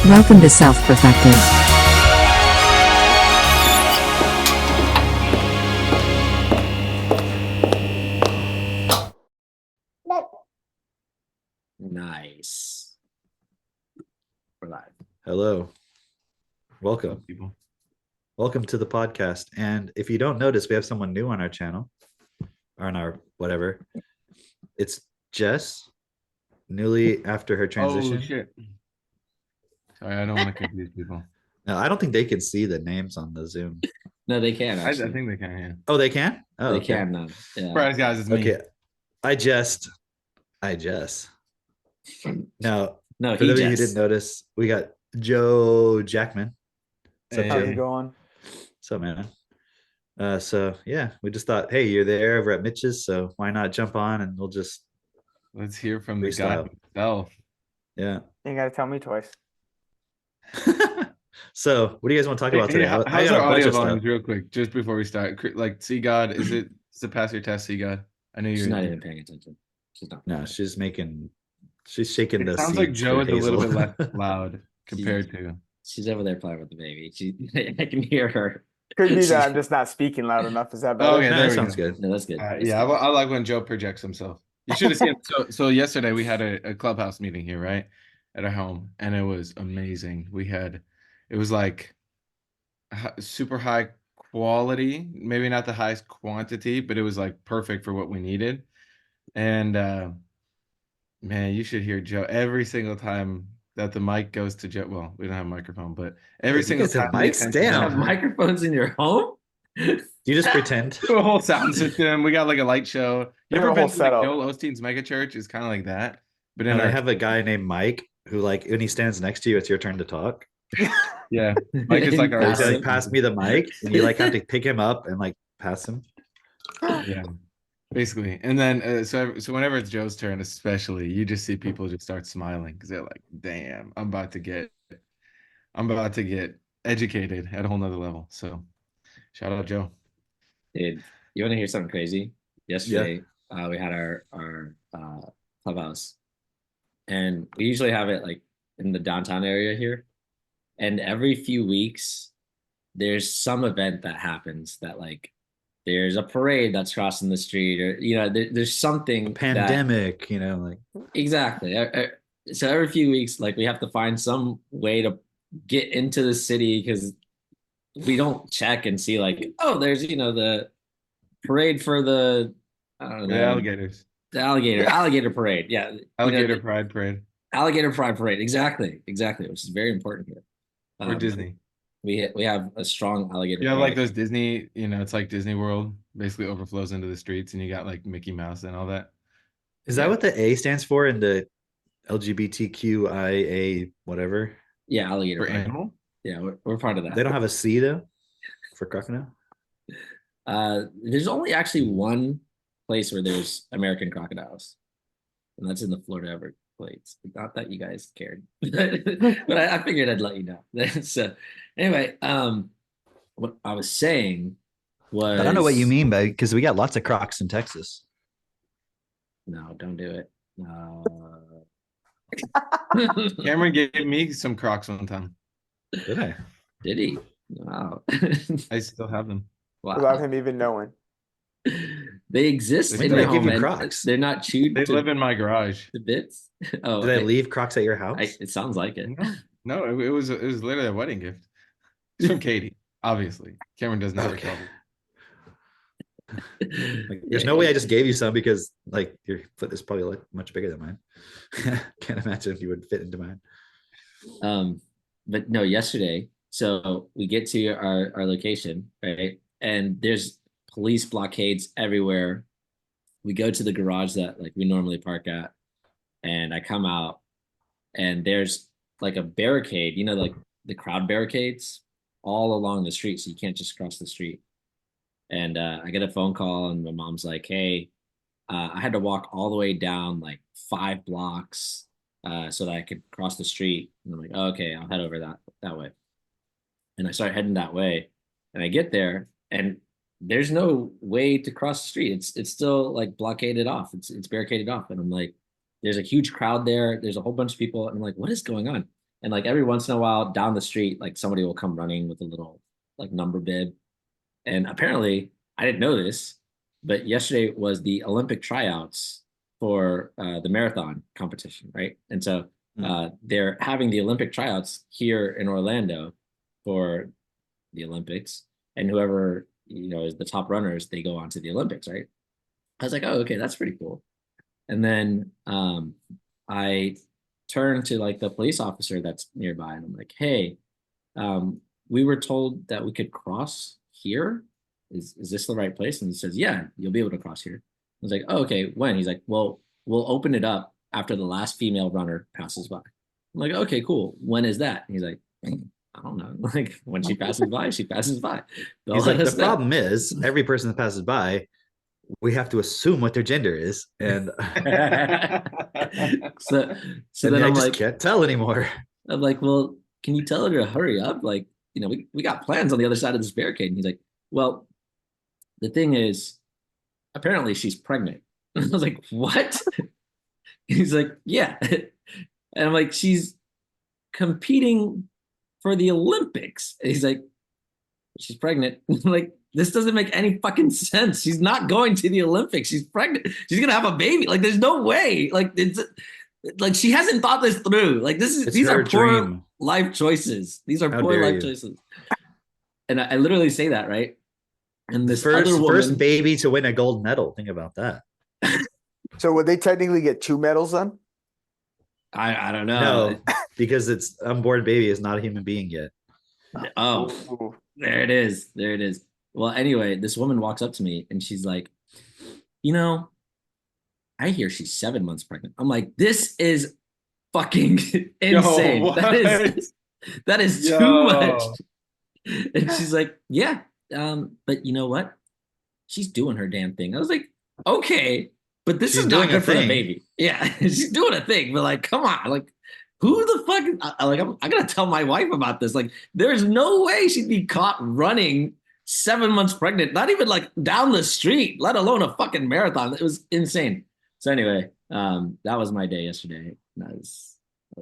Welcome to Self Perfected. Nice. We're live. Hello. Welcome. People. Welcome to the podcast. And if you don't notice, we have someone new on our channel or on our whatever. It's Jess, newly after her transition. Oh shit. Sorry, I don't want to confuse people. No, I don't think they can see the names on the Zoom. No, they can I actually. think they can, yeah. Oh, they can? Oh, they okay. can now. Yeah. Surprise, guys, it's me. Okay. I Jess. Now, No, for he those of you who just. didn't notice, we got Joe Jackman. What's up, Hey. Joe? How's it going? What's up, man? So yeah, we just thought, hey, you're there over at Mitch's, so why not jump on and we'll just Let's hear from the Freestyle. guy himself. yeah. You gotta tell me twice. So what do you guys want to talk about today? How's I got our a bunch audio of stuff. volumes real quick, just before we start? Like, see God, is it to pass your test, see God? I know She's you're not even paying attention. She's not. No, she's shaking the It sounds like seeds Joe for is a little bit Hazel. less loud compared to. She's over there playing with the baby. I can hear her. Could be that I'm just not speaking loud enough. Is that better? Oh, yeah. No, there that we sounds go. good. No, that's good. That's Yeah, good. I like when Joe projects himself. You should have seen. So yesterday we had a clubhouse meeting here, right, at our home, and it was amazing. It was like super high quality, maybe not the highest quantity, but it was like perfect for what we needed. And man, you should hear Joe every single time that the mic goes to Joe. Well, we don't have a microphone, but every You single guys have time. mics? You Damn. have microphones in your home? Do you just pretend? A whole sound system. We got like a light show. We You have ever a been whole to like setup. Joel Osteen's mega church? It's kind of like that. But in And I our, have a guy named Mike who, like, when he stands next to you, it's your turn to talk. yeah, Mike is like our He's like, person. pass me the mic, and you like have to pick him up and like pass him. Yeah, basically. And then so whenever it's Joe's turn, especially, you just see people just start smiling because they're like, damn, I'm about to get educated at a whole nother level. So shout out Joe. Dude, you want to hear something crazy? Yesterday, we had our clubhouse, and we usually have it like in the downtown area here. And every few weeks, there's some event that happens that like there's a parade that's crossing the street, or there's something Pandemic, like exactly. So every few weeks, like we have to find some way to get into the city because we don't check and see like, oh, there's the parade for the I don't know The alligators. the alligator parade. Yeah, Alligator Pride Parade. alligator pride parade. Exactly, which is very important here. Or Disney. We have a strong alligator. You have like pride. those Disney, it's like Disney World basically overflows into the streets, and you got like Mickey Mouse and all that. is that what the A stands for in the LGBTQIA whatever? Yeah, alligator For pride. animal? Yeah, we're part of that. They don't have a C though for crocodile. There's only actually one place where there's American crocodiles, and that's in the Florida Everglades. Not that you guys cared, but I figured I'd let you know. So anyway, what I was saying was I don't know what you mean by because we got lots of crocs in Texas. No, don't do it. No. Cameron gave me some Crocs one time. Did I? Did he? Wow. I still have them. Without Wow. him even knowing. They exist When in did your I give home. you And Crocs? they're not chewed They to, live in my garage. to bits. Oh, Did I okay. leave crocs at your house? It sounds like it. No, it was literally a wedding gift. It's from Katie, obviously. Cameron does not Okay. recall. Like, there's no way I just gave you some because like your foot is probably like much bigger than mine. Can't imagine if you would fit into mine. But no, yesterday, so we get to our location, right? And there's police blockades everywhere. We go to the garage that like we normally park at, and I come out, and there's like a barricade, like the crowd barricades all along the street, so you can't just cross the street. And I get a phone call, and my mom's like, "Hey, I had to walk all the way down like 5 blocks so that I could cross the street." And I'm like, oh, "Okay, I'll head over that way." And I start heading that way, and I get there, and there's no way to cross the street. It's still like blockaded off. It's barricaded off, and I'm like, "There's a huge crowd there. There's a whole bunch of people." And I'm like, "What is going on?" And like every once in a while down the street, like somebody will come running with a little like number bib. And apparently, I didn't know this, but yesterday was the Olympic tryouts for the marathon competition, right? And so they're having the Olympic tryouts here in Orlando for the Olympics, and whoever is the top runners, they go on to the Olympics, right? I was like, oh, okay, that's pretty cool. And then I turned to like the police officer that's nearby, and I'm like, hey, we were told that we could cross here. Is this the right place? And he says, yeah, you'll be able to cross here. I was like, oh, okay, when? He's like, well, we'll open it up after the last female runner passes by. I'm like, okay, cool. When is that? And he's like, I don't know. Like when she passes by, she passes by. He's like, the problem is every person that passes by, we have to assume what their gender is. And so and then I I'm just like, can't tell anymore. I'm like, well, can you tell her to hurry up? Like, we got plans on the other side of this barricade. And he's like, well, the thing is, apparently she's pregnant. And I was like, what? He's like, yeah. And I'm like, she's competing for the Olympics. And he's like, she's pregnant. I'm like, this doesn't make any fucking sense. She's not going to the Olympics. She's pregnant. She's gonna have a baby. Like, there's no way. Like, it's like she hasn't thought this through. Like, these are poor life choices. These are poor life choices. And I literally say that, right? And this first baby to win a gold medal. Think about that. So would they technically get 2 medals then? I don't know. No, because it's unborn baby is not a human being yet. Oh, Ooh. there it is. There it is. Well, anyway, this woman walks up to me and she's like, I hear she's 7 months pregnant. I'm like, this is fucking insane. Yo, that is too much. And she's like, yeah, but you know what? She's doing her damn thing. I was like, okay, but this is not good for the baby. Yeah, she's doing a thing, but like, come on, like, who the fuck? I'm gonna tell my wife about this. Like, there's no way she'd be caught running 7 months pregnant, not even like down the street, let alone a fucking marathon. It was insane. So anyway, that was my day yesterday.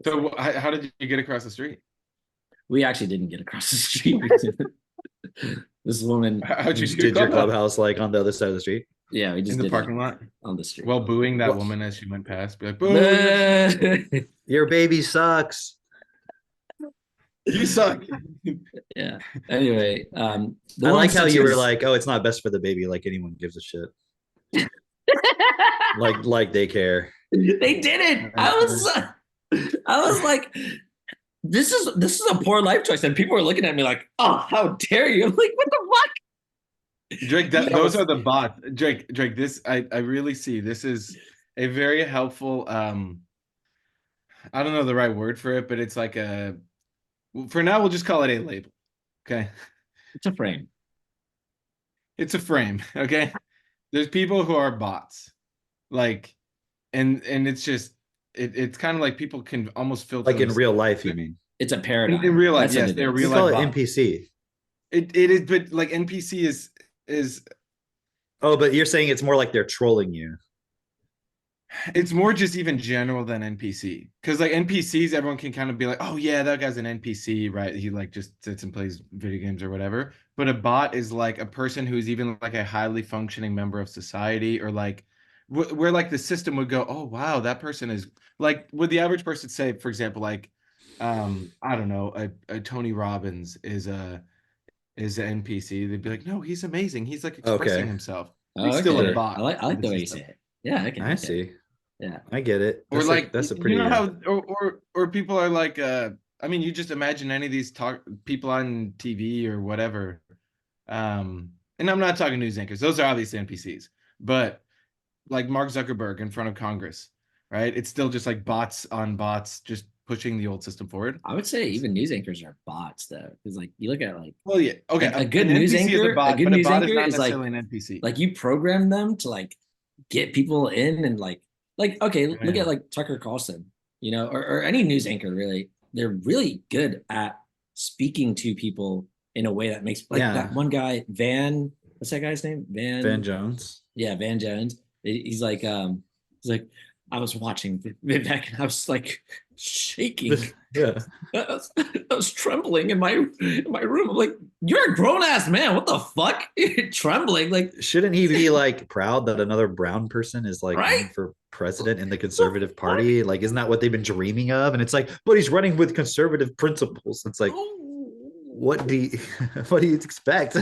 So how did you get across the street? We actually didn't get across the street. This woman. How'd you did your clubhouse like on the other side of the street? Yeah, we just in the did parking lot on the street. Well, booing that woman as she went past, be like, "Boo! Your baby sucks. You suck." Yeah. Anyway, I like how you were like, "Oh, it's not best for the baby." Like anyone gives a shit. like they care. They didn't. I was like, this is a poor life choice, and people were looking at me like, "Oh, how dare you!" I'm like, what the fuck? Drake, those are the bots. Drake, this I really see. This is a very helpful. I don't know the right word for it, but it's like for now, we'll just call it a label. Okay. It's a frame. It's a frame. Okay. There's people who are bots, like, and it's just it's kind of like people can almost filter like in real life. You mean it's a paradigm in real life? Yes, they're real life. Call it NPC. It is, but like NPC is. Oh, but you're saying it's more like they're trolling you. It's more just even general than NPC, because like NPCs, everyone can kind of be like, oh yeah, that guy's an NPC, right? He like just sits and plays video games or whatever. But a bot is like a person who's even like a highly functioning member of society, or like where like the system would go, oh wow, that person is like, would the average person say, for example, like I don't know, a Tony Robbins is an NPC, they'd be like, no, he's amazing. He's like expressing himself. He's still a bot. I like the way you say it. Yeah, I see. Yeah, I get it. Or like that's a pretty. You know how, or people are like, I mean, you just imagine any of these people on TV or whatever. And I'm not talking news anchors; those are obviously NPCs. But like Mark Zuckerberg in front of Congress, right? It's still just like bots on bots, just pushing the old system forward. I would say even news anchors are bots though, because like you look at like, well, yeah, okay, a good news anchor, a good news anchor is like an NPC. Like you program them to like get people in and like okay, look at like Tucker Carlson, or any news anchor really. They're really good at speaking to people in a way that makes like that one guy, what's that guy's name? Van Jones. Yeah, Van Jones. He's like I was watching Vivek and I was like shaking. Yeah. I was trembling in my room. I'm like, you're a grown ass man. What the fuck? You're trembling. Like, Shouldn't he be like proud that another brown person is like Right? running for president in the conservative party? Like, isn't that what they've been dreaming of? And it's like, but he's running with conservative principles. It's like, what do you what do you expect?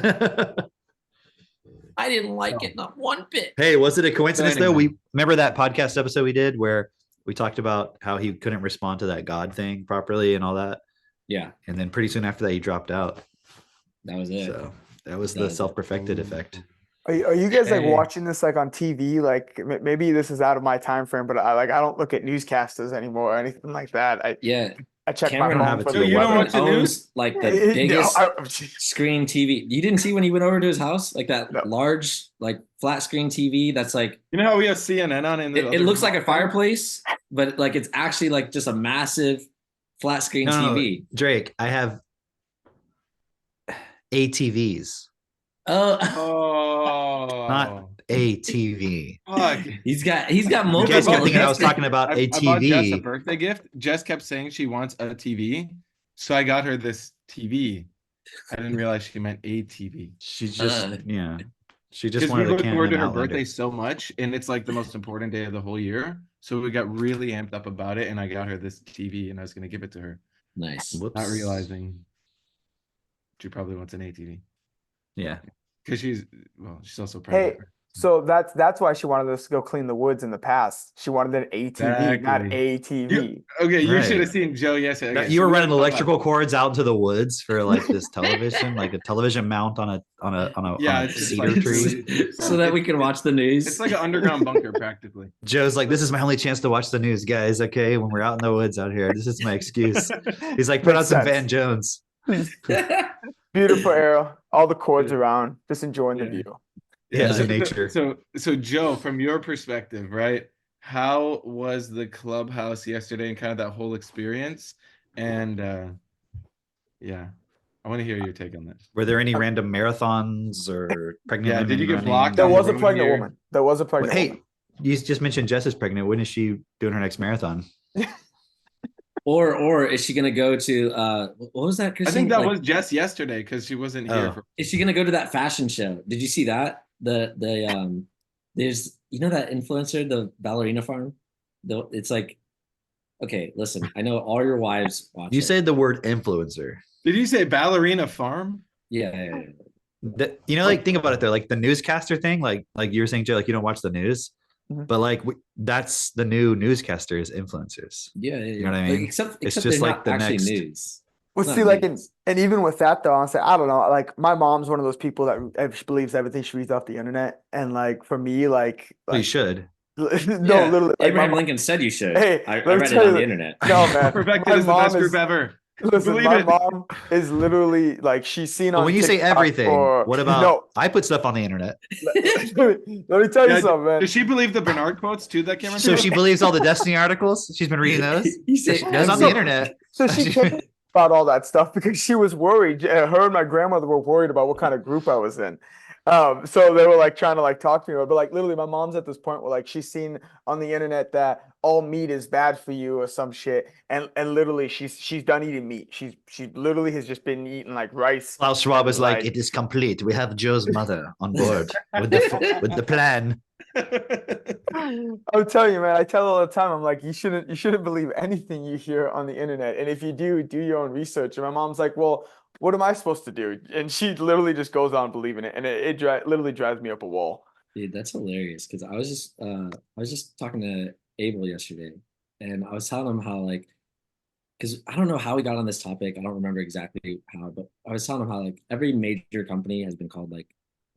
I didn't like it not one bit. Hey, was it a coincidence though? anyway. We remember that podcast episode we did where we talked about how he couldn't respond to that God thing properly and all that. Yeah, And then pretty soon after that, he dropped out. that was it. So that was That the was it. self-perfected effect. Are you guys like Hey. watching this like on TV? Like maybe this is out of my time frame, but I don't look at newscasters anymore or anything like that. Yeah, I check Cameron my have phone it for too. the You don't weather. watch the news? owns like the No, biggest I- screen TV. You didn't see when he went over to his house, like that No. large, like flat screen TV. That's like You know how we have CNN on in the it other looks like a room? fireplace, but like it's actually like just a massive flat screen No, TV. Drake, I have ATVs, Oh, Oh, ATV. fuck. he's got You multiple. guys kept thinking I Jessica- was talking about I bought Jess a ATV. birthday gift. Jess kept saying she wants a TV, so I got her this TV. I didn't realize she meant a TV. She just, yeah, she just Because we wanted look to forward to Canon her Outlander. birthday so much, and it's like the most important day of the whole year. So we got really amped up about it, and I got her this TV, and I was gonna give it to her, Nice. Whoops. not realizing she probably wants an ATV Yeah. because she's also Hey, pregnant. so that's why she wanted us to go clean the woods in the past. She wanted an ATV, not Exactly. ATV. Okay, you Right. should have seen Joe yesterday. That- Okay, you so were we running talked about- electrical cords out into the woods for like this television, like a television mount on a Yeah, on a it's just cedar like- tree. So that we can watch the news. It's like an underground bunker, practically. Joe's like, this is my only chance to watch the news, guys. Okay, when we're out in the woods out here, this is my excuse. He's like, put on Makes some sense. Van Jones. Beautiful arrow, all the cords around, just enjoying the Yeah. view. Yeah, as Yeah. a nature. So Joe, from your perspective, right? How was the clubhouse yesterday and kind of that whole experience? And yeah, I want to hear your take on this. Were there any random marathons or pregnant Yeah, women did you get running? blocked There on the was a road pregnant here? woman. There was a Well, pregnant hey, woman. you just mentioned Jess is pregnant. When is she doing her next marathon? or is she gonna go to what was that, I Christine? think that Like, was Jess yesterday because she wasn't here. Oh. For, is she gonna go to that fashion show? Did you see that? The there's that influencer, the ballerina farm. It's like, okay, listen, I know all your wives watch You it. said the word influencer. did you say ballerina farm? yeah. Like think about it though, like the newscaster thing, like you were saying, Joe, like you don't watch the news, Mhm. but like that's the new newscasters, influencers. Yeah. know what I Like, mean? except It's they're just like not the actually next- news. Well, Not see, like, news. and even with that though, I'll say, I don't know, like my mom's one of those people that she believes everything she reads off the internet, and like for me, like, Well, you should. no, Yeah. literally, like Abraham my, Lincoln said you should. Hey, I let me read it tell on you the that- internet. no, man, Perfected my is the best mom group is- ever. listen, Believe my it. mom is literally like she's seen But on when you say TikTok everything, or- what about no? I put stuff on the internet? Let me tell you Yeah, something, man. Does she believe the Bernard quotes too that Cameron? So put she up? believes all the Destiny articles? She's been reading those? He said, She goes on the So- internet. So she told me about all that stuff because she was worried. Her and my grandmother were worried about what kind of group I was in. So they were like trying to like talk to me, but like literally, my mom's at this point where like she's seen on the internet that all meat is bad for you or some shit, and literally she's done eating meat. She literally has just been eating like rice. Klaus Schwab is like, Like- it is complete. We have Joe's mother on board with the plan. I'm telling you, man. I tell her all the time. I'm like, you shouldn't believe anything you hear on the internet, and if you do your own research. And my mom's like, well, what am I supposed to do? And she literally just goes on believing it, and it literally drives me up a wall. Dude, that's hilarious. Because I was just talking to Abel yesterday, and I was telling him how like, because I don't know how we got on this topic. I don't remember exactly how, but I was telling him how like every major company has been called like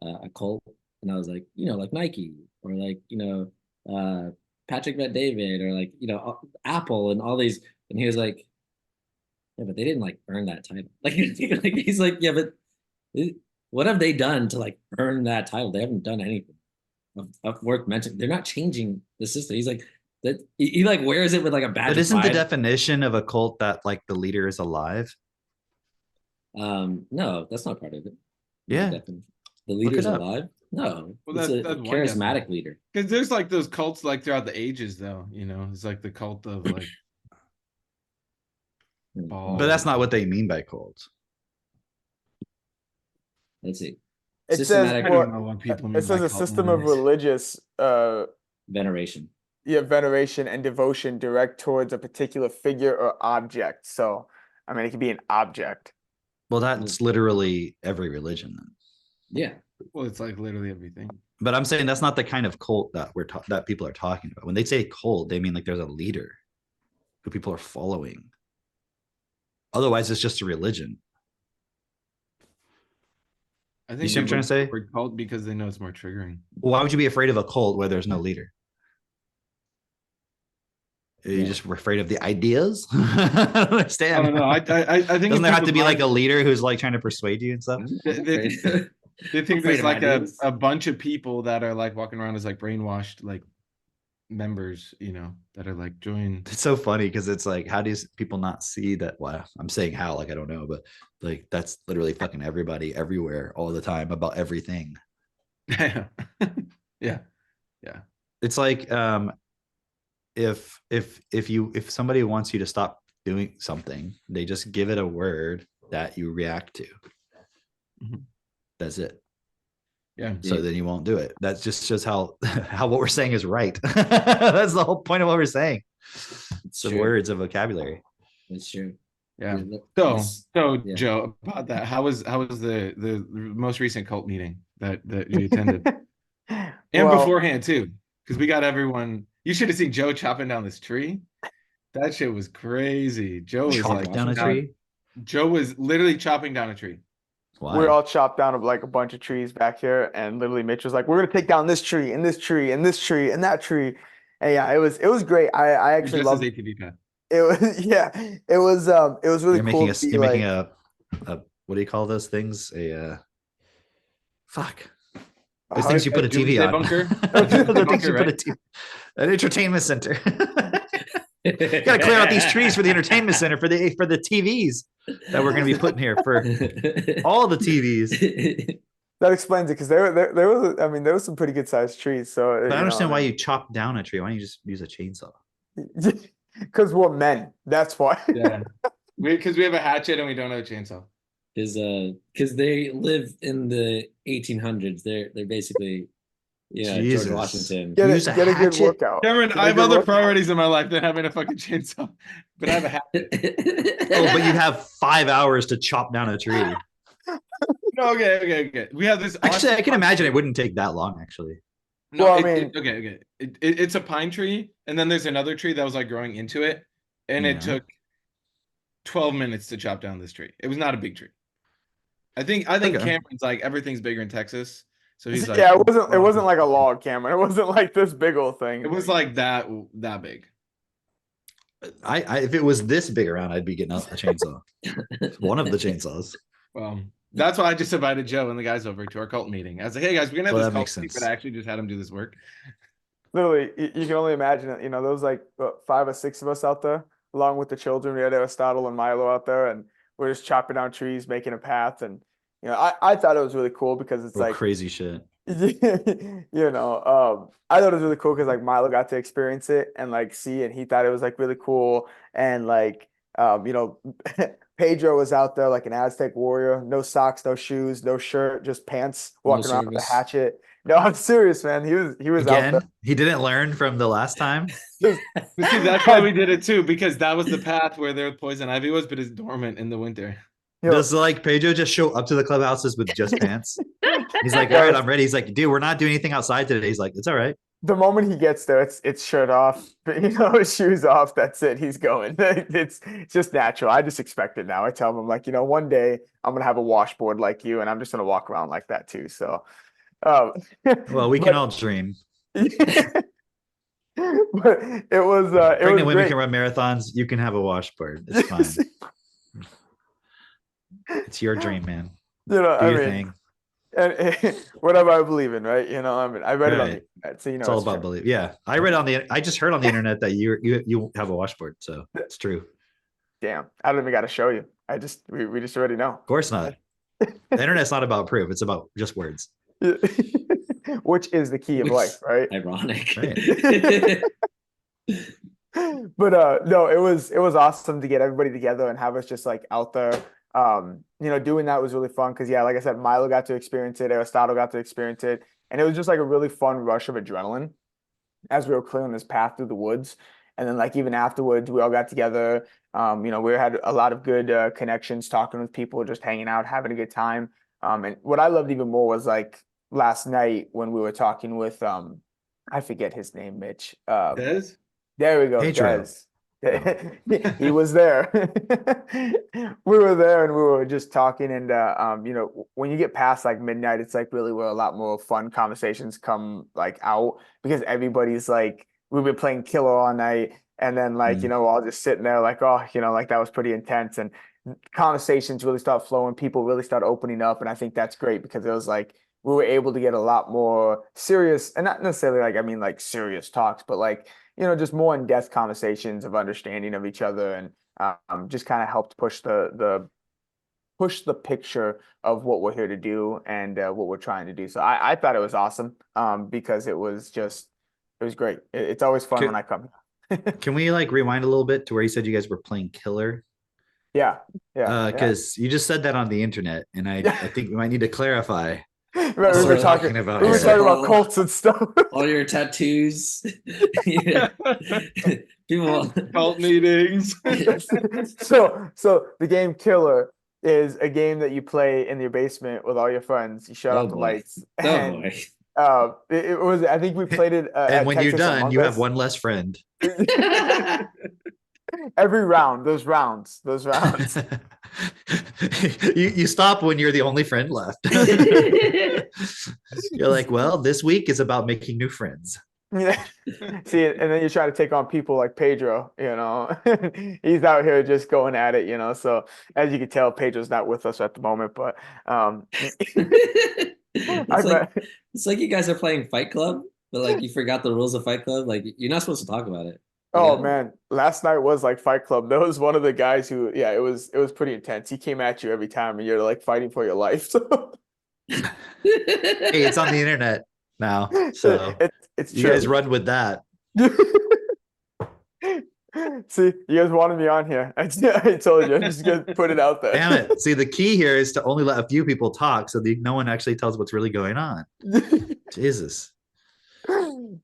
a cult, and I was like, like Nike or like Patrick Bet-David or like Apple and all these, and he was like, yeah, but they didn't like earn that title. Like he's like, yeah, but what have they done to like earn that title? They haven't done anything of worth mentioning. They're not changing the system. He's like that. He like wears it with like a badge. But of isn't the pride. definition of a cult that like the leader is alive? No, that's not part of it. Yeah. The leader's it up. alive. No, Well, it's a that's one charismatic leader. Because there's like those cults like throughout the ages, though. You know, it's like the cult of like. But that's not what they mean by cults. Let's see. It says Systematic I don't know what people mean it says by a cult system of nowadays. religious veneration. veneration and devotion direct towards a particular figure or object. So I mean it could be an object. Well, that's literally every religion then. Yeah. Well, it's like literally everything. But I'm saying that's not the kind of cult that that people are talking about. When they say cult, they mean like there's a leader who people are following. Otherwise, it's just a religion. I You think see what I'm trying to say? We're cult because they know it's more triggering. Why would you be afraid of a cult where there's no leader? Are you Yeah. just afraid of the ideas? I don't understand. I don't know. I think Doesn't there have to be like a a. leader who's like trying to persuade you and stuff? They think Afraid there's of like ideas. a bunch of people that are like walking around as like brainwashed like members, you know, that are like join. It's so funny because it's like, how do people not see that? Well, I'm saying how, like I don't know, but like that's literally fucking everybody everywhere all the time about everything. Yeah. Yeah. It's like if somebody wants you to stop doing something, they just give it a word that you react to. Mhm. That's it. Yeah. So then you won't do it. That just shows how what we're saying is right. That's the whole point of what we're saying. It's The true. words of vocabulary. It's true. Yeah. Yeah. So Yeah. Joe, about that, how was the most recent cult meeting that you attended? And Well, beforehand too, because we got everyone. You should have seen Joe chopping down this tree. That shit was crazy. Joe was Chop like down a tree. Joe was literally chopping down a tree. Why? we all chopped down like a bunch of trees back here, and literally Mitch was like, "We're gonna take down this tree, and this tree, and this tree, and that tree." And yeah, it was great. I actually Just as loved ATV path. it. Was yeah, it was really You're cool making to be you're making like a what do you call those things? A fuck. a Those things you put a TV doomsday on. bunker? The things Bunker, you put a right? TV. An entertainment center. You gotta clear out these trees for the entertainment center for the TVs that we're gonna be putting here for all the TVs. that explains it because there was I mean there was some pretty good sized trees. So But I understand why you chop down a tree. Why don't you just use a chainsaw? because we're men. That's why. Yeah. Because we have a hatchet and we don't have a chainsaw. Because they live in the 1800s. They're basically, Jesus. George Washington. Get Use a a get a good hatchet. workout. Cameron, Get a I have good other workout. priorities in my life than having a fucking chainsaw. But I have a hatchet. Oh, but you have 5 hours to chop down a tree. No, okay. We have this. Actually, I awesome can imagine it wouldn't take that long. Actually, No, Well, I mean- okay. It's a pine tree, and then there's another tree that was like growing into it, and Yeah. it took 12 minutes to chop down this tree. It was not a big tree. I think Okay. Cameron's like everything's bigger in Texas, so he's like, Yeah, it wasn't like a log, Cameron. It wasn't like this big old thing. It was like that big. I if it was this big around, I'd be getting out a chainsaw. One of the chainsaws. Well, that's why I just invited Joe and the guys over to our cult meeting. I was like, hey guys, we're gonna have Well, this that makes cult meeting, sense. but I actually just had him do this work. Literally, you can only imagine it. There was like 5 or 6 of us out there, along with the children. We had Aristotle and Milo out there, and we're just chopping down trees, making a path. And I thought it was really cool because it's like Crazy shit. I thought it was really cool because like Milo got to experience it and like see, and he thought it was like really cool. And like Pedro was out there like an Aztec warrior, no socks, no shoes, no shirt, just pants, walking around with a service. hatchet. No, I'm serious, man. He was out there. Again, he didn't learn from the last time. But see, that's why we did it too, because that was the path where their poison ivy was, but it's dormant in the winter. You know, Does like Pedro just show up to the clubhouses with just pants? He's like, all right, I'm ready. He's like, dude, we're not doing anything outside today. He's like, it's all right. the moment he gets there, it's shirt off, his shoes off. That's it. He's going. It's just natural. I just expect it now. I tell him, I'm like, one day I'm gonna have a washboard like you, and I'm just gonna walk around like that too. So, Well, we can but- all dream. but it was Pregnant women great. can run marathons. You can have a washboard. It's fine. It's your dream, man. Do I your mean, thing. and whatever I believe in, right? I mean, I read it on the Right. internet, so It's all about true. belief. Yeah, I read I just heard on the internet that you have a washboard, so it's true. Damn, I don't even got to show you. We just already know. Of course not. The internet's not about proof. It's about just words. which is the key of Which- life, right? Ironic. Right. But no, it was awesome to get everybody together and have us just like out there. Doing that was really fun because yeah, like I said, Milo got to experience it, Aristotle got to experience it, and it was just like a really fun rush of adrenaline as we were clearing this path through the woods. And then like even afterwards, we all got together. We had a lot of good connections, talking with people, just hanging out, having a good time. And what I loved even more was like last night when we were talking with I forget his name, Mitch. Des? There we go, Pedro. Des. He was there. We were there and we were just talking. And when you get past like midnight, it's like really where a lot more fun conversations come like out because everybody's like, we've been playing killer all night. And then like, we're all just sitting there like, oh, like that was pretty intense. And conversations really start flowing. People really start opening up. And I think that's great because it was like, we were able to get a lot more serious and not necessarily like, I mean, like serious talks, but like, just more in-depth conversations of understanding of each other and just kind of helped push the picture of what we're here to do and what we're trying to do. So I thought it was awesome because it was great. It's always fun when I come. Can we like rewind a little bit to where you said you guys were playing killer? Yeah. Because you just said that on the internet, and I think we might need to clarify. Right, what we were we're talking about we were here. talking about cults and stuff. All your tattoos. Yeah. People. Cult meetings. So the game Killer is a game that you play in your basement with all your friends. You shut Oh, off the boy. lights. Oh And boy. it was, I think we played it. And at when you're Texas done, Among you Us. have one less friend. Every round, those rounds. You stop when you're the only friend left. You're like, well, this week is about making new friends. Yeah. See, and then you try to take on people like Pedro, he's out here just going at it, so as you can tell, Pedro's not with us at the moment, but It's like you guys are playing Fight Club, but like you forgot the rules of Fight Club. Like you're not supposed to talk about it. Oh Yeah. man, last night was like Fight Club. There was one of the guys who, yeah, it was pretty intense. He came at you every time and you're like fighting for your life. Hey, it's on the internet now, so it's you true. guys run with that. See, you guys wanted me on here. I told you, I'm just gonna put it out there. Damn it. See, the key here is to only let a few people talk so no one actually tells what's really going on. Jesus.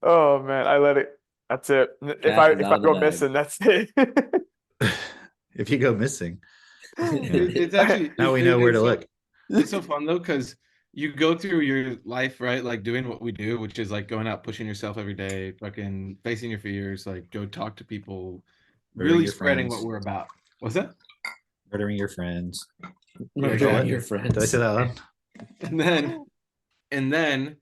Oh man, I let it. That's it. If I go missing, that's it. If you go missing, It's actually now we know where to look. It's so fun though, because you go through your life, right? Like doing what we do, which is like going out, pushing yourself every day, fucking facing your fears, like go talk to people, Murdering really your spreading friends. what we're about. What's that? Murdering your friends. Murdering your friends. Did I say that loud? And then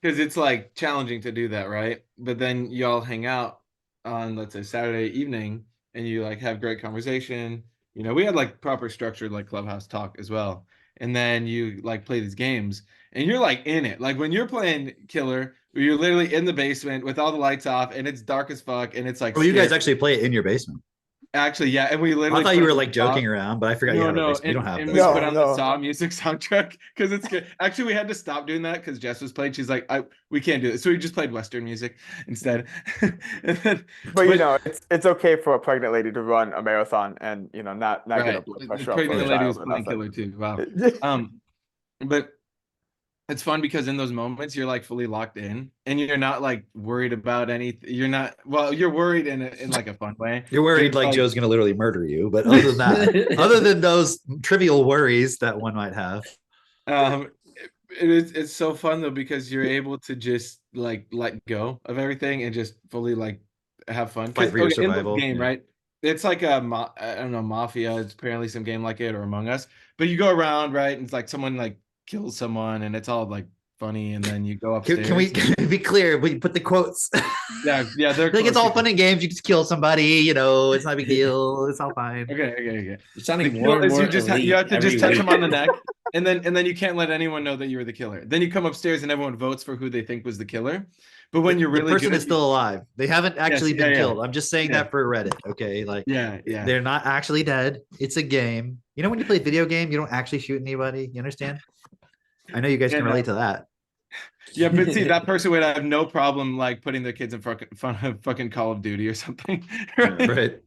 because it's like challenging to do that, right? But then y'all hang out on, let's say, Saturday evening and you like have great conversation. We had like proper structured like clubhouse talk as well. And then you like play these games and you're like in it. Like when you're playing Killer, you're literally in the basement with all the lights off and it's dark as fuck and it's like Oh, you guys scary. actually play it in your basement. Actually, yeah, and we literally I thought you put were on like the Saw. joking around, but I forgot you have a basement. You don't have and this. we No, put on no. the Saw music soundtrack because it's good. Actually, we had to stop doing that because Jess was playing. She's like, we can't do it, so we just played Western music instead. And then, But it's okay for a pregnant lady to run a marathon and not get a right, blood the pressure up for pregnant a lady child was or playing nothing. Killer too. Wow. But it's fun because in those moments you're like fully locked in and you're not like worried about anything. You're not, well, you're worried in like a fun way. You're worried like Joe's going to literally murder you, but other than that, other than those trivial worries that one might have, it's so fun though because you're able to just like let go of everything and just fully like have fun. Fight for your In this survival, game, yeah. right? It's like I don't know, Mafia. It's apparently some game like it or Among Us. But you go around, right? And it's like someone like kills someone, and it's all like funny, and then you go upstairs. Can we be clear? We put the quotes. Yeah, they're Like it's all quotes. fun and games. You just kill somebody, it's not a big deal. It's all fine. Okay. You're sounding The more kill and is more you have to elite just every touch them week. on the neck, and then you can't let anyone know that you were the killer. Then you come upstairs and everyone votes for who they think was the killer. But when you're really the person good, is still alive. They haven't actually been yeah. killed. I'm just saying Yeah. that for Reddit. Okay, like yeah. they're not actually dead. It's a game. When you play a video game, you don't actually shoot anybody. You understand? I know you guys Yeah, can no. relate to that. Yeah, but see, that person would have no problem like putting their kids in front of fucking Call of Duty or something. Right.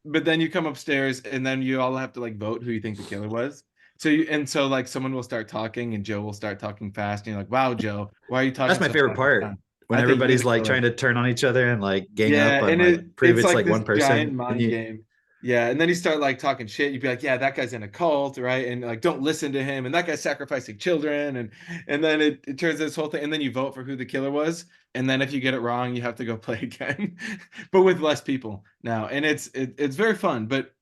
But then you come upstairs and then you all have to like vote who you think the killer was. So like someone will start talking and Joe will start talking fast and you're like, wow, Joe, why are you talking That's my so favorite fast? part. When I think you're everybody's the like killer. trying to turn on each other and like gang Yeah, up and and like prove it's like this one person. giant and mind you- game. Yeah, and then you start like talking shit. You'd be like, "Yeah, that guy's in a cult, right?" And like, don't listen to him. And that guy's sacrificing children. And then it turns this whole thing. And then you vote for who the killer was. And then if you get it wrong, you have to go play again, but with less people now. And it's very fun. But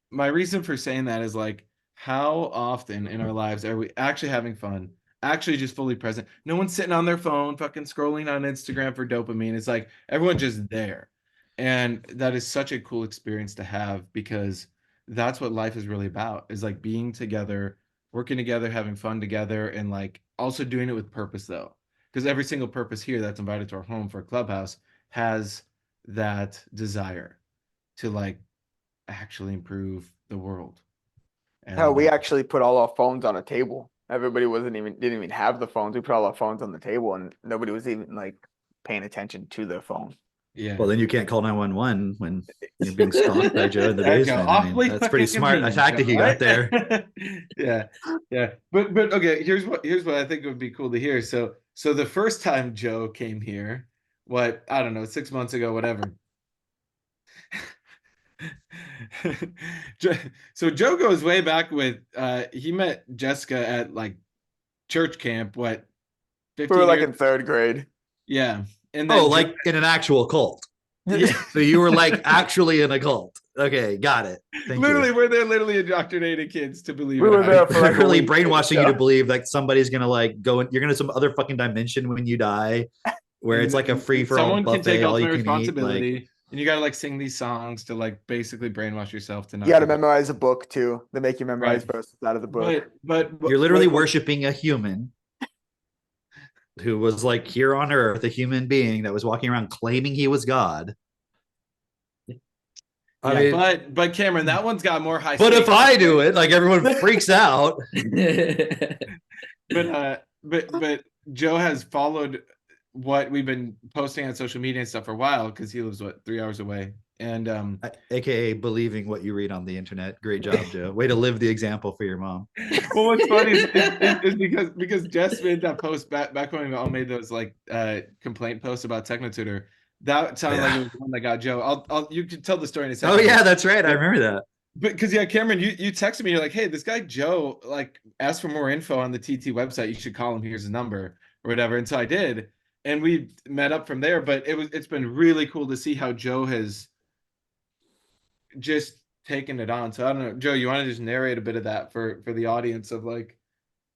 my reason for saying that is like, how often in our lives are we actually having fun? Actually, just fully present. No one's sitting on their phone, fucking scrolling on Instagram for dopamine. It's like everyone's just there. And that is such a cool experience to have because that's what life is really about, is like being together, working together, having fun together, and like also doing it with purpose though. Because every single purpose here that's invited to our home for Clubhouse has that desire to like actually improve the world. Hell, we And actually put all our phones on a table. Everybody didn't even have the phones. We put all our phones on the table and nobody was even like paying attention to their phone. yeah. Well, then you can't call 911 when you're being stalked by Joe in the There you go. basement. I mean, Awfully that's pretty fucking smart convenient, tactic Joe, you got right? there. Yeah. But okay, here's what I think would be cool to hear. So the first time Joe came here, what, I don't know, 6 months ago, whatever. So Joe goes way back with he met Jessica at like church camp, what, We 15 were like years? in third grade. Yeah. And then Oh, Joe- like in an actual cult. yeah. So you were like actually in a cult. Okay, got it. Thank Literally, you. we're there literally indoctrinating kids to believe We in were our- there for like a Really week. brainwashing you Yeah. to believe like somebody's gonna like go in, you're gonna some other fucking dimension when you die, where it's like a And free for all someone can take buffet, all you ultimate can eat. Like, responsibility, and you gotta like sing these songs to like basically brainwash yourself to not. You got to give up. memorize a book too. They make you memorize Right. verses out of the book. But you're literally what- worshiping a human who was like here on earth, a human being that was walking around claiming he was God. I Yeah, mean, but Cameron, that one's got more high. but if stakes. I do it, like everyone freaks out. But Joe has followed what we've been posting on social media and stuff for a while because he lives 3 hours away, and AKA believing what you read on the internet. Great job, Joe. Way to live the example for your mom. well, what's funny is because Jess made that post back when we all made those like complaint posts about Technotutor. That sounded like it was the one that got Joe. You can tell the story in a second. Oh yeah, that's right. I remember that. But because Cameron, you texted me, you're like, hey, this guy Joe like asked for more info on the TT website. You should call him. Here's his number or whatever. And so I did, and we met up from there. But it's been really cool to see how Joe has just taken it on. So I don't know, Joe, you want to just narrate a bit of that for the audience of like,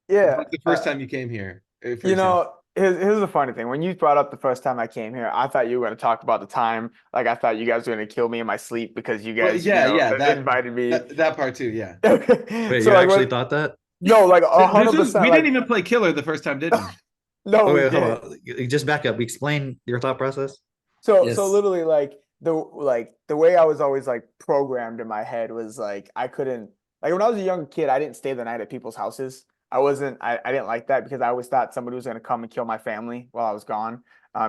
Yeah. the first time you came here. For You example. know, here's the funny thing. When you brought up the first time I came here, I thought you were going to talk about the time. Like I thought you guys were going to kill me in my sleep because you Well, guys, that invited me. that part too. Yeah. Wait, So you like, actually thought that? no, like This 100%. we like, didn't even play killer the first time, did we? No, Oh we wait, didn't. hold on. Just back up. Explain your thought process. So Yes. literally like the way I was always like programmed in my head was like I couldn't, like when I was a young kid, I didn't stay the night at people's houses. I didn't like that because I always thought somebody was gonna come and kill my family while I was gone.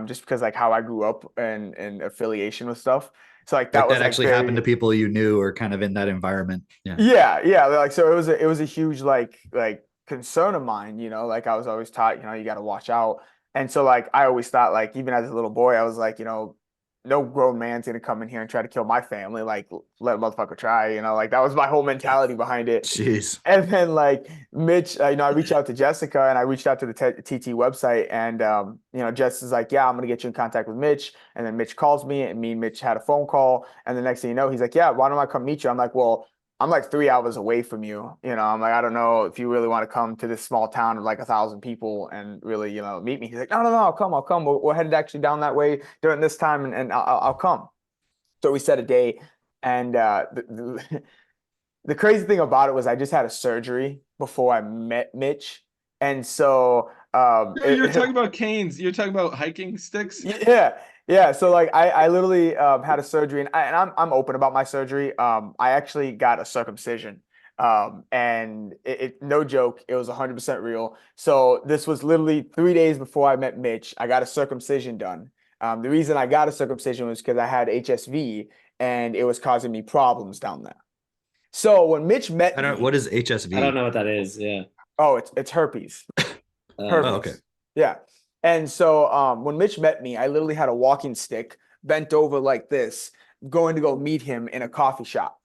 Just because like how I grew up and affiliation with stuff. So like that Like was that like, actually happened to people you knew or kind of in that environment. Yeah. yeah, like so it was a huge like concern of mine, like I was always taught, you got to watch out. And so like I always thought like even as a little boy, I was like, no grown man's gonna come in here and try to kill my family. Like let a motherfucker try, like that was my whole mentality behind it. Jeez. And then like Mitch, I reached out to Jessica and I reached out to the TT website and, Jess is like, yeah, I'm going to get you in contact with Mitch. And then Mitch calls me and me and Mitch had a phone call. And the next thing you know, he's like, yeah, why don't I come meet you? I'm like, well, I'm like 3 hours away from you. I'm like, I don't know if you really want to come to this small town of like 1,000 people and really, meet me. He's like, no, I'll come. We're headed actually down that way during this time and I'll come. So we set a date and, the crazy thing about it was I just had a surgery before I met Mitch. And so You're talking about canes. You're talking about hiking sticks. Yeah. So like I literally had a surgery and I'm open about my surgery. I actually got a circumcision And no joke, it was 100% real. So this was literally 3 days before I met Mitch. I got a circumcision done. The reason I got a circumcision was because I had HSV and it was causing me problems down there. So when Mitch met I don't. me, What is HSV? I don't know what that is. Yeah. oh, it's herpes. Herpes. Oh, okay. Yeah. And so when Mitch met me, I literally had a walking stick bent over like this, going to go meet him in a coffee shop.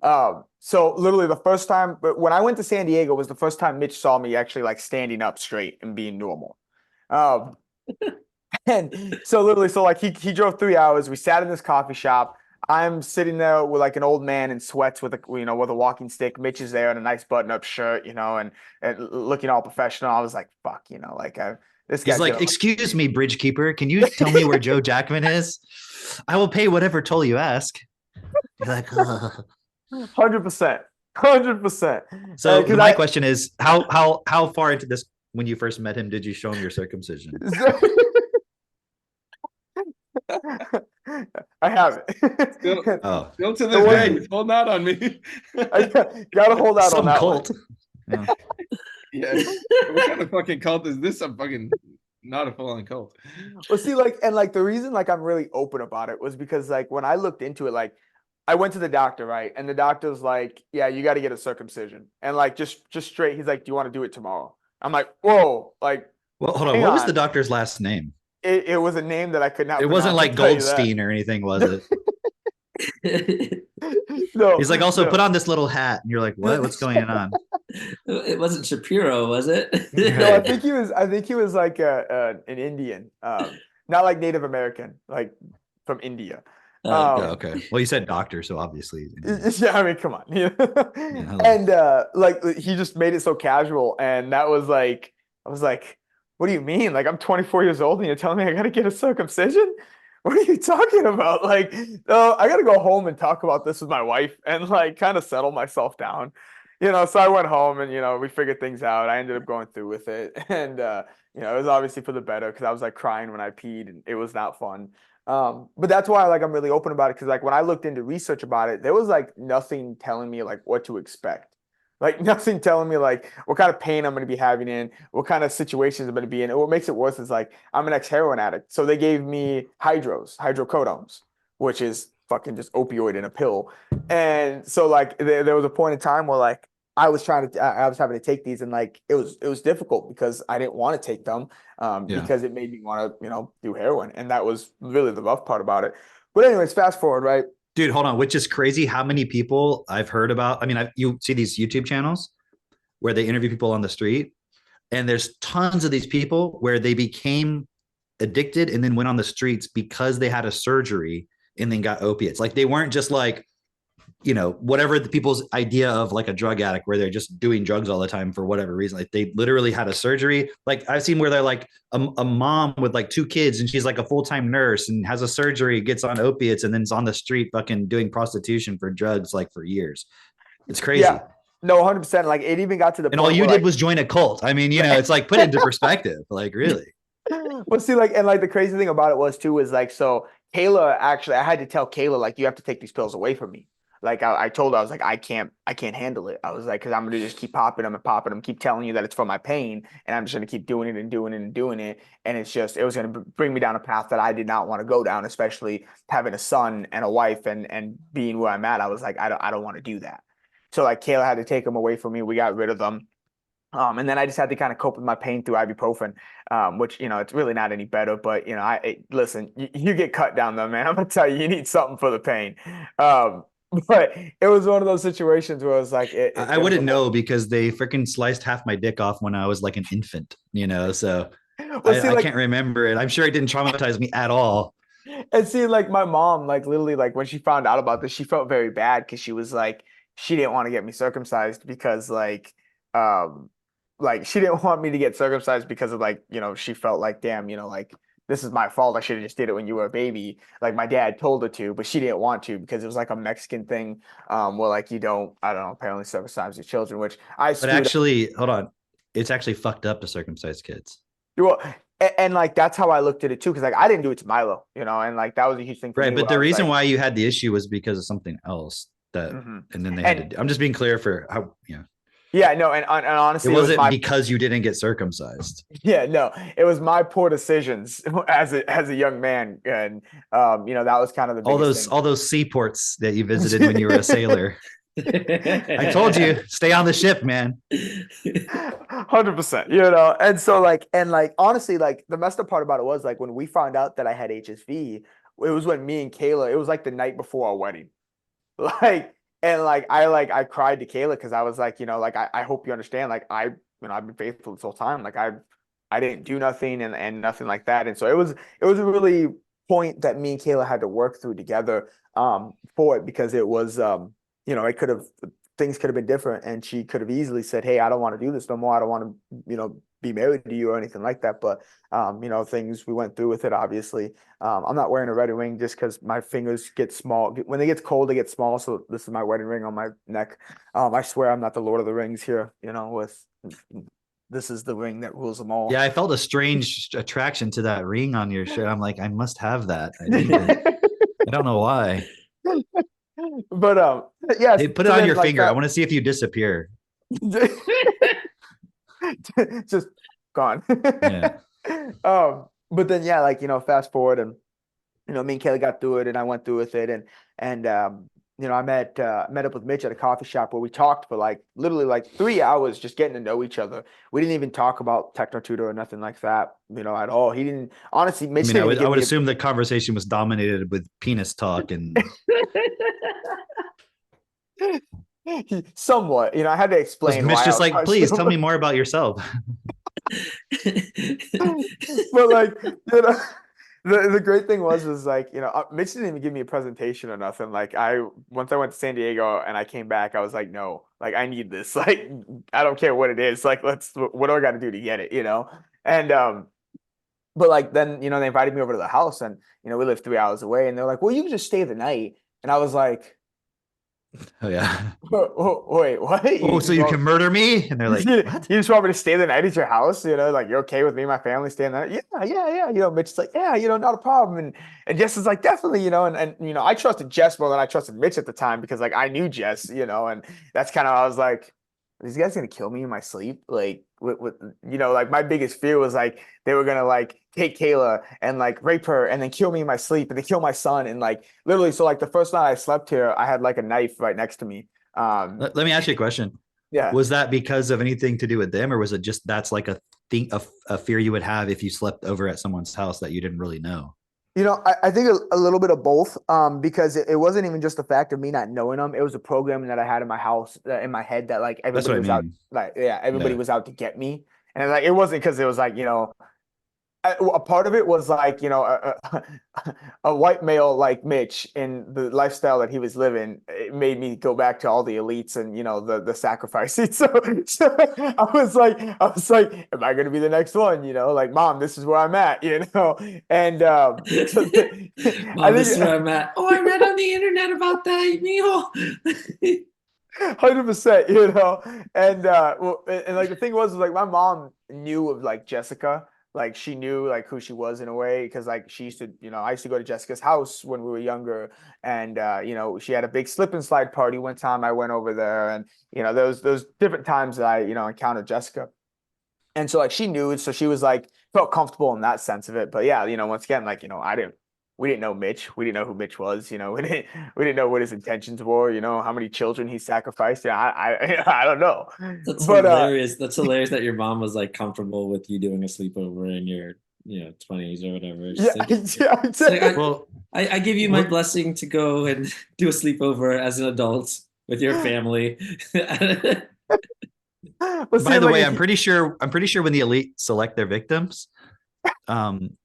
So literally the first time, but when I went to San Diego was the first time Mitch saw me actually like standing up straight and being normal. And so literally, so like he drove 3 hours. We sat in this coffee shop. I'm sitting there with like an old man in sweats with a with a walking stick. Mitch is there in a nice button-up shirt, and looking all professional. I was like, fuck, like this He's guy's like, gonna- excuse me, bridge keeper. Can you tell me where Joe Jackman is? I will pay whatever toll you ask. You're like, ugh. 100%. 100%. So 'cause my question is, how far into this, when you first met him, did you show him your circumcision? I have it. Still- Oh, Still to The this one- day, he's holding out on me. I gotta hold out on some that cult. one. Yeah. What kind of fucking cult is this? I'm fucking not a full-on cult. Well, see, the reason I'm really open about it was because when I looked into it, I went to the doctor, right? And the doctor's like, yeah, you got to get a circumcision. And just straight, he's like, do you want to do it tomorrow? I'm like, whoa, Well, hold on. Hang What was on. the doctor's last name? it was a name that I could not It wasn't pronounce, like I'll tell you that. Goldstein or anything, was it? No, He's like, also no. put on this little hat, and you're like, what? What's going on? It wasn't Shapiro, was it? No, I Right. think he was like an Indian, not like Native American, like from India. Oh, Yeah, okay. Well, you said doctor, so obviously. Yeah, I mean, come on. hello. And he just made it so casual, and that was I was like, what do you mean? Like, I'm 24 years old and you're telling me I gotta get a circumcision? What are you talking about? Like, no, I gotta go home and talk about this with my wife and kind of settle myself down. So I went home and we figured things out. I ended up going through with it. And it was obviously for the better because I was crying when I peed and it was not fun. But that's why I'm really open about it because when I looked into research about it, there was nothing telling me what to expect. Nothing telling me what kind of pain I'm going to be having in, what kind of situations I'm going to be in. And what makes it worse is I'm an ex-heroin addict. So they gave me hydrocodones, which is fucking just opioid in a pill. And so there was a point in time where I was having to take these and it was difficult because I didn't want to take them because it made me want to, do heroin. And that was really the rough part about it. But anyways, fast forward, right? Dude, hold on. Which is crazy how many people I've heard about. I mean, you see these YouTube channels where they interview people on the street, and there's tons of these people where they became addicted and then went on the streets because they had a surgery and then got opiates. They weren't just whatever the people's idea of a drug addict where they're just doing drugs all the time for whatever reason. They literally had a surgery. I've seen where they're a mom with 2 kids and she's a full-time nurse and has a surgery, gets on opiates, and then is on the street fucking doing prostitution for drugs for years. It's crazy. Yeah. No, 100%. It even got to the And point all you where, did was join a cult. I mean, it's put into perspective. Really. Well, see, and the crazy thing about it was too is so Kayla actually, I had to tell Kayla you have to take these pills away from me. I told her, I was I can't handle it. I was because I'm gonna just keep popping them, keep telling you that it's for my pain, and I'm just gonna keep doing it and doing it and doing it, and it was gonna bring me down a path that I did not want to go down, especially having a son and a wife and being where I'm at. I was I don't want to do that. So Kayla had to take them away from me. We got rid of them. And then I just had to kind of cope with my pain through ibuprofen, which, it's really not any better, but listen, you get cut down though, man. I'm gonna tell you need something for the pain. But it was one of those situations where it was I wouldn't know because they freaking sliced half my dick off when I was an infant, so well, see, I can't remember it. I'm sure it didn't traumatize me at all. And see, my mom, literally, when she found out about this, she felt very bad because she was she didn't want to get me circumcised because she didn't want me to get circumcised because of she felt damn, this is my fault. I should have just did it when you were a baby. My dad told her to, but she didn't want to because it was a Mexican thing where you don't, I don't know, apparently circumcise your children, which I But actually, hold on. It's actually fucked up to circumcise kids. well, and that's how I looked at it too, because I didn't do it to Milo, and that was a huge thing for Right, me. but where the I was reason why you had the issue was because of something else. that, Mhm. and then they had And- to. I'm just being clear for how. Yeah, no, and It honestly, wasn't my because you didn't get circumcised. yeah, no, it was my poor decisions as a young man, and that was kind of the biggest All those seaports that you visited when you were a sailor. I told you, stay on the ship, man. 100%, and so honestly, like the messed up part about it was like when we found out that I had HSV, it was when me and Kayla, it was like the night before our wedding. I cried to Kayla because I was like, I hope you understand, like I've been faithful this whole time, like I didn't do nothing and nothing like that, and so it was a really point that me and Kayla had to work through together for it, because it was it could have, things could have been different, and she could have easily said, hey, I don't want to do this no more, I don't want to be married to you or anything like that, but things, we went through with it, obviously. I'm not wearing a wedding ring just because my fingers get small. When it gets cold, they get small. So this is my wedding ring on my neck. I swear I'm not the Lord of the Rings here, with this is the ring that rules them all. Yeah, I felt a strange attraction to that ring on your shirt. I'm like, I must have that. I need it. I don't know why. But yeah, Hey, put it on your finger. I want to see if you disappear. just gone. Yeah. But then fast forward, and me and Kelly got through it, and I went through with it, and I met up with Mitch at a coffee shop where we talked for literally 3 hours, just getting to know each other. We didn't even talk about TechnoTutor or nothing like that, at all. He didn't, honestly. Mitch I mean, I would assume the conversation was dominated with penis talk and somewhat. I had to explain. Mitch why just I was like, please so tell me more about yourself. But the great thing was Mitch didn't even give me a presentation or nothing. Once I went to San Diego and I came back, I was like, no, I need this. I don't care what it is. What do I got to do to get it? And but then they invited me over to the house, and we live 3 hours away, and they're like, well, you can just stay the night. And I was like, Oh yeah. wait, what? Oh, so you can murder me? And they're like, you what? just want me to stay the night at your house? You're okay with me and my family staying there? Yeah. Mitch is like, yeah, not a problem. And Jess is like, definitely, and I trusted Jess more than I trusted Mitch at the time, because I knew Jess, and that's kind of, I was like, are these guys gonna kill me in my sleep? My biggest fear was they were gonna take Kayla and rape her and then kill me in my sleep and then kill my son, and literally, so the first night I slept here, I had a knife right next to me. Let me ask you a question. Yeah. Was that because of anything to do with them, or was it just that's a thing, a fear you would have if you slept over at someone's house that you didn't really know? I think a little bit of both, because it wasn't even just the fact of me not knowing them. It was a programming that I had in my house, in my head, that everybody was out, everybody was out to get me. And it wasn't because it was a part of it was a white male like Mitch, in the lifestyle that he was living. It made me go back to all the elites and the sacrifices. So I was like, am I going to be the next one? Mom, this is where I'm at. And Mom, this is where I'm at. Oh, I read on the internet about that, mijo. 100%. And the thing was my mom knew of Jessica. She knew who she was in a way, because she used to, I used to go to Jessica's house when we were younger, and she had a big slip and slide party one time. I went over there, and those different times that I encountered Jessica, and so she knew it, so she was felt comfortable in that sense of it. But yeah, once again, we didn't know Mitch. We didn't know who Mitch was. We didn't know what his intentions were. How many children he sacrificed. I don't know. That's hilarious. That's hilarious that your mom was comfortable with you doing a sleepover in your 20s or whatever. Yeah, I give you my blessing to go and do a sleepover as an adult with your family. By the way, I'm pretty sure when the elite select their victims, when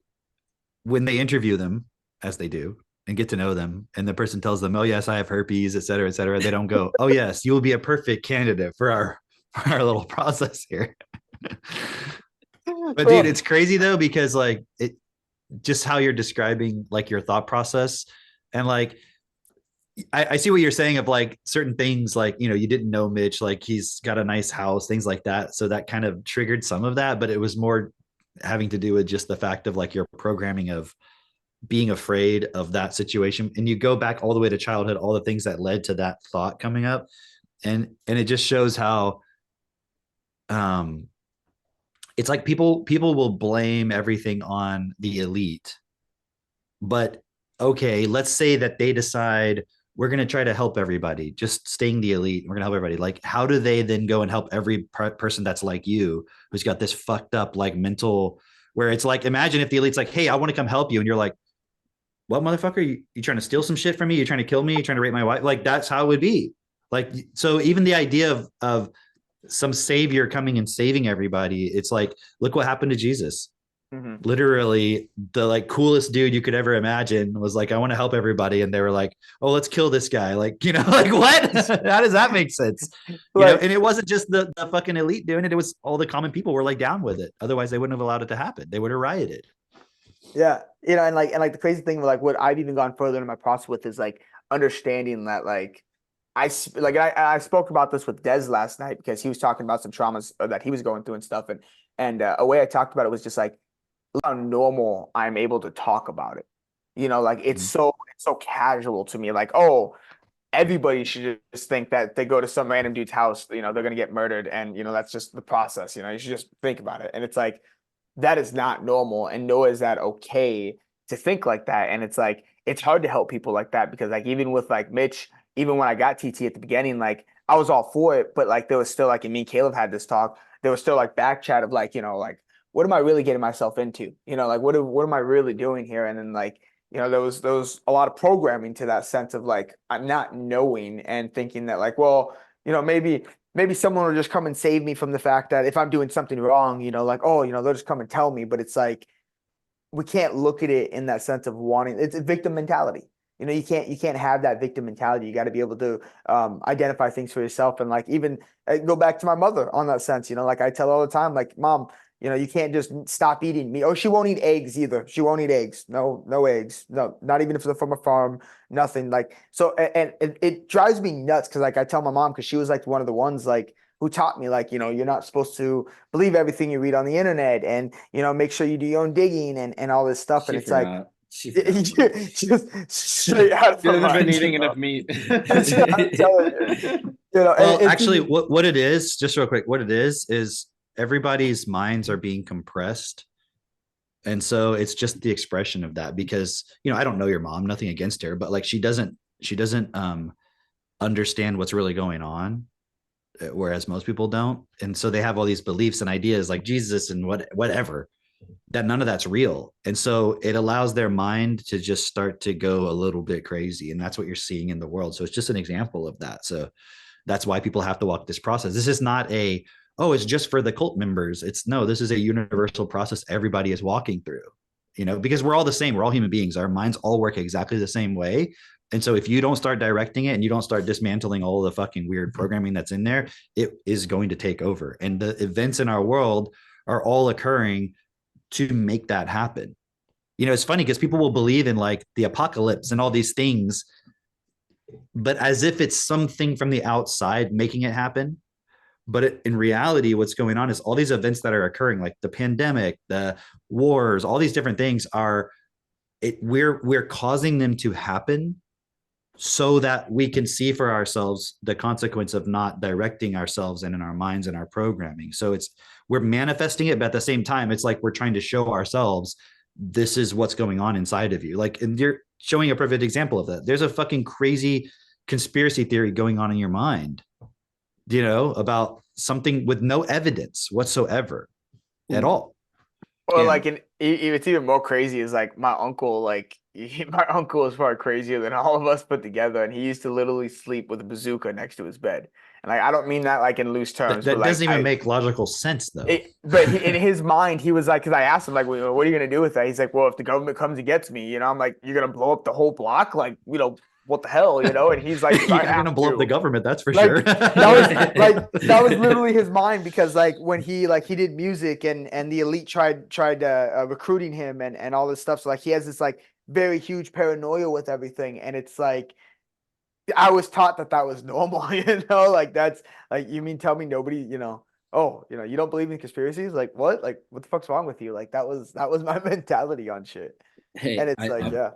they interview them, as they do, and get to know them, and the person tells them, oh yes, I have herpes, et cetera, they don't go, oh yes, you will be a perfect candidate for our little process here. But dude, it's crazy though, because it just how you're describing your thought process, and I see what you're saying of certain things, you didn't know Mitch, he's got a nice house, things like that, so that kind of triggered some of that, but it was more having to do with just the fact of your programming of being afraid of that situation, and you go back all the way to childhood, all the things that led to that thought coming up, and it just shows how it's like people will blame everything on the elite. But okay, let's say that they decide we're going to try to help everybody, just staying the elite. We're going to help everybody. Like, how do they then go and help every person that's like you, who's got this fucked up like mental, where it's like, imagine if the elite's like, hey, I want to come help you. And you're like, what, motherfucker? You trying to steal some shit from me? You're trying to kill me? You're trying to rape my wife? Like, that's how it would be. Like, so even the idea of some savior coming and saving everybody, it's like, look what happened to Jesus. Literally the like coolest dude you could ever imagine was like, I want to help everybody, and they were like, oh, let's kill this guy. Like, you know, like, what? How does that make sense? You know, and it wasn't just the fucking elite doing it, it was all the common people were like down with it. Otherwise they wouldn't have allowed it to happen. They would have rioted. Yeah, you know, and like the crazy thing, like what I've even gone further in my process with is like understanding that like I spoke about this with Des last night because he was talking about some traumas that he was going through and stuff, and a way I talked about it was just like how normal I'm able to talk about it. You know, like it's so casual to me. Like, oh, everybody should just think that they go to some random dude's house, you know, they're gonna get murdered, and you know that's just the process. You know, you should just think about it, and it's like that is not normal, and nor is that okay to think like that. And it's like it's hard to help people like that because like even with like Mitch, even when I got TT at the beginning, like I was all for it, but like there was still like, and me and Caleb had this talk, there was still like back chat of like, you know, like what am I really getting myself into? You know, like what am I really doing here? And then like, you know, there was a lot of programming to that sense of like I'm not knowing and thinking that like, well, you know, maybe someone will just come and save me from the fact that if I'm doing something wrong, you know, like, oh, you know, they'll just come and tell me. But it's like we can't look at it in that sense of wanting, it's a victim mentality. You know, you can't have that victim mentality. You got to be able to identify things for yourself. And like even go back to my mother on that sense, you know, like I tell her all the time, like, Mom, you know, you can't just stop eating meat. Oh, she won't eat eggs either. She won't eat eggs. No eggs. No, not even if they're from a farm, nothing. Like, so, and it drives me nuts because like I tell my mom, because she was like one of the ones like who taught me, like, you know, you're not supposed to believe everything you read on the internet, and, you know, make sure you do your own digging and all this stuff. And it's like, She just straight out of She her hasn't been mind, eating you know? enough meat. I'm telling you. You know, Well, it's actually, what it is, just real quick, what it is everybody's minds are being compressed. And so it's just the expression of that, because, you know, I don't know your mom, nothing against her, but like she doesn't understand what's really going on, whereas most people don't. And so they have all these beliefs and ideas like Jesus and whatever, that none of that's real. And so it allows their mind to just start to go a little bit crazy. And that's what you're seeing in the world. So it's just an example of that. So that's why people have to walk this process. This is not oh, it's just for the cult members. No, this is a universal process everybody is walking through, you know, because we're all the same. We're all human beings. Our minds all work exactly the same way. And so if you don't start directing it and you don't start dismantling all the fucking weird programming that's in there, it is going to take over. And the events in our world are all occurring to make that happen. You know, it's funny because people will believe in like the apocalypse and all these things, but as if it's something from the outside making it happen. But in reality, what's going on is all these events that are occurring, like the pandemic, the wars, all these different things we're causing them to happen so that we can see for ourselves the consequence of not directing ourselves and in our minds and our programming. So we're manifesting it, but at the same time, it's like we're trying to show ourselves this is what's going on inside of you. Like, and you're showing a perfect example of that. There's a fucking crazy conspiracy theory going on in your mind, you know, about something with no evidence whatsoever at all. Or like, it's even more crazy is like my uncle, like my uncle is far crazier than all of us put together, and he used to literally sleep with a bazooka next to his bed. And like, I don't mean that like in loose terms, That but doesn't like even make logical sense, though. but in his mind, he was like, because I asked him like, well, what are you gonna do with that? He's like, well, if the government comes and gets me, you know, I'm like, you're gonna blow up the whole block, like, you know, what the hell, you know? And he's like, you're gonna blow up the government, that's for like, sure. that was literally his mind, because like when he did music and the elite tried recruiting him and all this stuff, so like he has this like very huge paranoia with everything, and it's like I was taught that was normal, you know, like that's like, you mean tell me nobody, you know, oh, you know, you don't believe in conspiracies, like what the fuck's wrong with you? Like that was my mentality on shit. Hey, And it's like, yeah.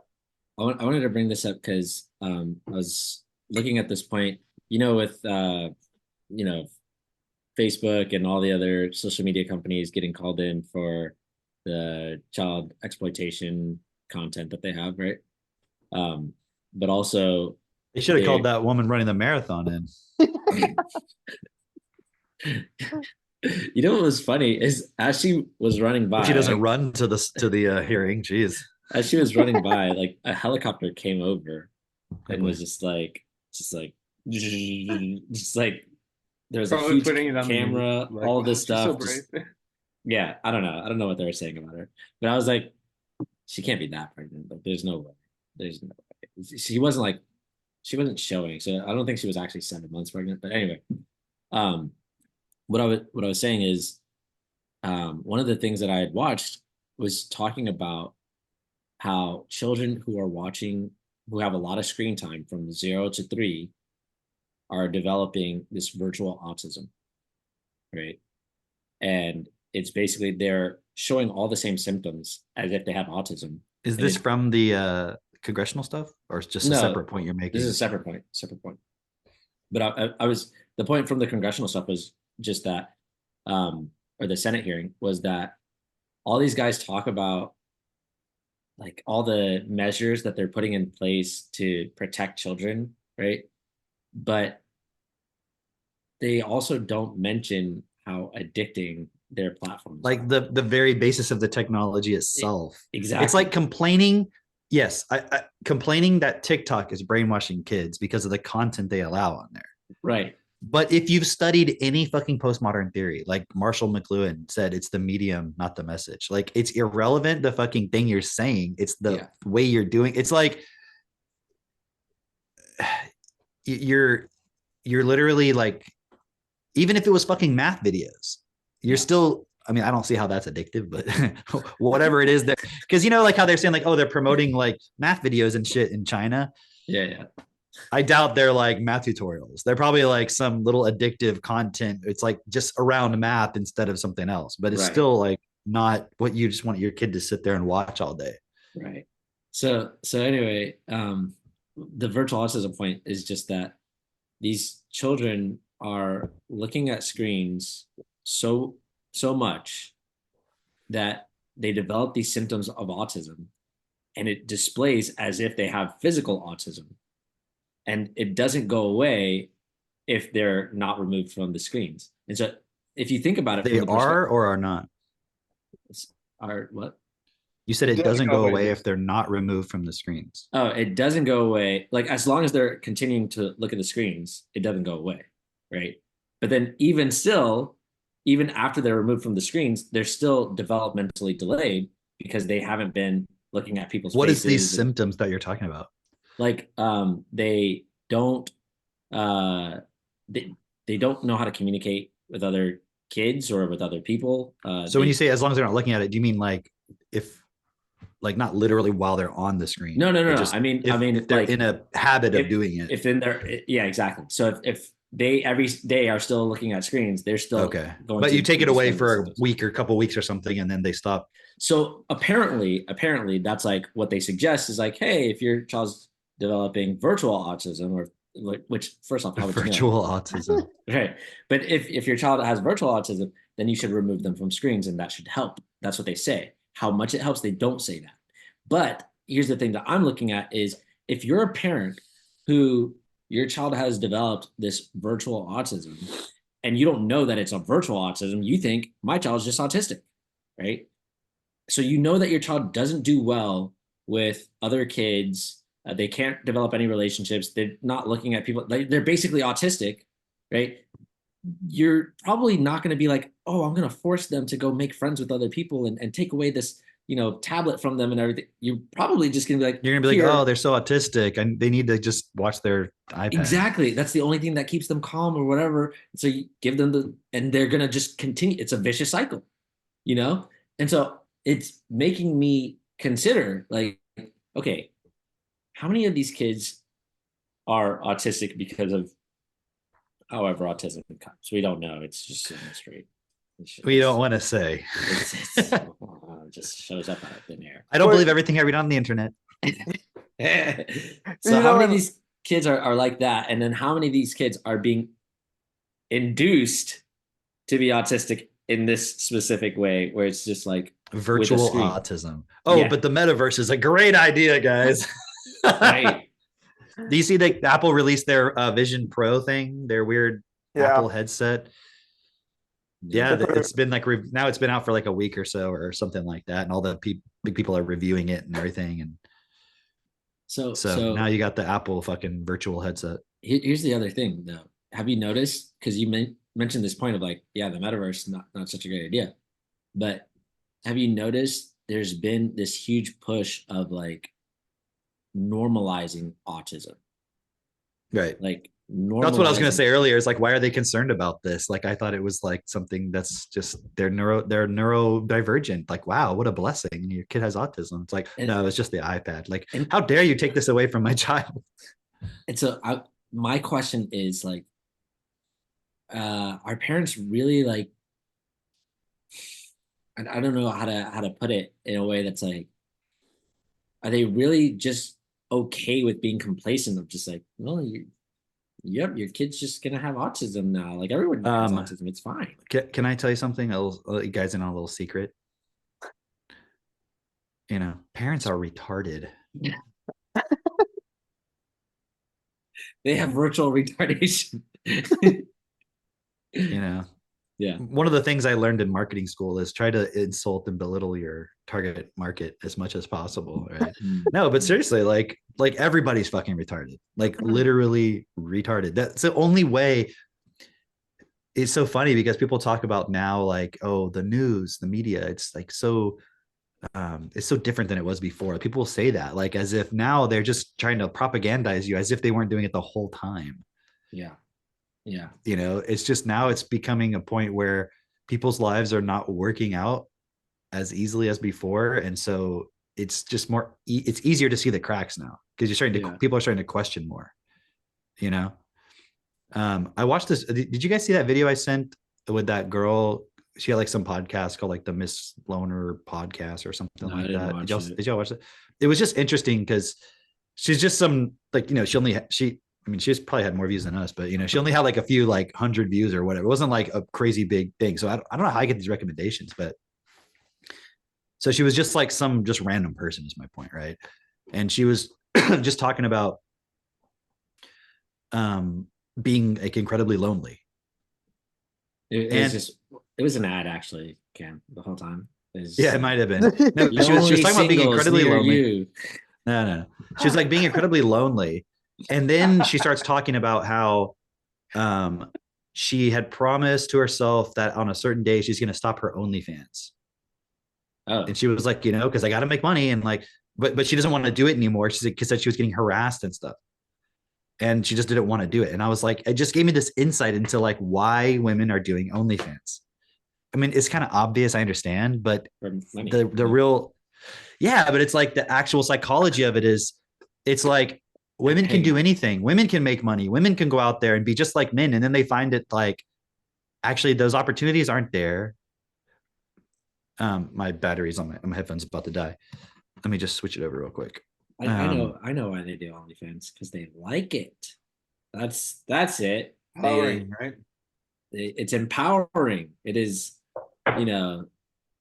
I wanted to bring this up because I was looking at this point, with you know, Facebook and all the other social media companies getting called in for the child exploitation content that they have, right? But also They should have they called that woman running the marathon in. what was funny is as she was running by, She doesn't run to the hearing. Jeez. as she was running by, like a helicopter came over and boy. was just like just like there was a Probably huge putting it on the news, camera, like, all of this "Wow, she's so stuff. Just, brave." yeah, I don't know. I don't know what they were saying about her, but I was like, she can't be that pregnant. Like, there's no way. There's no way. She wasn't showing, so I don't think she was actually 7 months pregnant. But anyway, um, what I was saying is, one of the things that I had watched was talking about how children who have a lot of screen time from 0 to 3 are developing this virtual autism, right? And it's basically they're showing all the same symptoms as if they have autism. Is And this from the congressional stuff, or it's just a No, separate point you're making? This is a separate point. Separate point. But I was the point from the congressional stuff was just that, or the Senate hearing was that all these guys talk about like all the measures that they're putting in place to protect children, right? But they also don't mention how addicting their platforms Like are. the very basis of the technology itself. Exactly. It's like complaining. Yes, I complaining that TikTok is brainwashing kids because of the content they allow on there. Right. But if you've studied any fucking postmodern theory, like Marshall McLuhan said, it's the medium, not the message. Like it's irrelevant the fucking thing you're saying. It's the way you're doing. It's like you're literally like, even if it was fucking math videos, you're still. I mean, I don't see how that's addictive, but whatever it is, that because like how they're saying like, oh, they're promoting like math videos and shit in China. Yeah. I doubt they're like math tutorials. They're probably like some little addictive content. It's like just around math instead of something else, but it's still like not what you just want your kid to sit there and watch all day. Right. So anyway, the virtual autism point is just that these children are looking at screens so much that they develop these symptoms of autism, and it displays as if they have physical autism, and it doesn't go away if they're not removed from the screens. And so if you think about it, they are or are not. Are what? You said it doesn't go away if they're not removed from the screens. Oh, it doesn't go away. Like as long as they're continuing to look at the screens, it doesn't go away, right? But then even still, even after they're removed from the screens, they're still developmentally delayed because they haven't been looking at people's What faces. Is these symptoms that you're talking about? Like they don't they don't know how to communicate with other kids or with other people. So when you say as long as they're not looking at it, do you mean like if like not literally while they're on the screen? No. I mean if they're like, in a habit of doing it. If in there, yeah, exactly. So if they every day are still looking at screens, they're still okay. But you take it away for a week or a couple weeks or something, and then they stop. So apparently, that's like what they suggest is like, hey, if your child's developing virtual autism, or which first off, how would virtual autism, right? But if your child has virtual autism, then you should remove them from screens, and that should help. That's what they say. How much it helps, they don't say that. But here's the thing that I'm looking at is if you're a parent who your child has developed this virtual autism and you don't know that it's a virtual autism, you think my child's just autistic, right? So you know that your child doesn't do well with other kids. They can't develop any relationships. They're not looking at people. They're basically autistic, right? You're probably not going to be like, oh, I'm going to force them to go make friends with other people and take away this, tablet from them and everything. You're probably just going to be like, you're going to be like, oh, they're so autistic and they need to just watch their iPad. Exactly. That's the only thing that keeps them calm or whatever. So you give them and they're going to just continue. It's a vicious cycle, And so it's making me consider like, okay, how many of these kids are autistic because of however autism comes? We don't know. It's just a mystery. We don't want to say. just shows up out of thin air. I don't But- believe everything I read on the internet. So You how know, many of and- these kids are like that? And then how many of these kids are being induced to be autistic in this specific way where it's just like Virtual screen. autism. Oh, Yeah. but the metaverse is a great idea, guys. right. Do you see that Apple released their Vision Pro thing, their weird Yeah. Apple headset? Yeah, They put it's been like now it's been out for like a week or so or something like that, and all the big people are reviewing it and everything. And So so now you got the Apple fucking virtual headset. here's the other thing though. Have you noticed? Because you mentioned this point of like, yeah, the metaverse not such a great idea, but have you noticed there's been this huge push of like normalizing autism, Right. like That's what I was going to normalizing- say earlier. Is like, why are they concerned about this? Like, I thought it was like something that's just they're neurodivergent. Like, wow, what a blessing! Your kid has autism. It's like, And- no, it's just the iPad. Like, and- how dare you take this away from my child? And so my question is like, are parents really like, I don't know how to put it in a way that's like, are they really just okay with being complacent of just like, well, yep, your kid's just gonna have autism now. Like everyone has autism, it's fine. Can I tell you something? I'll let you guys in on a little secret. You know, parents are retarded. They have virtual retardation. You know, Yeah. one of the things I learned in marketing school is try to insult and belittle your target market as much as possible, right? No, but seriously, like everybody's fucking retarded, like literally retarded. That's the only way. It's so funny because people talk about now, like, oh, the news, the media, it's like it's so different than it was before. People say that like as if now they're just trying to propagandize you as if they weren't doing it the whole time. Yeah. Yeah. You know, it's just now it's becoming a point where people's lives are not working out as easily as before, and so it's just more it's easier to see the cracks now because you're starting to people are starting to question more, you know. I watched this. Did you guys see that video I sent with that girl? She had like some podcast called like the Miss Loner podcast or something No, I like didn't that. watch it. Did y'all watch it? It was just interesting because she's just some like, you know, I mean, she's probably had more views than us, but you know, she only had like a few like 100 views or whatever. It wasn't like a crazy big thing. So I don't know how I get these recommendations, but so she was just like some just random person is my point, right? And she was just talking about being like incredibly lonely. It was an ad actually, Cam, the whole time. Yeah, it might have been. No, she was talking about being incredibly lonely. No. She was like being incredibly lonely. And then she starts talking about how she had promised to herself that on a certain day she's going to stop her OnlyFans. Oh, And she was like, you know, because I got to make money and like, but she doesn't want to do it anymore. She's like, because she was getting harassed and stuff. And she just didn't want to do it. And I was like, it just gave me this insight into like why women are doing OnlyFans. I mean, it's kind of obvious, I understand, but the real, yeah, but it's like the actual psychology of it is, it's like women can do anything. Women can make money. Women can go out there and be just like men. And then they find it like, actually, those opportunities aren't there. My battery's on my headphones about to die. Let me just switch it over real quick. I know why they do OnlyFans, because they like it. That's it. Empowering, right? It's empowering. It is, you know,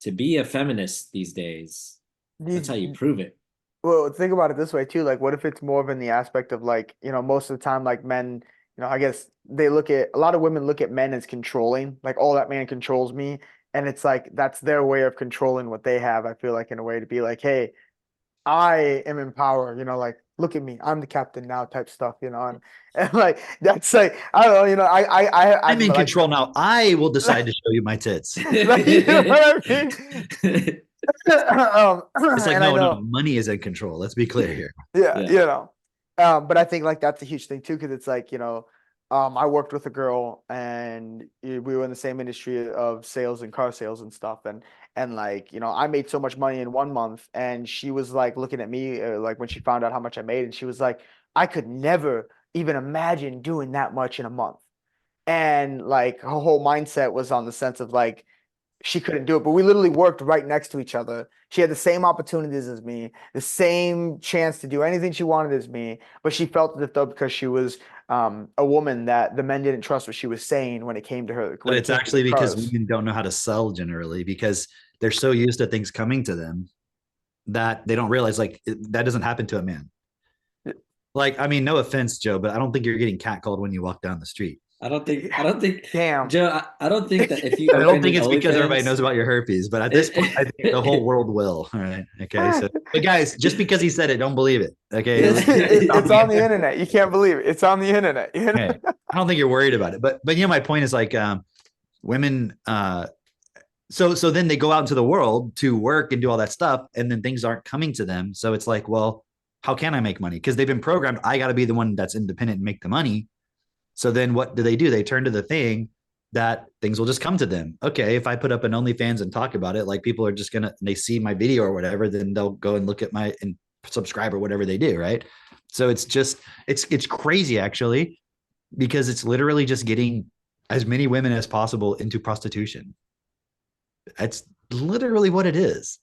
to be a feminist these days. That's how you prove it. Well, think about it this way too. Like, what if it's more of in the aspect of like, you know, most of the time, like men, you know, I guess they look at a lot of women look at men as controlling, like, oh, that man controls me. And it's like, that's their way of controlling what they have. I feel like in a way to be like, hey, I am in power, you know, like, look at me, I'm the captain now type stuff, you know, and like, that's like, I don't know, you know, I'm in like, control now. I will decide to show you my tits. like, you know what I mean? It's like, and I know- no, money is in control. Let's be clear here. Yeah, Yeah. you know. But I think like that's a huge thing too, because it's like, you know, I worked with a girl and we were in the same industry of sales and car sales and stuff. And like, you know, I made so much money in 1 month and she was like looking at me like when she found out how much I made, and she was like, I could never even imagine doing that much in a month. And like her whole mindset was on the sense of like, she couldn't do it. But we literally worked right next to each other. She had the same opportunities as me, the same chance to do anything she wanted as me. But she felt as if though because she was a woman that the men didn't trust what she was saying when it came to her. But it's actually because women don't know how to sell generally because they're so used to things coming to them that they don't realize like that doesn't happen to a man. Like, I mean, no offense, Joe, but I don't think you're getting catcalled when you walk down the street. I don't think, Damn. Joe, I don't think that if you, I don't open think it's because everybody OnlyFans- knows about your herpes, but at this point, I think the whole world will. All right. Okay. So, but guys, just because he said it, don't believe it. Okay. It's on the internet. You can't believe it. It's on the internet. Okay. I don't think you're worried about it, but you know, my point is like, women, so then they go out into the world to work and do all that stuff, and then things aren't coming to them. So it's like, well, how can I make money? Because they've been programmed. I got to be the one that's independent and make the money. So then what do? They turn to the thing that things will just come to them. Okay, if I put up an OnlyFans and talk about it, like people are just gonna, they see my video or whatever, then they'll go and look at my and subscribe or whatever they do, right? So it's just it's crazy actually, because it's literally just getting as many women as possible into prostitution. That's literally what it is.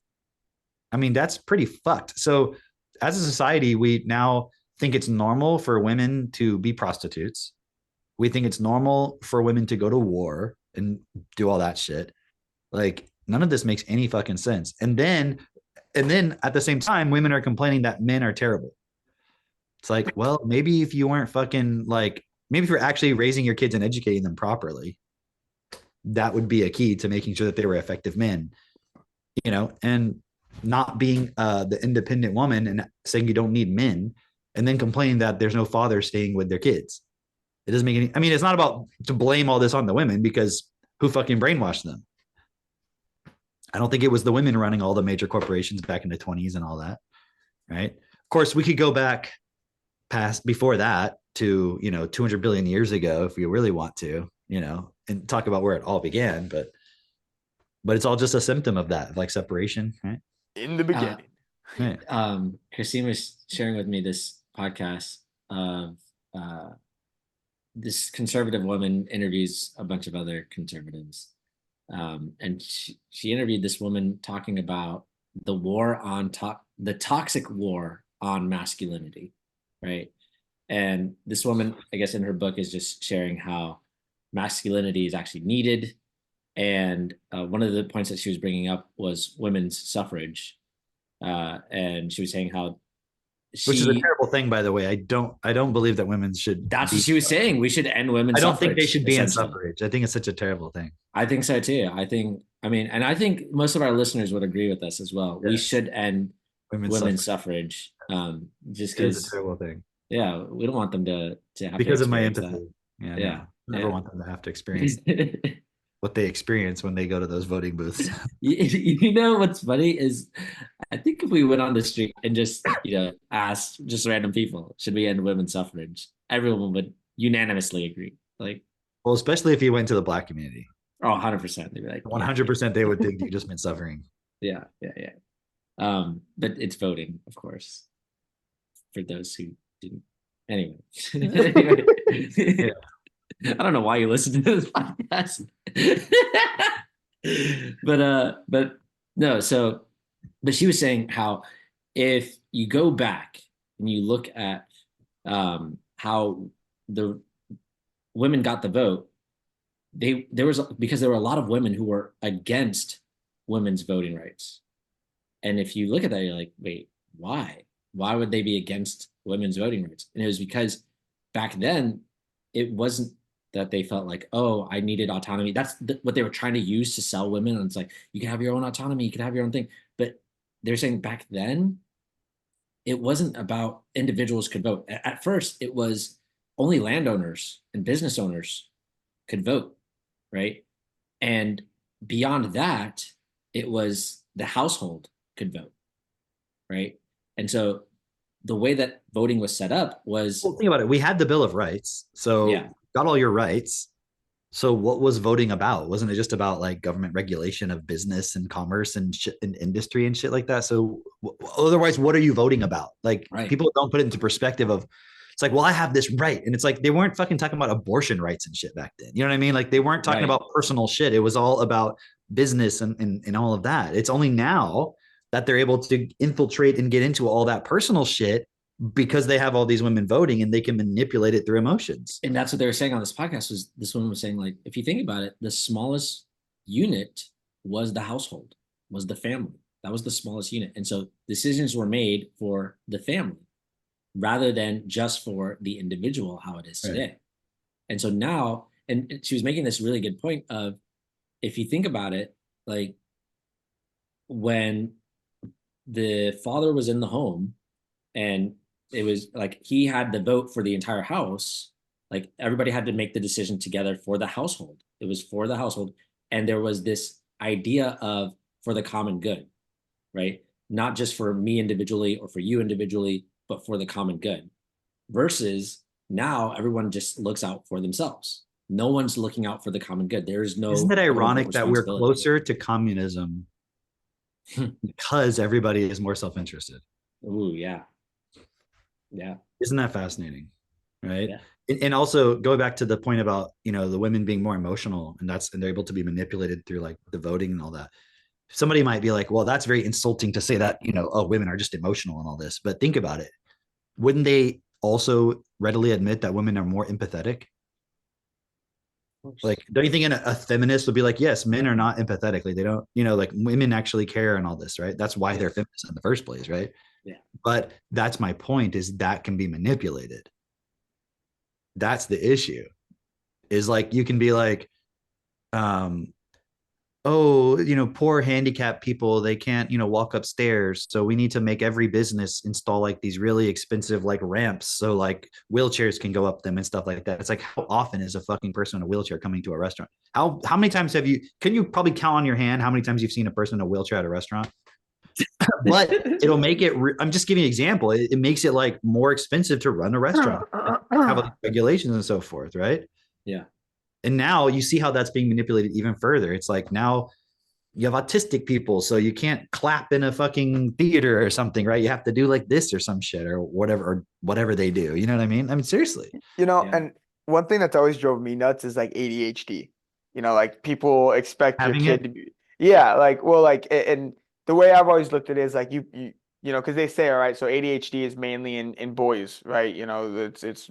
I mean, that's pretty fucked. So as a society, we now think it's normal for women to be prostitutes. We think it's normal for women to go to war and do all that shit. Like none of this makes any fucking sense. And then at the same time, women are complaining that men are terrible. It's like, well, maybe if you weren't fucking like, maybe if you're actually raising your kids and educating them properly, that would be a key to making sure that they were effective men, you know, and not being the independent woman and saying you don't need men and then complaining that there's no father staying with their kids. It doesn't make any, I mean, it's not about to blame all this on the women because who fucking brainwashed them? I don't think it was the women running all the major corporations back in the 20s and all that. Right. Of course, we could go back past before that to, you know, 200 billion years ago, if we really want to, you know, and talk about where it all began, but it's all just a symptom of that, like separation, right? In the beginning. Right. Christine was sharing with me this podcast of this conservative woman interviews a bunch of other conservatives. And she interviewed this woman talking about the war on the toxic war on masculinity, right? And this woman, I guess in her book, is just sharing how masculinity is actually needed. And one of the points that she was bringing up was women's suffrage. And she was saying how which is a terrible thing, by the way. I don't believe that women should. That's what she was saying. We should end women's I don't suffrage, think they should be in suffrage. I think it's such a terrible thing. I think so too. I think most of our listeners would agree with us as well. Yeah. We should end women's suffrage. Just because it's a terrible thing. Yeah, we don't want them to have because to of my empathy. That. Yeah. I never want them to have to experience what they experience when they go to those voting booths. You know what's funny is I think if we went on the street and just, you know, asked just random people, should we end women's suffrage? Everyone would unanimously agree. Like, well, especially if you went to the Black community. Oh, 100%. They'd be like 100% they would think you just meant suffering. Yeah. But it's voting, of course, for those who didn't. Anyway. Yeah. I don't know why you listen to this podcast. but no, so but she was saying how if you go back and you look at how the women got the vote, because there were a lot of women who were against women's voting rights. And if you look at that, you're like, wait, why? Why would they be against women's voting rights? And it was because back then it wasn't that they felt like, oh, I needed autonomy. That's what they were trying to use to sell women. And it's like, you can have your own autonomy, you can have your own thing. But they're saying back then, it wasn't about individuals could vote. At first, it was only landowners and business owners could vote, right? And beyond that, it was the household could vote, right? And so the way that voting was set up was... Well, think about it. We had the Bill of Rights. So yeah. Got all your rights. So what was voting about? Wasn't it just about like government regulation of business and commerce and shit and industry and shit like that? So otherwise, what are you voting about? Like people don't put it into perspective of, it's like, well, I have this right. And it's like, they weren't fucking talking about abortion rights and shit back then. You know what I mean? Like they weren't talking about personal shit. It was all about business and all of that. It's only now that they're able to infiltrate and get into all that personal shit because they have all these women voting and they can manipulate it through emotions. And that's what they were saying on this podcast. Was this woman was saying, like, if you think about it, the smallest unit was the household, was the family. That was the smallest unit. And so decisions were made for the family rather than just for the individual, how it is today. And so now, and she was making this really good point of, if you think about it, like when the father was in the home and it was like he had the vote for the entire house, like everybody had to make the decision together for the household. It was for the household. And there was this idea of for the common good, right? Not just for me individually or for you individually, but for the common good. Versus now everyone just looks out for themselves. No one's looking out for the common good. There's no. Isn't it ironic that we're closer to communism because everybody is more self-interested? Ooh, yeah. Yeah. Isn't that fascinating? Right. Yeah. And also go back to the point about, you know, the women being more emotional and they're able to be manipulated through like the voting and all that. Somebody might be like, well, that's very insulting to say that, you know, oh, women are just emotional and all this. But think about it. Wouldn't they also readily admit that women are more empathetic? Like, don't you think a feminist would be like, yes, men are not empathetic. Like, they don't, you know, like women actually care and all this, right? That's why they're feminists in the first place, right? Yeah. But that's my point, is that can be manipulated. That's the issue. Is like, you can be like, oh, you know, poor handicapped people, they can't, you know, walk upstairs. So we need to make every business install like these really expensive like ramps so like wheelchairs can go up them and stuff like that. It's like, how often is a fucking person in a wheelchair coming to a restaurant? How many times can you probably count on your hand how many times you've seen a person in a wheelchair at a restaurant? But it'll make it, I'm just giving you an example. It makes it like more expensive to run a restaurant, have regulations and so forth, right? Yeah. And now you see how that's being manipulated even further. It's like now you have autistic people, so you can't clap in a fucking theater or something, right? You have to do like this or some shit or whatever they do. You know what I mean? I mean, seriously. You know, Yeah. and one thing that's always drove me nuts is like ADHD. You know, like people expect Having your it? kid to be, yeah, like, well, like, and the way I've always looked at it is like you know, because they say, all right, so ADHD is mainly in boys, right? You know, it's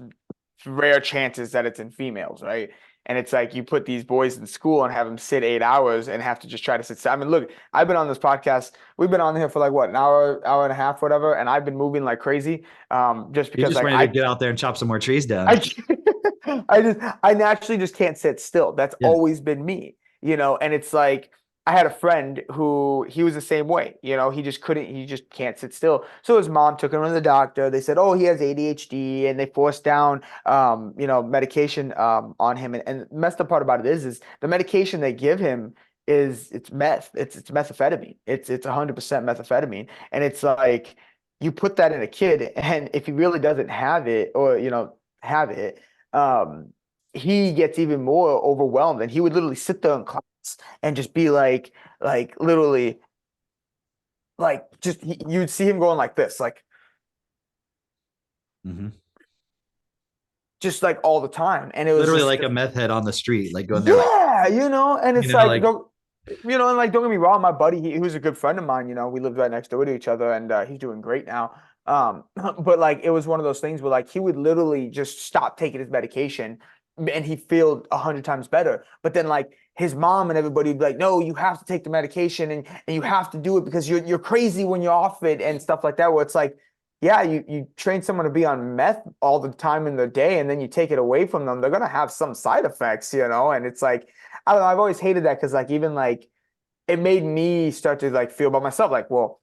rare chances that it's in females, right? And it's like you put these boys in school and have them sit 8 hours and have to just try to sit. I mean, look, I've been on this podcast. We've been on here for like what, an hour and a half, whatever, and I've been moving like crazy. Just You're because just like ready to get out there and chop some more trees down. I naturally just can't sit still. That's Yeah. always been me, you know, and it's like I had a friend who he was the same way, you know, he just can't sit still. So his mom took him to the doctor. They said, oh, he has ADHD, and they forced down you know, medication on him. And the messed up part about it is the medication they give him it's meth. It's methamphetamine. It's 100% methamphetamine. And it's like you put that in a kid, and if he really doesn't have it, or you know, have it, he gets even more overwhelmed, and he would literally sit there in class and just be like literally, like just you'd see him going like this, like Mhm. just like all the time, and it was Literally just, like a meth head on the street, like going there, like, yeah, you know, and it's you know, like, like, don't, you know, and like don't get me wrong, my buddy, he was a good friend of mine, you know, we lived right next door to each other, and he's doing great now. But like it was one of those things where like he would literally just stop taking his medication and he felt 100 times better. But then like his mom and everybody would be like, no, you have to take the medication, and you have to do it because you're crazy when you're off it and stuff like that. Where it's like, yeah, you train someone to be on meth all the time in the day, and then you take it away from them, they're gonna have some side effects, you know? And it's like, I don't know, I've always hated that because like even like it made me start to like feel about myself, like, well,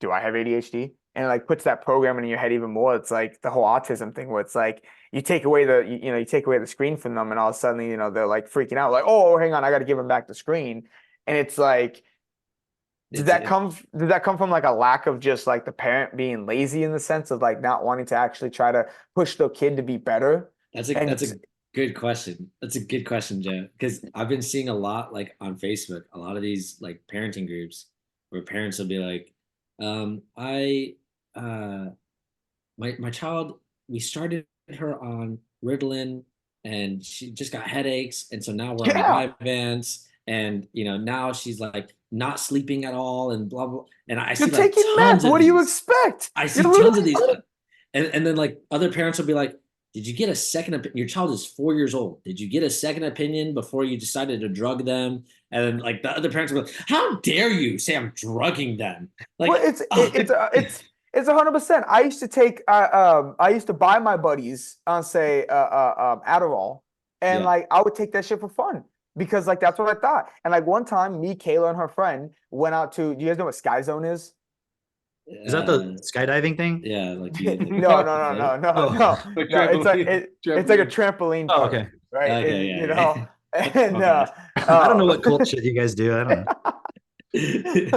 do I have ADHD? And it like puts that program in your head even more. It's like the whole autism thing where it's like you take away you know, you take away the screen from them, and all of a sudden, you know, they're like freaking out, like, oh, hang on, I got to give them back the screen. And it's like, did that come from like a lack of just like the parent being lazy in the sense of like not wanting to actually try to push the kid to be better? That's a good question. That's a good question, Joe. Because I've been seeing a lot like on Facebook, a lot of these like parenting groups where parents will be like, I my child, we started her on Ritalin and she just got headaches, and so now we're on Yeah. Vyvanse, And now she's like not sleeping at all and blah blah. And I see You're like taking tons meth. of What do you these. expect? I see You're tons of literally- these. And then like other parents will be like, did you get a second opinion? Your child is 4 years old. Did you get a second opinion before you decided to drug them? And then like the other parents will be like, how dare you say I'm drugging them? Like, Well, it's 100%. I used to take I used to buy my buddies on say Adderall, and Yeah. like I would take that shit for fun because like that's what I thought. And like one time, me, Kayla, and her friend went out to. Do you guys know what Sky Zone is? Is that the skydiving thing? Yeah, like No, no. Like No, it's like trampoline- it's like a trampoline Oh, park, okay. right? Okay, And, yeah, you yeah. know, and Okay. I don't know what cool shit you guys do. I don't know.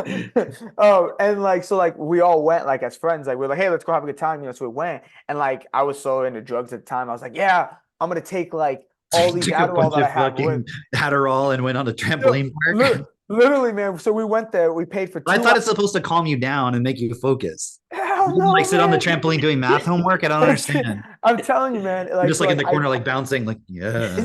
Oh, and like so, like we all went like as friends. Like we're like, hey, let's go have a good time. So we went, and like I was so into drugs at the time. I was like, yeah, I'm gonna take like all these Took a Adderall bunch that I of have. fucking Adderall and went on a trampoline park. Literally, man. So we went there. We paid for 2 I thought it's supposed to calm you down and make you focus. Hell You no, like sit on the man. trampoline doing math homework. I don't understand. I'm telling you, man. You're Like just so, like in the I- corner, like bouncing, like yeah.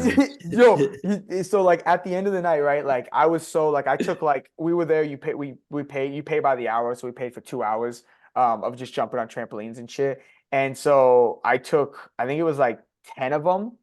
so like at the end of the night, right? Like I was so like I took like we were there. You pay you pay by the hour, so we paid for 2 hours of just jumping on trampolines and shit. And so I took I think it was like 10 of them,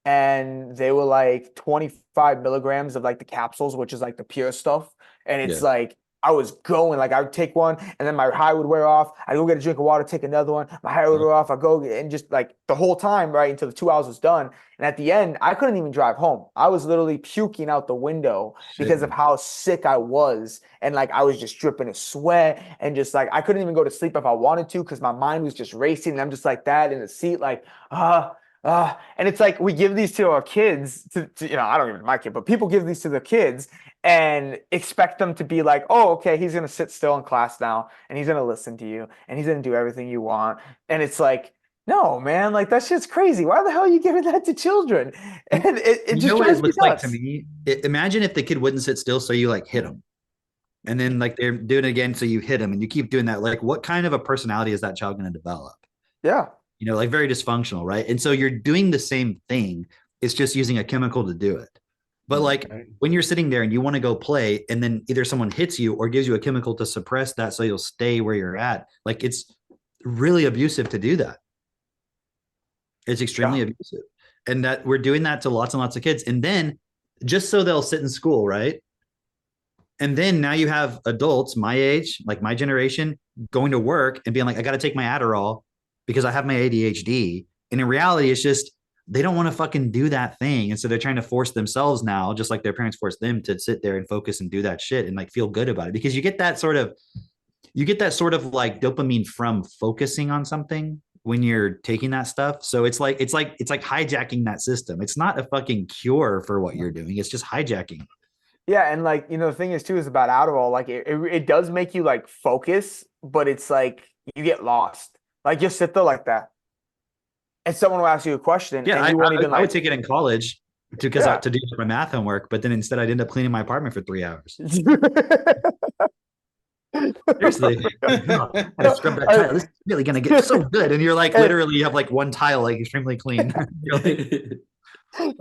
and they were like 25 milligrams of like the capsules, which is like the pure stuff. And it's Yeah. like I was going like I would take one, and then my high would wear off. I go get a drink of water, take another one. My high would wear off. I go and just like the whole time, right until the 2 hours was done. And at the end, I couldn't even drive home. I was literally puking out the window because of how sick I was, and like I was just dripping a sweat, and just like I couldn't even go to sleep if I wanted to because my mind was just racing. And I'm just like that in the seat, like and it's like we give these to our kids to I don't even my kid, but people give these to their kids and expect them to be like, oh, okay, he's gonna sit still in class now and he's gonna listen to you and he's gonna do everything you want. And it's like, no, man, like that shit's crazy. Why the hell are you giving that to children? And it You just know what drives it me looks like to nuts. me? Imagine if the kid wouldn't sit still, so you like hit him, and then like they're doing it again, so you hit him, and you keep doing that. Like, what kind of a personality is that child going to develop? Yeah. Like very dysfunctional, right? And so you're doing the same thing. It's just using a chemical to do it. But like Right. when you're sitting there and you want to go play, and then either someone hits you or gives you a chemical to suppress that, so you'll stay where you're at. Like it's really abusive to do that. It's extremely abusive, and that we're doing that to lots and lots of kids. And then just so they'll sit in school, right? And then now you have adults my age, like my generation, going to work and being like, I got to take my Adderall because I have my ADHD. And in reality, it's just they don't want to fucking do that thing. And so they're trying to force themselves now, just like their parents forced them to sit there and focus and do that shit and like feel good about it. Because you get that sort of like dopamine from focusing on something when you're taking that stuff. So it's like hijacking that system. It's not a fucking cure for what you're doing. It's just hijacking. Yeah, and like the thing is too is about Adderall, like it does make you like focus, but it's like you get lost. Like you sit there like that, and someone will ask you a question, Yeah, and you won't even I like. would take it in college to do my math homework, but then instead I'd end up cleaning my apartment for 3 hours. Seriously, I scrub that tile. This is really gonna get so good, and you're like literally you have like one tile like extremely clean. You're like,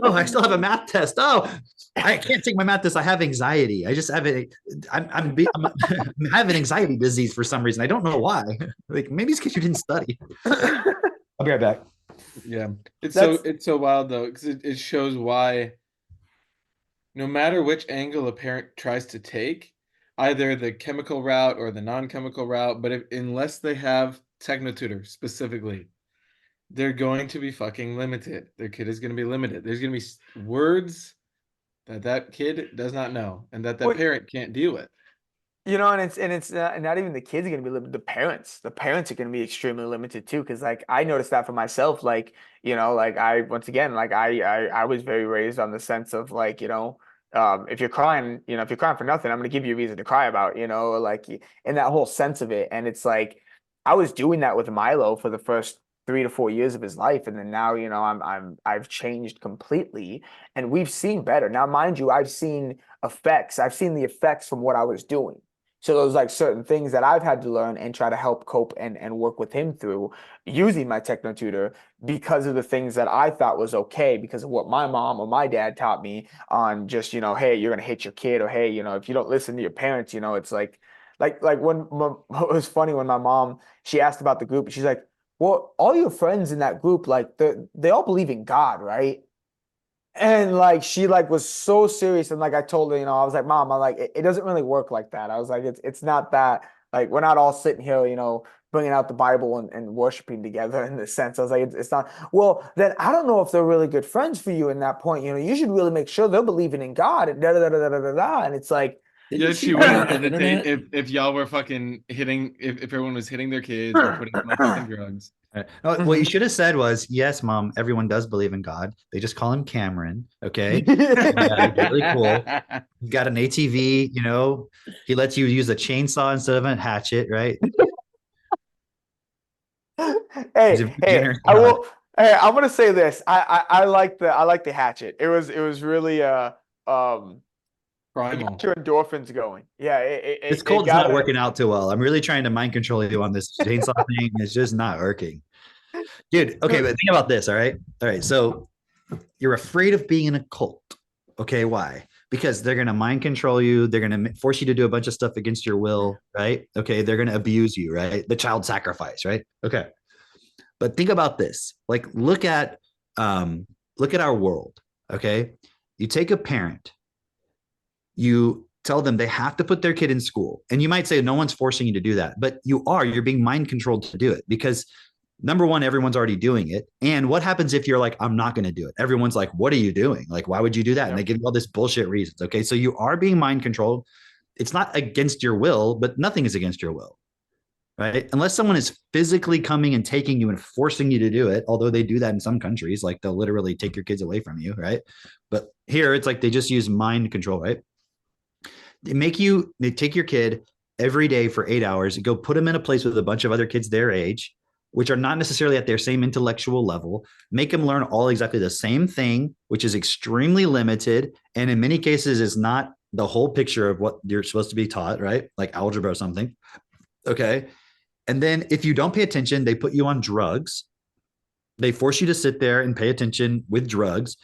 oh, I still have a math test. Oh, I can't take my math test. I have anxiety. I just have it. I'm having anxiety disease for some reason. I don't know why. Like maybe it's because you didn't study. I'll be right back. Yeah, it's That's- so wild though, because it shows why no matter which angle a parent tries to take, either the chemical route or the non-chemical route, but unless they have technotutor specifically, they're going to be fucking limited. Their kid is going to be limited. There's going to be words that kid does not know and that Wait. parent can't deal with. And it's not even the kids are gonna be limited. The parents are gonna be extremely limited too. Because like I noticed that for myself. Like like I once again like I was very raised on the sense of like if you're crying if you're crying for nothing, I'm gonna give you a reason to cry about like in that whole sense of it. And it's like I was doing that with Milo for the first 3 to 4 years of his life, and then now I've changed completely, and we've seen better. Now, mind you, I've seen the effects from what I was doing. So those like certain things that I've had to learn and try to help cope and work with him through using my techno tutor because of the things that I thought was okay because of what my mom or my dad taught me on just, hey, you're gonna hit your kid, or hey, if you don't listen to your parents, it's like when it was funny when my mom, she asked about the group, she's like, well, all your friends in that group, like they all believe in God, right? And like she like was so serious, and like I told her, I was like, Mom, I'm like, it doesn't really work like that. I was like, it's not that, like we're not all sitting here, bringing out the Bible and worshiping together in this sense. I was like, it's not. Well, then I don't know if they're really good friends for you in that point. You should really make sure they're believing in God and da da da da da da da. And it's like, Didn't you Yeah, see she that wouldn't on the hesitate internet? if y'all were fucking hitting if everyone was hitting their kids or putting them on fucking drugs. No, what you should have said was, yes, Mom, everyone does believe in God. They just call him Cameron. Okay. He's really cool. He's got an ATV, he lets you use a chainsaw instead of a hatchet, right? He's a Hey, very hey, generous I God. will. Hey, I'm gonna say this. I like the hatchet. It was really it Primal. got your endorphins going. Yeah, This it cold is got not it. working out too well. I'm really trying to mind control you on this chainsaw thing. It's just not working. Dude, okay, but think about this, all right? All right, so you're afraid of being in a cult. Okay, why? Because they're gonna mind control you, they're gonna force you to do a bunch of stuff against your will, right? Okay, they're gonna abuse you, right? The child sacrifice, right? Okay. But think about this. Like look at our world, okay? You take a parent, you tell them they have to put their kid in school. And you might say no one's forcing you to do that, but you're being mind controlled to do it because number one, everyone's already doing it. And what happens if you're like, I'm not going to do it? Everyone's like, what are you doing? Like, why would you do that? And they give you all this bullshit reasons. Okay. So you are being mind controlled. It's not against your will, but nothing is against your will, right? Unless someone is physically coming and taking you and forcing you to do it, although they do that in some countries, like they'll literally take your kids away from you, right? But here it's like they just use mind control, right? They take your kid every day for 8 hours and go put them in a place with a bunch of other kids their age, which are not necessarily at their same intellectual level, make them learn all exactly the same thing, which is extremely limited. And in many cases is not the whole picture of what you're supposed to be taught, right? Like algebra or something. Okay. And then if you don't pay attention, they put you on drugs. They force you to sit there and pay attention with drugs.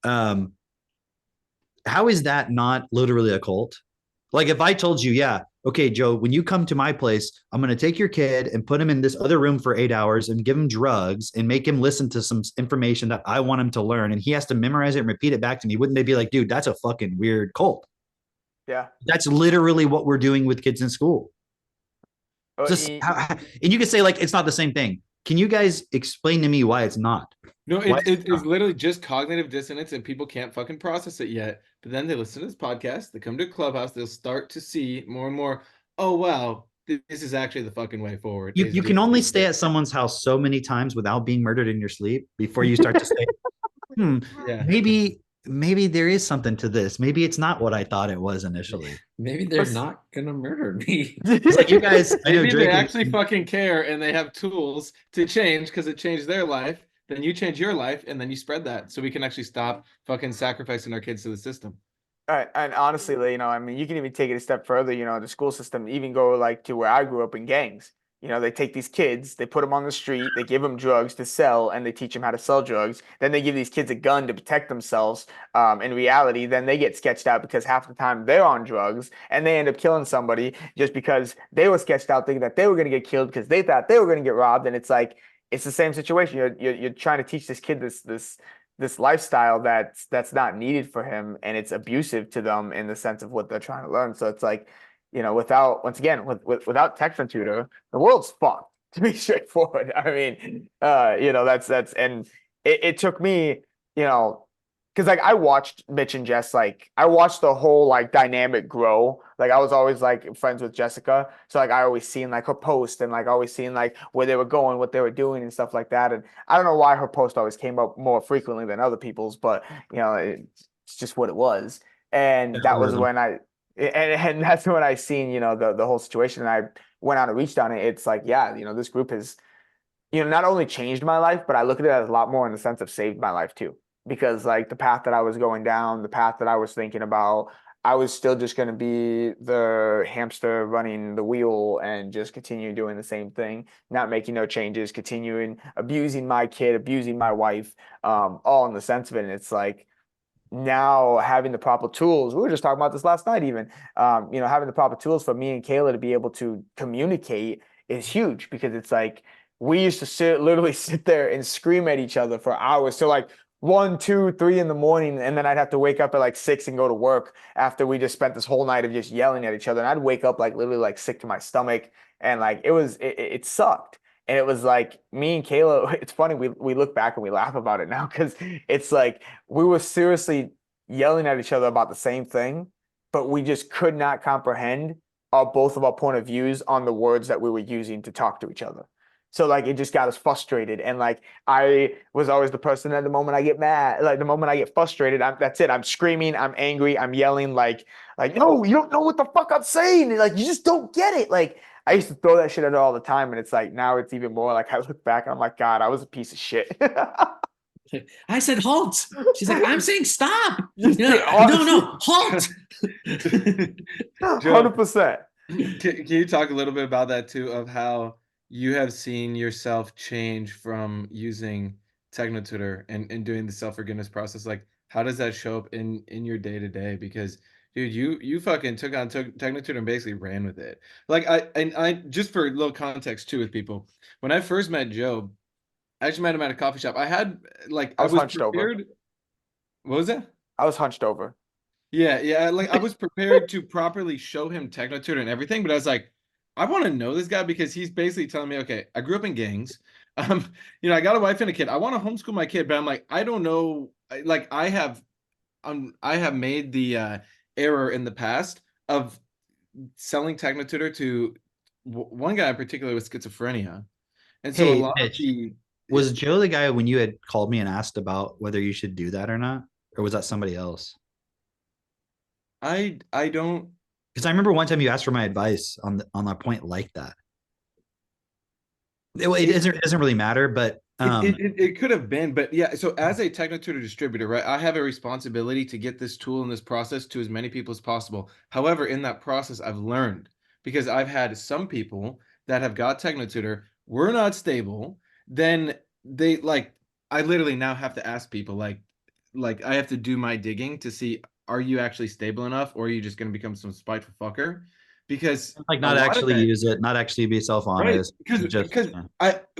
How is that not literally a cult? Like if I told you, yeah, okay, Joe, when you come to my place, I'm going to take your kid and put him in this other room for 8 hours and give him drugs and make him listen to some information that I want him to learn. And he has to memorize it and repeat it back to me. Wouldn't they be like, dude, that's a fucking weird cult? Yeah. That's literally what we're doing with kids in school. Uh, Just e- and you could say like, it's not the same thing. Can you guys explain to me why it's not? No, Why it's literally just cognitive dissonance and people can't fucking process it yet. But then they listen to this podcast, they come to Clubhouse, they'll start to see more and more, oh wow, this is actually the fucking way forward. you can only stay at someone's house so many times without being murdered in your sleep before you start to say, Yeah. maybe there is something to this. Maybe it's not what I thought it was initially. Maybe they're not gonna murder me. It's like you guys, I know Maybe Drake they and- actually fucking care and they have tools to change because it changed their life. Then you change your life and then you spread that so we can actually stop fucking sacrificing our kids to the system. and honestly, like, I mean, you can even take it a step further. The school system even go like to where I grew up in gangs. They take these kids, they put them on the street, they give them drugs to sell, and they teach them how to sell drugs. Then they give these kids a gun to protect themselves. In reality, then they get sketched out because half the time they're on drugs, and they end up killing somebody just because they were sketched out thinking that they were going to get killed because they thought they were going to get robbed. And it's like it's the same situation. You're trying to teach this kid this lifestyle that's not needed for him, and it's abusive to them in the sense of what they're trying to learn. So it's like, without once again without tech and tutor, the world's fucked, to be straightforward. I mean, that's and it took me, because like I watched Mitch and Jess, like I watched the whole like dynamic grow. Like I was always like friends with Jessica, so like I always seen like her post and like always seen like where they were going, what they were doing, and stuff like that. And I don't know why her post always came up more frequently than other people's, but it's just what it was. And that was when and that's when I seen the whole situation, and I went out and reached on it. It's like, yeah, this group has not only changed my life, but I look at it as a lot more in the sense of saved my life too. Because like the path that I was going down, the path that I was thinking about, I was still just going to be the hamster running the wheel and just continue doing the same thing, not making no changes, continuing abusing my kid, abusing my wife, all in the sense of it. And it's like now having the proper tools. We were just talking about this last night, even, having the proper tools for me and Kayla to be able to communicate is huge because it's like we used to literally sit there and scream at each other for hours. So like 1, 2, 3 in the morning, and then I'd have to wake up at like 6 and go to work after we just spent this whole night of just yelling at each other. And I'd wake up like literally like sick to my stomach, and like it sucked. And it was like me and Kayla, it's funny, we look back and we laugh about it now because it's like we were seriously yelling at each other about the same thing, but we just could not comprehend both of our point of views on the words that we were using to talk to each other. So like it just got us frustrated. And like I was always the person at the moment I get mad, like the moment I get frustrated, that's it. I'm screaming, I'm angry, I'm yelling like, no, you don't know what the fuck I'm saying. And, like, you just don't get it. Like I used to throw that shit at her all the time. And it's like now it's even more like I look back and I'm like, God, I was a piece of shit. I said halt. She's like, I'm saying stop. Just You're like, no, halt. 100%. Can you talk a little bit about that too, of how you have seen yourself change from using TechnoTutor and doing the self-forgiveness process? Like, how does that show up in your day-to-day? Because dude, you fucking took on TechnoTutor and basically ran with it. Like I just for a little context too with people, when I first met Joe, I actually met him at a coffee shop. I was hunched over. prepared. What was that? I was hunched over. Yeah. Like I was prepared to properly show him TechnoTutor and everything, but I was like, I want to know this guy because he's basically telling me, okay, I grew up in gangs. I got a wife and a kid. I want to homeschool my kid, but I'm like, I don't know. Like I have made the error in the past of selling TechnoTutor to one guy in particular with schizophrenia, and so a Hey, lot of Mitch, the was Joe the guy when you had called me and asked about whether you should do that or not? Or was that somebody else? I don't. Because I remember one time you asked for my advice on a point like that. It doesn't really matter, but It could have been, but yeah. So as a TechnoTutor distributor, right, I have a responsibility to get this tool and this process to as many people as possible. However, in that process, I've learned because I've had some people that have got TechnoTutor were not stable. Then they like, I literally now have to ask people like I have to do my digging to see, are you actually stable enough, or are you just going to become some spiteful fucker? Because like a not lot of actually that, use it, not actually be right? self-honest. Just Because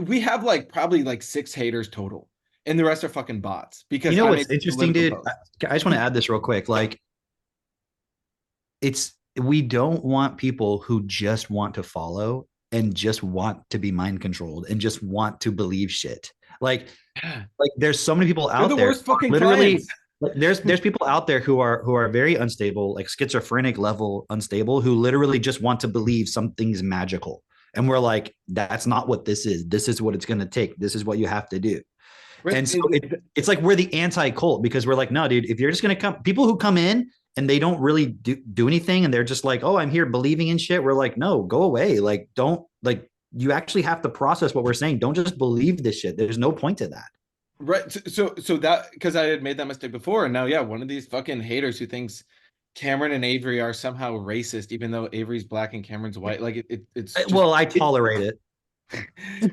we have like probably like 6 haters total, and the rest are fucking bots. Because you know I what's made interesting, political dude? posts. I just want to add this real quick. Like, we don't want people who just want to follow and just want to be mind controlled and just want to believe shit. Like Yeah. there's so many people They're out the there worst fucking literally clients. like, there's people out there who are very unstable, like schizophrenic level unstable, who literally just want to believe something's magical. And we're like, that's not what this is. This is what it's going to take. This is what you have to do. Right? And so it's like we're the anti-cult because we're like, no, dude, if you're just going to come, people who come in and they don't really do anything and they're just like, oh, I'm here believing in shit. We're like, no, go away. Like, don't, like, you actually have to process what we're saying. Don't just believe this shit. There's no point to that. Right. So that, because I had made that mistake before, and now yeah, one of these fucking haters who thinks Cameron and Avery are somehow racist, even though Avery's black and Cameron's white. Like it's just, Well, I tolerate it.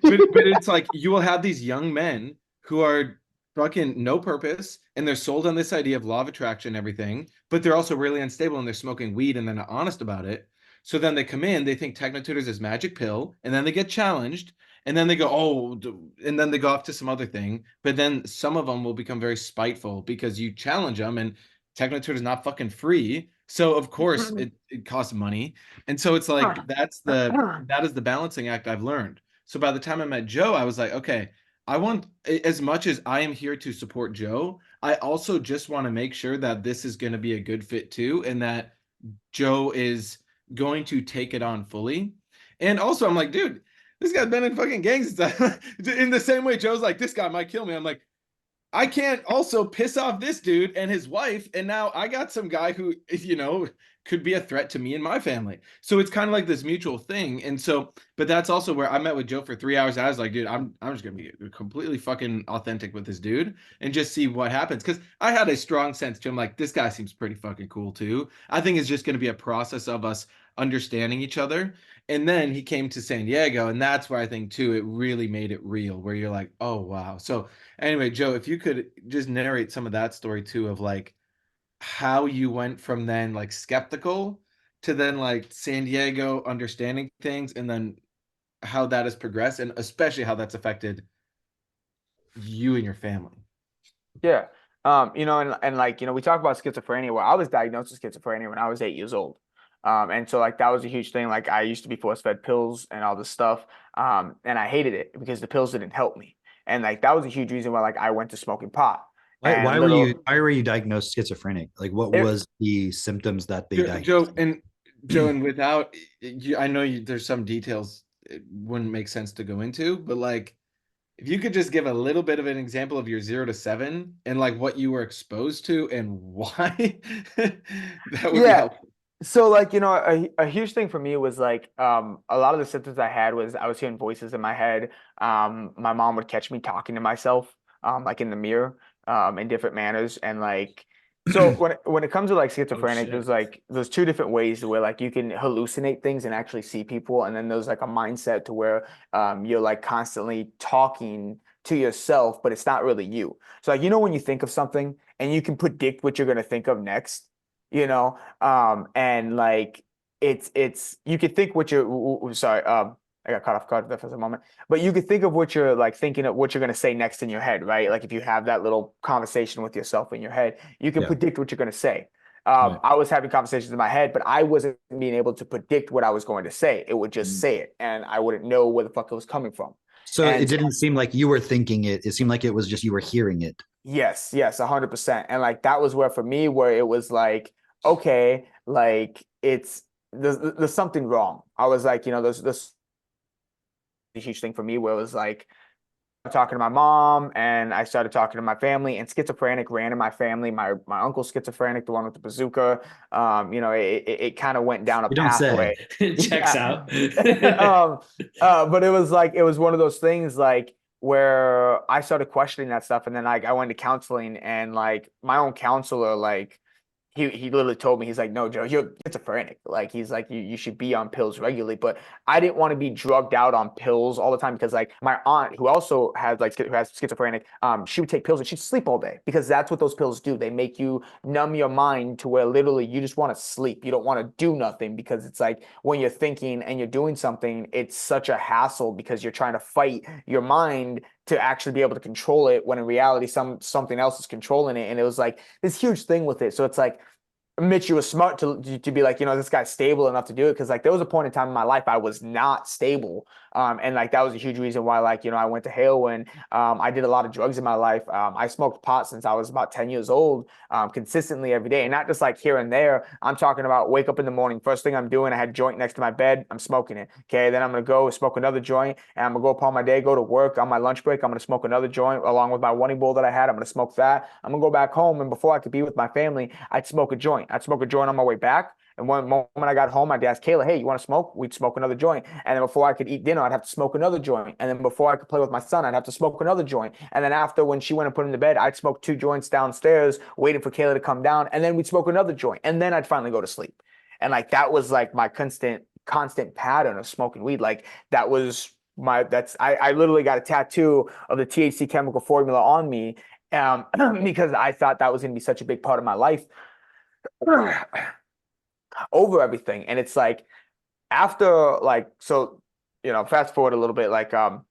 but it's like you will have these young men who are fucking no purpose, and they're sold on this idea of law of attraction and everything, but they're also really unstable and they're smoking weed and they're not honest about it. So then they come in, they think TechnoTutor is this magic pill, and then they get challenged, and then they go, oh, and then they go off to some other thing. But then some of them will become very spiteful because you challenge them, and TechnoTutor is not fucking free. So of course it costs money. And so it's like that is the balancing act I've learned. So by the time I met Joe, I was like, okay, I want, as much as I am here to support Joe, I also just want to make sure that this is going to be a good fit too, and that Joe is going to take it on fully. And also, I'm like, dude, this guy's been in fucking gangs and stuff. In the same way, Joe's like, this guy might kill me. I'm like, I can't also piss off this dude and his wife, and now I got some guy who, could be a threat to me and my family. So it's kind of like this mutual thing. And so, but that's also where I met with Joe for 3 hours. I was like, dude, I'm just gonna be completely fucking authentic with this dude and just see what happens. Because I had a strong sense to him, like, this guy seems pretty fucking cool too. I think it's just gonna be a process of us understanding each other. And then he came to San Diego, and that's where I think too it really made it real, where you're like, oh wow. So anyway, Joe, if you could just narrate some of that story too, of like how you went from then like skeptical to then like San Diego understanding things, and then how that has progressed, and especially how that's affected you and your family. Yeah. You know, and like, you know, we talk about schizophrenia. Well, I was diagnosed with schizophrenia when I was 8 years old. And so like that was a huge thing. Like I used to be force fed pills and all this stuff. And I hated it because the pills didn't help me. And like that was a huge reason why like I went to smoking pot. Why And why were you diagnosed schizophrenic? Like what was the symptoms that they diagnosed? Joe, and without you, I know there's some details it wouldn't make sense to go into, but like if you could just give a little bit of an example of your 0 to 7 and like what you were exposed to and why, that would be yeah. helpful. So like, you know, a huge thing for me was like a lot of the symptoms I had was I was hearing voices in my head. My mom would catch me talking to myself like in the mirror in different manners. And like so when it comes to like schizophrenic, shit. there's two different ways where like you can hallucinate things and actually see people. And then there's like a mindset to where you're like constantly talking to yourself, but it's not really you. So like, you know, when you think of something and you can predict what you're going to think of next, you know, and like it's you could think what you're sorry, I got caught off guard there for a moment, but you could think of what you're like thinking of what you're going to say next in your head, right? Like if you have that little conversation with yourself in your head, you can Yeah. predict what you're going to say. Right. I was having conversations in my head, but I wasn't being able to predict what I was going to say. It would just say it, and I wouldn't know where the fuck it was coming from. So And it didn't seem like you were thinking it. It seemed like it was just you were hearing it. yes, 100%. And like that was where for me where it was like, okay, like there's something wrong. I was like, you know, there's a huge thing for me where it was like I'm talking to my mom and I started talking to my family, and schizophrenic ran in my family. My uncle's schizophrenic, the one with the bazooka. You know, it kind of went down a You don't pathway. say. Checks Yeah. out. But it was like it was one of those things like where I started questioning that stuff, and then like I went to counseling, and like my own counselor like he literally told me, he's like, no, Joe, you're schizophrenic. Like he's like, you should be on pills regularly. But I didn't want to be drugged out on pills all the time because like my aunt, who also has like who has schizophrenic, she would take pills and she'd sleep all day because that's what those pills do. They make you numb your mind to where literally you just want to sleep. You don't want to do nothing because it's like when you're thinking and you're doing something, it's such a hassle because you're trying to fight your mind to actually be able to control it when in reality something else is controlling it. And it was like this huge thing with it. So it's like Mitch, you was smart to be like, you know, this guy's stable enough to do it. Cause like there was a point in time in my life I was not stable. And like that was a huge reason why, like, you know, I went to heroin. I did a lot of drugs in my life. I smoked pot since I was about 10 years old, consistently every day. And not just like here and there. I'm talking about wake up in the morning. First thing I'm doing, I had a joint next to my bed. I'm smoking it. Okay. Then I'm going to go smoke another joint, and I'm going to go upon my day, go to work on my lunch break. I'm going to smoke another joint along with my warning bowl that I had. I'm going to smoke that. I'm going to go back home. And before I could be with my family, I'd smoke a joint. I'd smoke a joint on my way back. And one moment I got home, I'd ask Kayla, hey, you want to smoke? We'd smoke another joint. And then before I could eat dinner, I'd have to smoke another joint. And then before I could play with my son, I'd have to smoke another joint. And then after, when she went and put him to bed, I'd smoke 2 joints downstairs, waiting for Kayla to come down. And then we'd smoke another joint. And then I'd finally go to sleep. And like that was like my constant pattern of smoking weed. Like that was I literally got a tattoo of the THC chemical formula on me because I thought that was going to be such a big part of my life over everything. And it's like after like, so, you know, fast forward a little bit, like a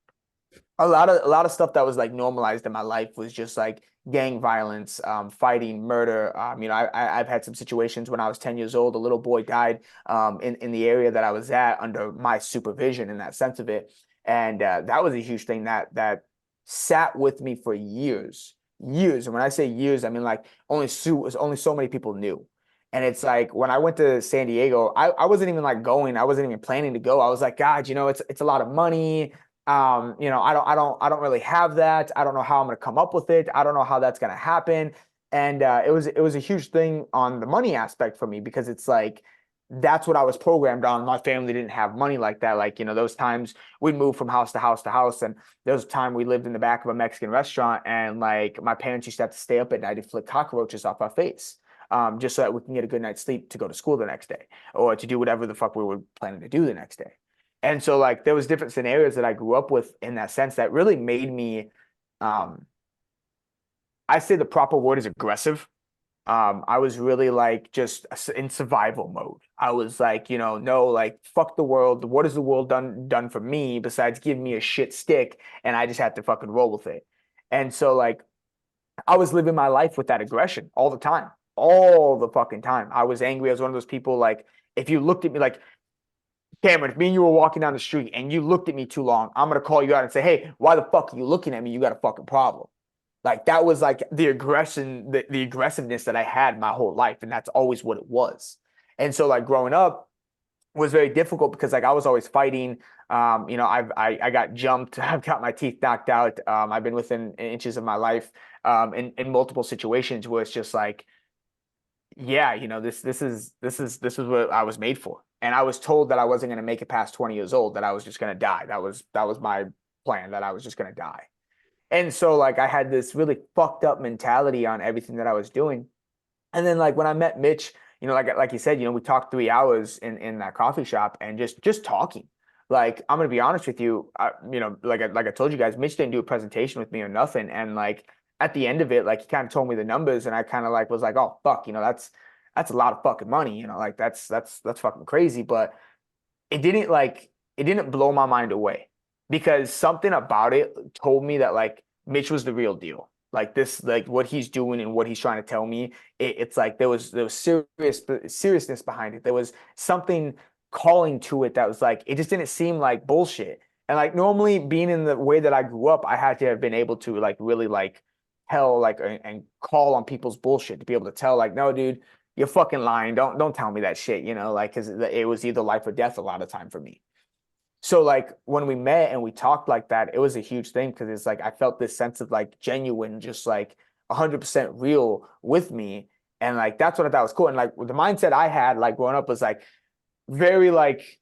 lot of stuff that was like normalized in my life was just like gang violence, fighting, murder. You know, I've had some situations when I was 10 years old, a little boy died in the area that I was at under my supervision in that sense of it. And that was a huge thing that sat with me for years. And when I say years, I mean like only so many people knew. And it's like when I went to San Diego, I wasn't even like going. I wasn't even planning to go. I was like, God, you know, it's a lot of money. You know, I don't really have that. I don't know how I'm gonna come up with it. I don't know how that's gonna happen. And it was a huge thing on the money aspect for me, because it's like that's what I was programmed on. My family didn't have money like that. Like, you know, those times we'd move from house to house to house. And there was a time we lived in the back of a Mexican restaurant, and like my parents used to have to stay up at night and flick cockroaches off our face. Just so that we can get a good night's sleep to go to school the next day, or to do whatever the fuck we were planning to do the next day. And so like there was different scenarios that I grew up with in that sense that really made me, I say the proper word is aggressive. I was really like just in survival mode. I was like, you know, no, like fuck the world. What has the world done for me besides giving me a shit stick? And I just had to fucking roll with it. And so like I was living my life with that aggression all the time, all the fucking time. I was angry. I was one of those people, like, if you looked at me like, Cameron, if me and you were walking down the street and you looked at me too long, I'm gonna call you out and say, hey, why the fuck are you looking at me? You got a fucking problem. Like that was like the aggression, the aggressiveness that I had my whole life, and that's always what it was. And so like growing up was very difficult because like I was always fighting. You know, I got jumped, I've got my teeth knocked out. I've been within inches of my life in multiple situations where it's just like, yeah, you know, this is what I was made for. And I was told that I wasn't going to make it past 20 years old, that I was just going to die. That was my plan, that I was just going to die. And so like I had this really fucked up mentality on everything that I was doing. And then like when I met Mitch, you know, like you said, you know, we talked 3 hours in that coffee shop and just talking. Like I'm gonna be honest with you, you know, like I told you guys, Mitch didn't do a presentation with me or nothing. And like at the end of it, like he kind of told me the numbers, and I kind of like was like, oh fuck, you know, that's a lot of fucking money, you know, like that's fucking crazy. But it didn't blow my mind away, because something about it told me that like Mitch was the real deal. Like this, like what he's doing and what he's trying to tell me, it's like there was seriousness behind it. There was something calling to it that was like, it just didn't seem like bullshit. And like normally being in the way that I grew up, I had to have been able to like really like tell like and call on people's bullshit, to be able to tell like, no, dude, you're fucking lying. Don't tell me that shit, you know, like because it was either life or death a lot of time for me. So like when we met and we talked like that, it was a huge thing, because it's like I felt this sense of like genuine, just like 100% real with me. And like that's what I thought was cool. And like the mindset I had like growing up was like very like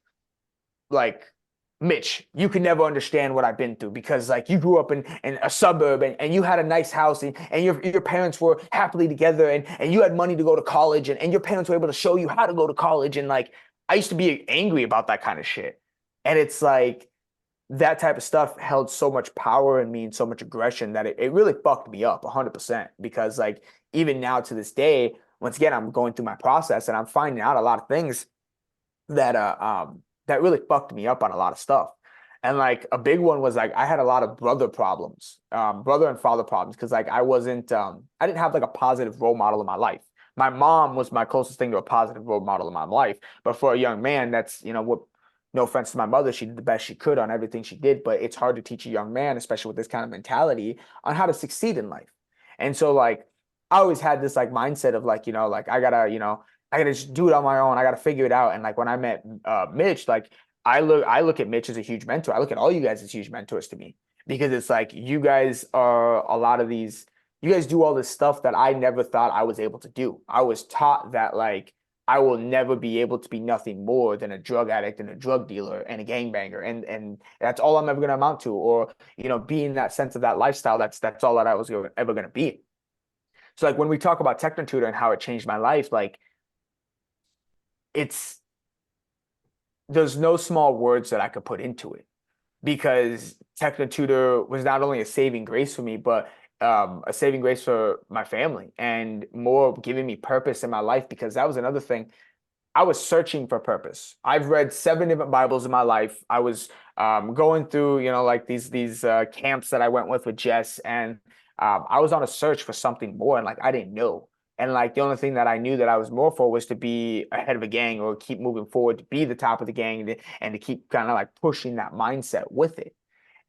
Mitch, you can never understand what I've been through, because like you grew up in a suburb, and you had a nice house, and your parents were happily together, and you had money to go to college, and your parents were able to show you how to go to college. And like I used to be angry about that kind of shit. And it's like that type of stuff held so much power in me and so much aggression that it really fucked me up 100%. Because like even now to this day, once again, I'm going through my process and I'm finding out a lot of things that that really fucked me up on a lot of stuff. And like a big one was like I had a lot of brother problems, brother and father problems, because like I didn't have like a positive role model in my life. My mom was my closest thing to a positive role model in my life. But for a young man, that's, you know, what, no offense to my mother, she did the best she could on everything she did, but it's hard to teach a young man, especially with this kind of mentality, on how to succeed in life. And so like I always had this like mindset of like, you know, like I gotta just do it on my own. I gotta figure it out. And like when I met Mitch, like I look at Mitch as a huge mentor. I look at all you guys as huge mentors to me, because it's like you guys are a lot of these, you guys do all this stuff that I never thought I was able to do. I was taught that like I will never be able to be nothing more than a drug addict and a drug dealer and a gangbanger, and that's all I'm ever going to amount to, or you know, be in that sense of that lifestyle. That's all that I was ever going to be. So like when we talk about TechnoTutor and how it changed my life, like there's no small words that I could put into it, because TechnoTutor was not only a saving grace for me, but a saving grace for my family, and more giving me purpose in my life, because that was another thing. I was searching for purpose. I've read 7 different Bibles in my life. I was going through, you know, like these camps that I went with Jess, and I was on a search for something more, and like I didn't know. And like the only thing that I knew that I was more for was to be ahead of a gang, or keep moving forward, to be the top of the gang, and to keep kind of like pushing that mindset with it.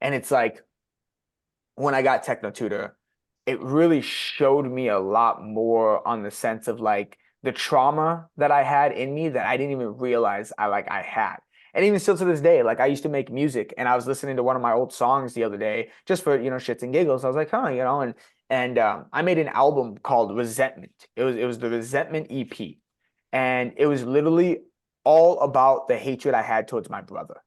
And it's like when I got TechnoTutor, it really showed me a lot more on the sense of like the trauma that I had in me that I didn't even realize I had. And even still to this day, like I used to make music, and I was listening to one of my old songs the other day just for, you know, shits and giggles. I was like, huh, you know, And I made an album called Resentment. It was the Resentment EP, and it was literally all about the hatred I had towards my brother.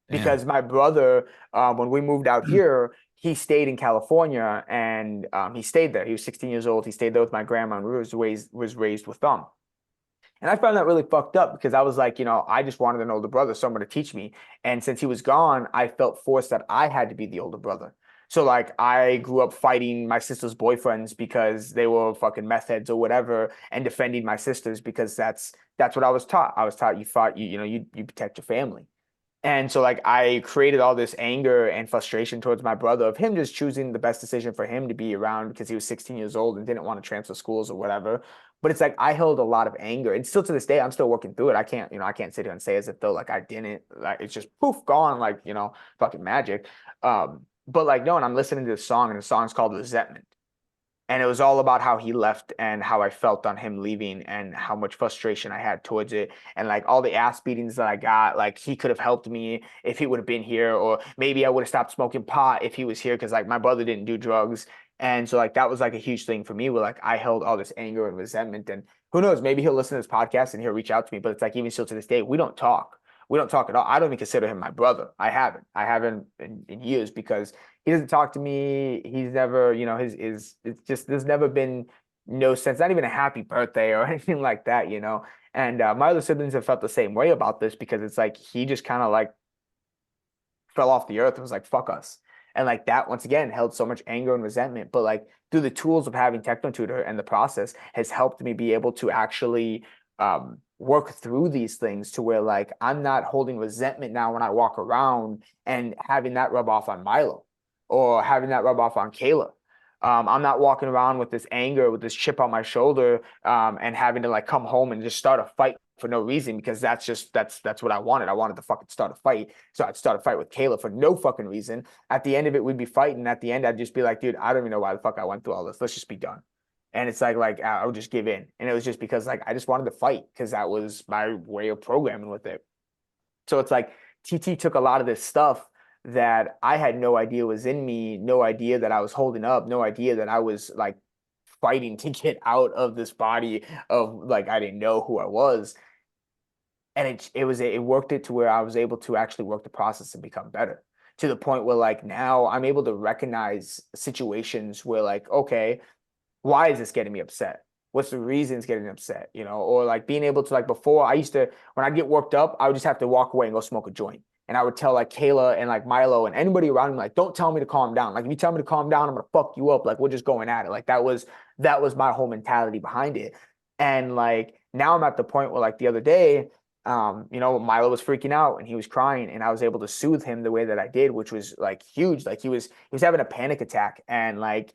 Damn. Because my brother, when we moved out here, he stayed in California, and he stayed there. He was 16 years old. He stayed there with my grandma, and was raised with them. And I found that really fucked up because I was like, I just wanted an older brother, someone to teach me. And since he was gone, I felt forced that I had to be the older brother. So like I grew up fighting my sister's boyfriends because they were fucking meth heads or whatever, and defending my sisters because that's what I was taught. I was taught you fought, you protect your family. And so like I created all this anger and frustration towards my brother of him just choosing the best decision for him to be around because he was 16 years old and didn't want to transfer schools or whatever. But it's like I held a lot of anger, and still to this day I'm still working through it. I can't sit here and say as if though like I didn't, like it's just poof gone, like fucking magic. But like no, and I'm listening to this song, and the song's called Resentment. And it was all about how he left and how I felt on him leaving and how much frustration I had towards it. And like all the ass beatings that I got, like he could have helped me if he would have been here, or maybe I would have stopped smoking pot if he was here, because like my brother didn't do drugs. And so like that was like a huge thing for me, where like I held all this anger and resentment. And who knows, maybe he'll listen to this podcast and he'll reach out to me. But it's like even still to this day, we don't talk. We don't talk at all. I don't even consider him my brother. I haven't in years, because he doesn't talk to me. He's never, it's just, there's never been no sense, not even a happy birthday or anything like that. And my other siblings have felt the same way about this, because it's like he just kind of like fell off the earth and was like, fuck us. And like that, once again, held so much anger and resentment. But like through the tools of having TechnoTutor and the process has helped me be able to actually work through these things to where like I'm not holding resentment now when I walk around and having that rub off on Milo or having that rub off on Kayla. I'm not walking around with this anger, with this chip on my shoulder, and having to like come home and just start a fight for no reason, because that's what I wanted. I wanted to fucking start a fight. So I'd start a fight with Kayla for no fucking reason. At the end of it, we'd be fighting. At the end, I'd just be like, dude, I don't even know why the fuck I went through all this. Let's just be done. And it's like I would just give in. And it was just because like I just wanted to fight, because that was my way of programming with it. So it's like TT took a lot of this stuff that I had no idea was in me, no idea that I was holding up, no idea that I was like fighting to get out of this body of like I didn't know who I was. And it worked it to where I was able to actually work the process and become better, to the point where like now I'm able to recognize situations where like, okay, why is this getting me upset? What's the reasons getting me upset? Or like being able to, like before I used to, when I get worked up, I would just have to walk away and go smoke a joint. And I would tell like Kayla and like Milo and anybody around me, like, don't tell me to calm down. Like if you tell me to calm down, I'm gonna fuck you up. Like we're just going at it. Like that was my whole mentality behind it. And like now I'm at the point where like the other day, Milo was freaking out and he was crying, and I was able to soothe him the way that I did, which was like huge. Like he was having a panic attack, and like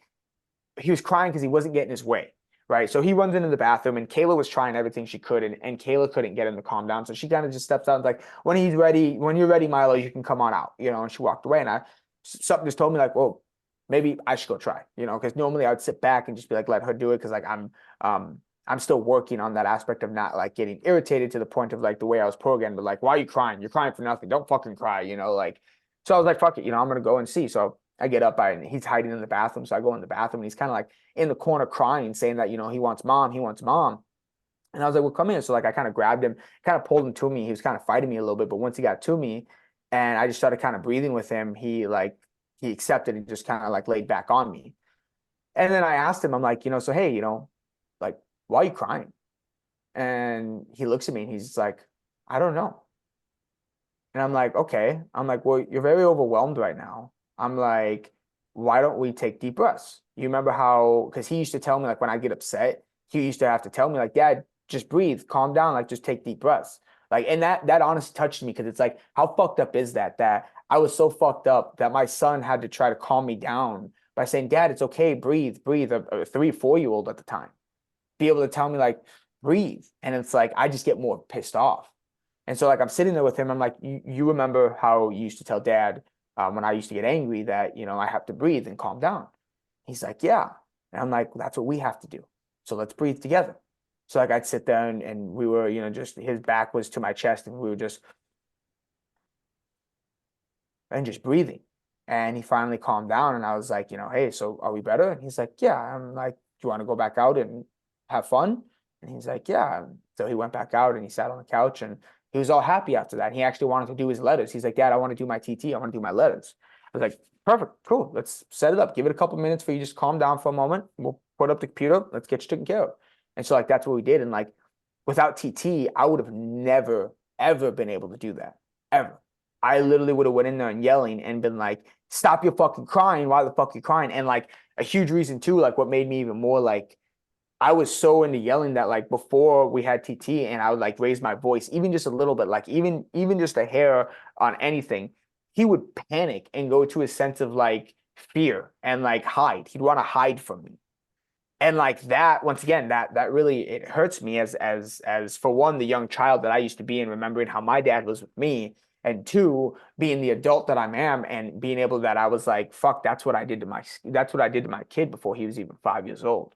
he was crying because he wasn't getting his way. Right. So he runs into the bathroom, and Kayla was trying everything she could, and Kayla couldn't get him to calm down. So she kind of just steps out and like, when you're ready, Milo, you can come on out, and she walked away, and something just told me like, well, maybe I should go try, because normally I would sit back and just be like, let her do it. Cause like I'm still working on that aspect of not like getting irritated to the point of like the way I was programmed, but like, why are you crying? You're crying for nothing. Don't fucking cry, like, so I was like, fuck it, I'm going to go and see. So I get up, and he's hiding in the bathroom. So I go in the bathroom, and he's kind of like in the corner crying, saying that, he wants mom. And I was like, well, come in. So like, I kind of grabbed him, kind of pulled him to me. He was kind of fighting me a little bit, but once he got to me and I just started kind of breathing with him, he accepted and just kind of like laid back on me. And then I asked him, I'm like, so, hey, like, why are you crying? And he looks at me and he's like, I don't know. And I'm like, okay. I'm like, well, you're very overwhelmed right now. I'm like, why don't we take deep breaths? You remember how, because he used to tell me like when I get upset, he used to have to tell me like, Dad, just breathe, calm down, like just take deep breaths. Like, and that honestly touched me, because it's like, how fucked up is that I was so fucked up that my son had to try to calm me down by saying, Dad, it's okay, breathe. A 3-4-year-old at the time, be able to tell me like, breathe. And it's like, I just get more pissed off. And so like, I'm sitting there with him. I'm like, you remember how you used to tell Dad, when I used to get angry, that, I have to breathe and calm down. He's like, yeah. And I'm like, that's what we have to do. So let's breathe together. So like I'd sit there and we were, just his back was to my chest, and we were just breathing. And he finally calmed down, and I was like, hey, so are we better? And he's like, yeah. I'm like, do you want to go back out and have fun? And he's like, yeah. So he went back out and he sat on the couch and he was all happy after that. And he actually wanted to do his letters. He's like, Dad, I want to do my TT. I want to do my letters. I was like, perfect, cool. Let's set it up. Give it a couple minutes for you. Just calm down for a moment. We'll put up the computer. Let's get you taken care of. And so like that's what we did. And like without TT, I would have never, ever been able to do that. Ever. I literally would have went in there and yelling and been like, stop your fucking crying. Why the fuck you crying? And like a huge reason too, like what made me even more like, I was so into yelling that like before we had TT and I would like raise my voice, even just a little bit, like even just a hair on anything, he would panic and go to a sense of like fear and like hide. He'd want to hide from me. And like that, once again, that really, it hurts me as for one, the young child that I used to be and remembering how my dad was with me, and two, being the adult that I am and being able that I was like, fuck, that's what I did to my kid before he was even 5 years old.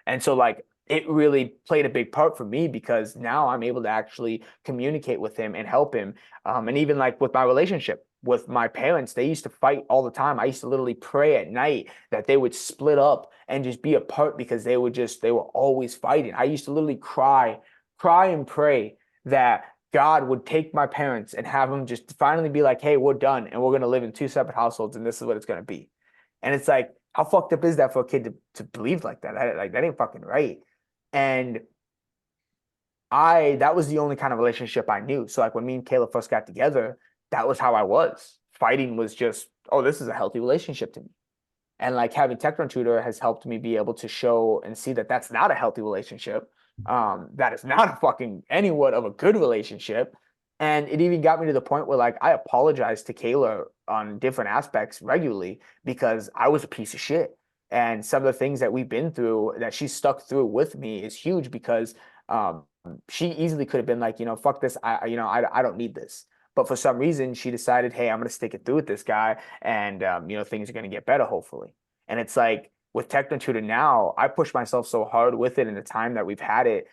And so like it really played a big part for me because now I'm able to actually communicate with him and help him. And even like with my relationship with my parents, they used to fight all the time. I used to literally pray at night that they would split up and just be apart because they were always fighting. I used to literally cry and pray that God would take my parents and have them just finally be like, hey, we're done and we're going to live in two separate households and this is what it's going to be. And it's like, how fucked up is that for a kid to believe like that? Like that ain't fucking right. And that was the only kind of relationship I knew. So like when me and Kayla first got together, that was how I was. Fighting was just, oh, this is a healthy relationship to me. And like having Tecton Tutor has helped me be able to show and see that that's not a healthy relationship. That is not a fucking anyone of a good relationship. And it even got me to the point where like I apologized to Kayla on different aspects regularly because I was a piece of shit. And some of the things that we've been through that she stuck through with me is huge because she easily could have been like, fuck this. I don't need this. But for some reason, she decided, hey, I'm going to stick it through with this guy. And, things are going to get better, hopefully. And it's like with Tecton Tutor now, I push myself so hard with it in the time that we've had it.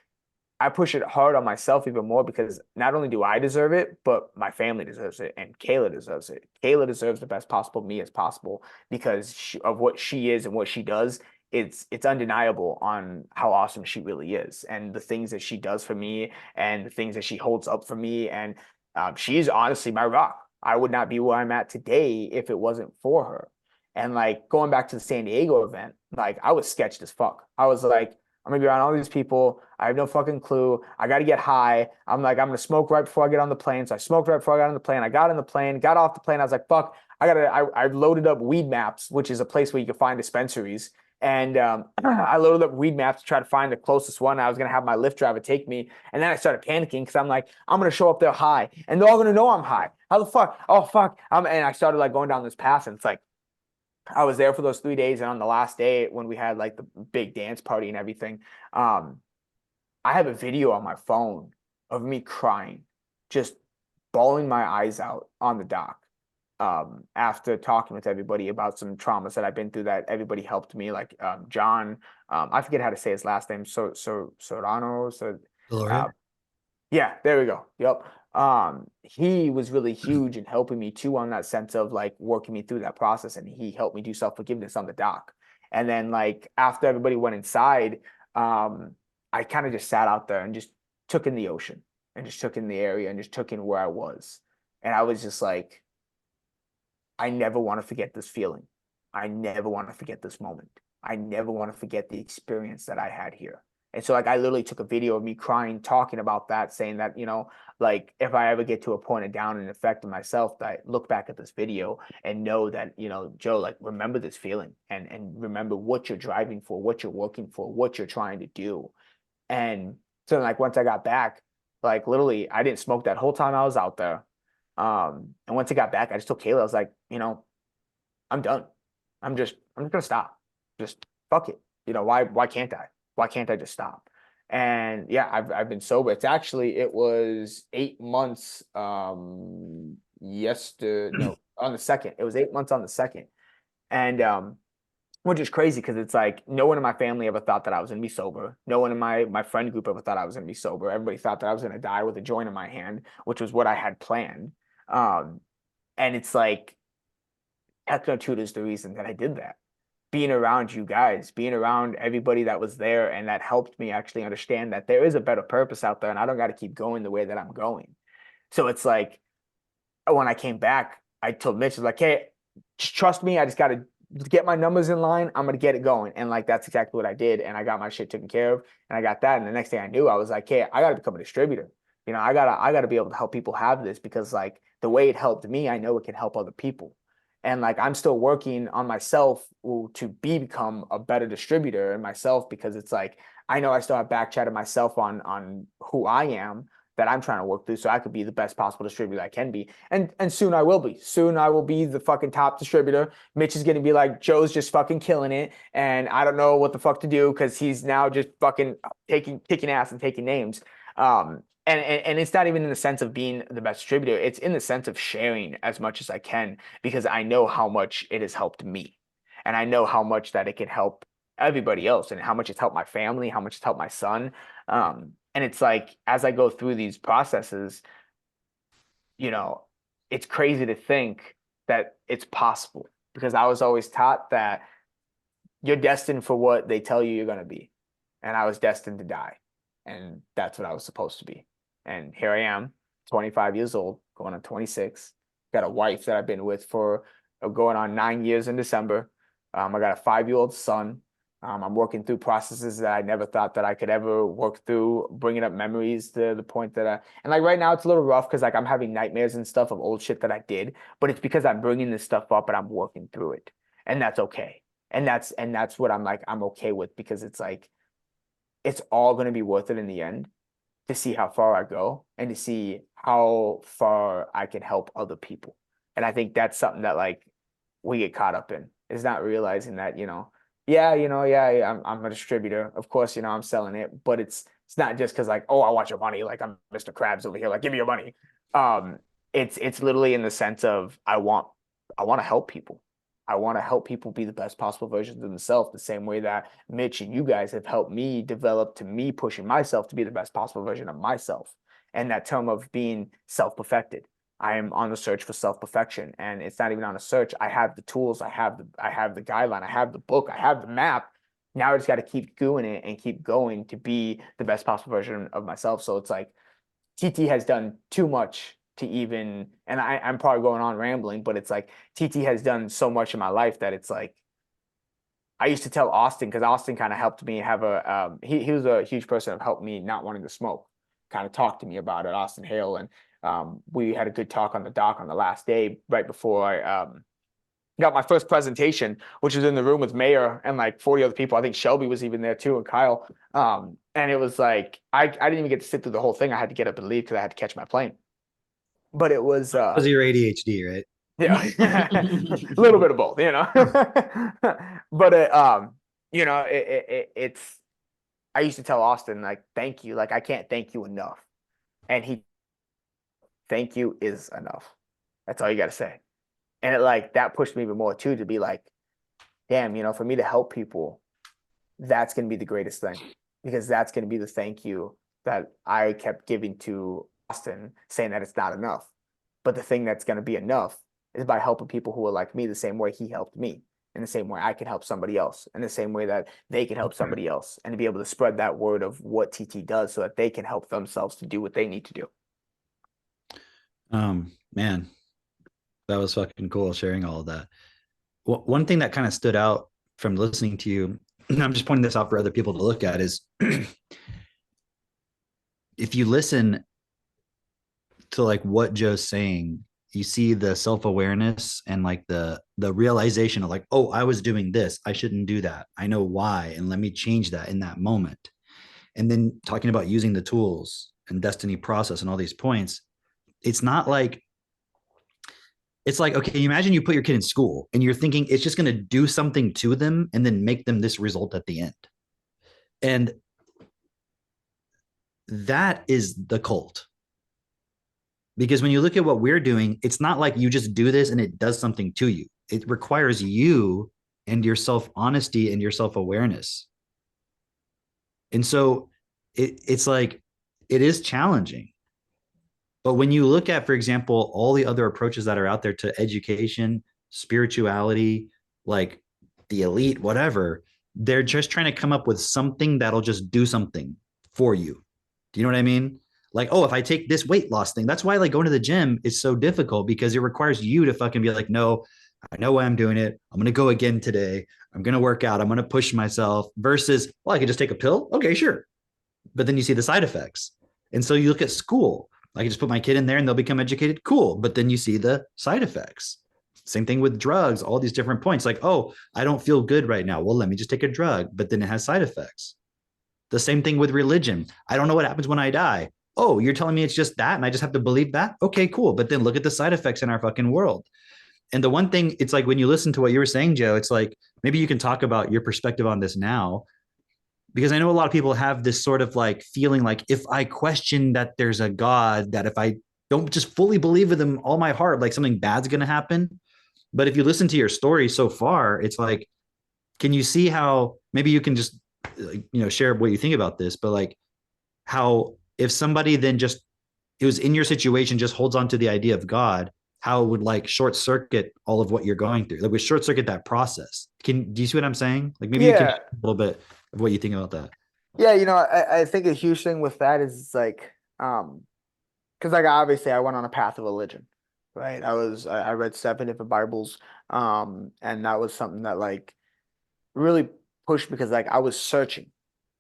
I push it hard on myself even more because not only do I deserve it, but my family deserves it and Kayla deserves it. Kayla deserves the best possible me as possible because of what she is and what she does. It's undeniable on how awesome she really is and the things that she does for me and the things that she holds up for me. And she's honestly my rock. I would not be where I'm at today if it wasn't for her. And like going back to the San Diego event, like I was sketched as fuck. I was like, I'm gonna be around all these people. I have no fucking clue. I got to get high. I'm like, I'm gonna smoke right before I get on the plane. So I smoked right before I got on the plane. I got on the plane, got off the plane. I was like, fuck, I loaded up Weed Maps, which is a place where you can find dispensaries. And I loaded up Weed Maps to try to find the closest one. I was gonna have my Lyft driver take me, and then I started panicking because I'm like, I'm gonna show up there high, and they're all gonna know I'm high. How the fuck? Oh fuck! And I started like going down this path, and it's like I was there for those 3 days, and on the last day when we had like the big dance party and everything, I have a video on my phone of me crying, just bawling my eyes out on the dock. After talking with everybody about some traumas that I've been through, that everybody helped me, like John, I forget how to say his last name, Sorano. Yeah, there we go. Yep. He was really huge in helping me too on that sense of like working me through that process, and he helped me do self-forgiveness on the dock. And then like after everybody went inside, I kind of just sat out there and just took in the ocean and just took in the area and just took in where I was. And I was just like, I never want to forget this feeling. I never want to forget this moment. I never want to forget the experience that I had here. And so like I literally took a video of me crying, talking about that, saying that, like if I ever get to a point of down and affecting myself, that I look back at this video and know that, Joe, like remember this feeling and remember what you're driving for, what you're working for, what you're trying to do. And so like once I got back, like literally I didn't smoke that whole time I was out there. And once I got back, I just told Kayla, I was like, I'm done. I'm just gonna stop. Just fuck it. Why can't I? Why can't I just stop? And yeah, I've been sober. It was 8 months on the second. It was 8 months on the second. And which is crazy because it's like no one in my family ever thought that I was gonna be sober. No one in my friend group ever thought I was gonna be sober. Everybody thought that I was gonna die with a joint in my hand, which was what I had planned. And it's like Technotude is the reason that I did that. Being around you guys, being around everybody that was there, and that helped me actually understand that there is a better purpose out there, and I don't got to keep going the way that I'm going. So it's like when I came back, I told Mitch, I was like, hey, just trust me. I just got to get my numbers in line. I'm going to get it going. And like, that's exactly what I did. And I got my shit taken care of, and I got that. And the next thing I knew, I was like, hey, I got to become a distributor. You know, I gotta be able to help people have this, because like the way it helped me, I know it can help other people. And like, I'm still working on myself to become a better distributor in myself, because it's like, I know I still have back chatted myself on who I am, that I'm trying to work through, so I could be the best possible distributor I can be. And soon I will be. Soon I will be the fucking top distributor. Mitch is gonna be like, Joe's just fucking killing it, and I don't know what the fuck to do, because he's now just fucking kicking ass and taking names. And it's not even in the sense of being the best distributor. It's in the sense of sharing as much as I can, because I know how much it has helped me, and I know how much that it can help everybody else, and how much it's helped my family, how much it's helped my son. And it's like, as I go through these processes, you know, it's crazy to think that it's possible, because I was always taught that you're destined for what they tell you you're going to be. And I was destined to die. And that's what I was supposed to be. And here I am, 25 years old, going on 26. Got a wife that I've been with for going on 9 years in December. I got a 5-year-old son. I'm working through processes that I never thought that I could ever work through, bringing up memories to the point that and like right now it's a little rough, because like I'm having nightmares and stuff of old shit that I did, but it's because I'm bringing this stuff up and I'm working through it, and that's okay. And that's what I'm okay with, because it's like, it's all going to be worth it in the end, to see how far I go and to see how far I can help other people. And I think that's something that like we get caught up in, is not realizing that, I'm a distributor. Of course, I'm selling it, but it's not just because like, oh, I want your money. Like I'm Mr. Krabs over here. Like, give me your money. It's literally in the sense of I want to help people. I want to help people be the best possible versions of themselves, the same way that Mitch and you guys have helped me develop, to me pushing myself to be the best possible version of myself. And that term of being self-perfected. I am on the search for self-perfection, and it's not even on a search. I have the tools, I have the guideline, I have the book, I have the map. Now I just got to keep doing it and keep going to be the best possible version of myself. So it's like TT has done too much to even, and I'm probably going on rambling, but it's like TT has done so much in my life that it's like, I used to tell Austin, because Austin kind of helped me have he was a huge person of helped me not wanting to smoke, kind of talked to me about it, Austin Hale. And we had a good talk on the dock on the last day, right before I got my first presentation, which was in the room with Mayor and like 40 other people. I think Shelby was even there too, and Kyle. And it was like, I didn't even get to sit through the whole thing. I had to get up and leave because I had to catch my plane. But it was because of your ADHD, right? Yeah, a little bit of both, But it's. I used to tell Austin, like, thank you, like I can't thank you enough, and thank you is enough. That's all you got to say, and it like that pushed me even more too, to be like, damn, for me to help people, that's gonna be the greatest thing, because that's gonna be the thank you that I kept giving to Austin, saying that it's not enough, but the thing that's gonna be enough is by helping people who are like me, the same way he helped me, in the same way I can help somebody else, in the same way that they can help somebody else, and to be able to spread that word of what TT does so that they can help themselves to do what they need to do. Man, that was fucking cool, sharing all of that. One thing that kind of stood out from listening to you, and I'm just pointing this out for other people to look at, is if you listen to like what Joe's saying, you see the self-awareness and like the realization of like, oh, I was doing this, I shouldn't do that, I know why, and let me change that in that moment. And then talking about using the tools and destiny process and all these points, it's not like, it's like, okay, imagine you put your kid in school and you're thinking it's just going to do something to them and then make them this result at the end. And that is the cult. Because when you look at what we're doing, it's not like you just do this and it does something to you. It requires you and your self-honesty and your self-awareness. And so it's like, it is challenging. But when you look at, for example, all the other approaches that are out there to education, spirituality, like the elite, whatever. They're just trying to come up with something that'll just do something for you. Do you know what I mean? Like, oh, if I take this weight loss thing, that's why like going to the gym is so difficult, because it requires you to fucking be like, no, I know why I'm doing it. I'm going to go again today. I'm going to work out. I'm going to push myself versus, well, I could just take a pill. Okay, sure. But then you see the side effects. And so you look at school. I can just put my kid in there and they'll become educated. Cool. But then you see the side effects. Same thing with drugs, all these different points. Like, oh, I don't feel good right now. Well, let me just take a drug, but then it has side effects. The same thing with religion. I don't know what happens when I die. Oh, you're telling me it's just that and I just have to believe that? Okay, cool. But then look at the side effects in our fucking world. And the one thing, it's like when you listen to what you were saying, Joe, it's like maybe you can talk about your perspective on this now, because I know a lot of people have this sort of like feeling like, if I question that there's a God, that if I don't just fully believe with him all my heart, like something bad's going to happen. But if you listen to your story so far, it's like, can you see how maybe you can just, share what you think about this, but like how if somebody then just who's in your situation just holds on to the idea of God, how it would like short circuit all of what you're going through. Like we short circuit that process. Do you see what I'm saying? Like maybe you can Yeah. share a little bit of what you think about that. Yeah, I think a huge thing with that is like, because like obviously I went on a path of religion, right? I read 7 different Bibles, and that was something that like really pushed, because like I was searching,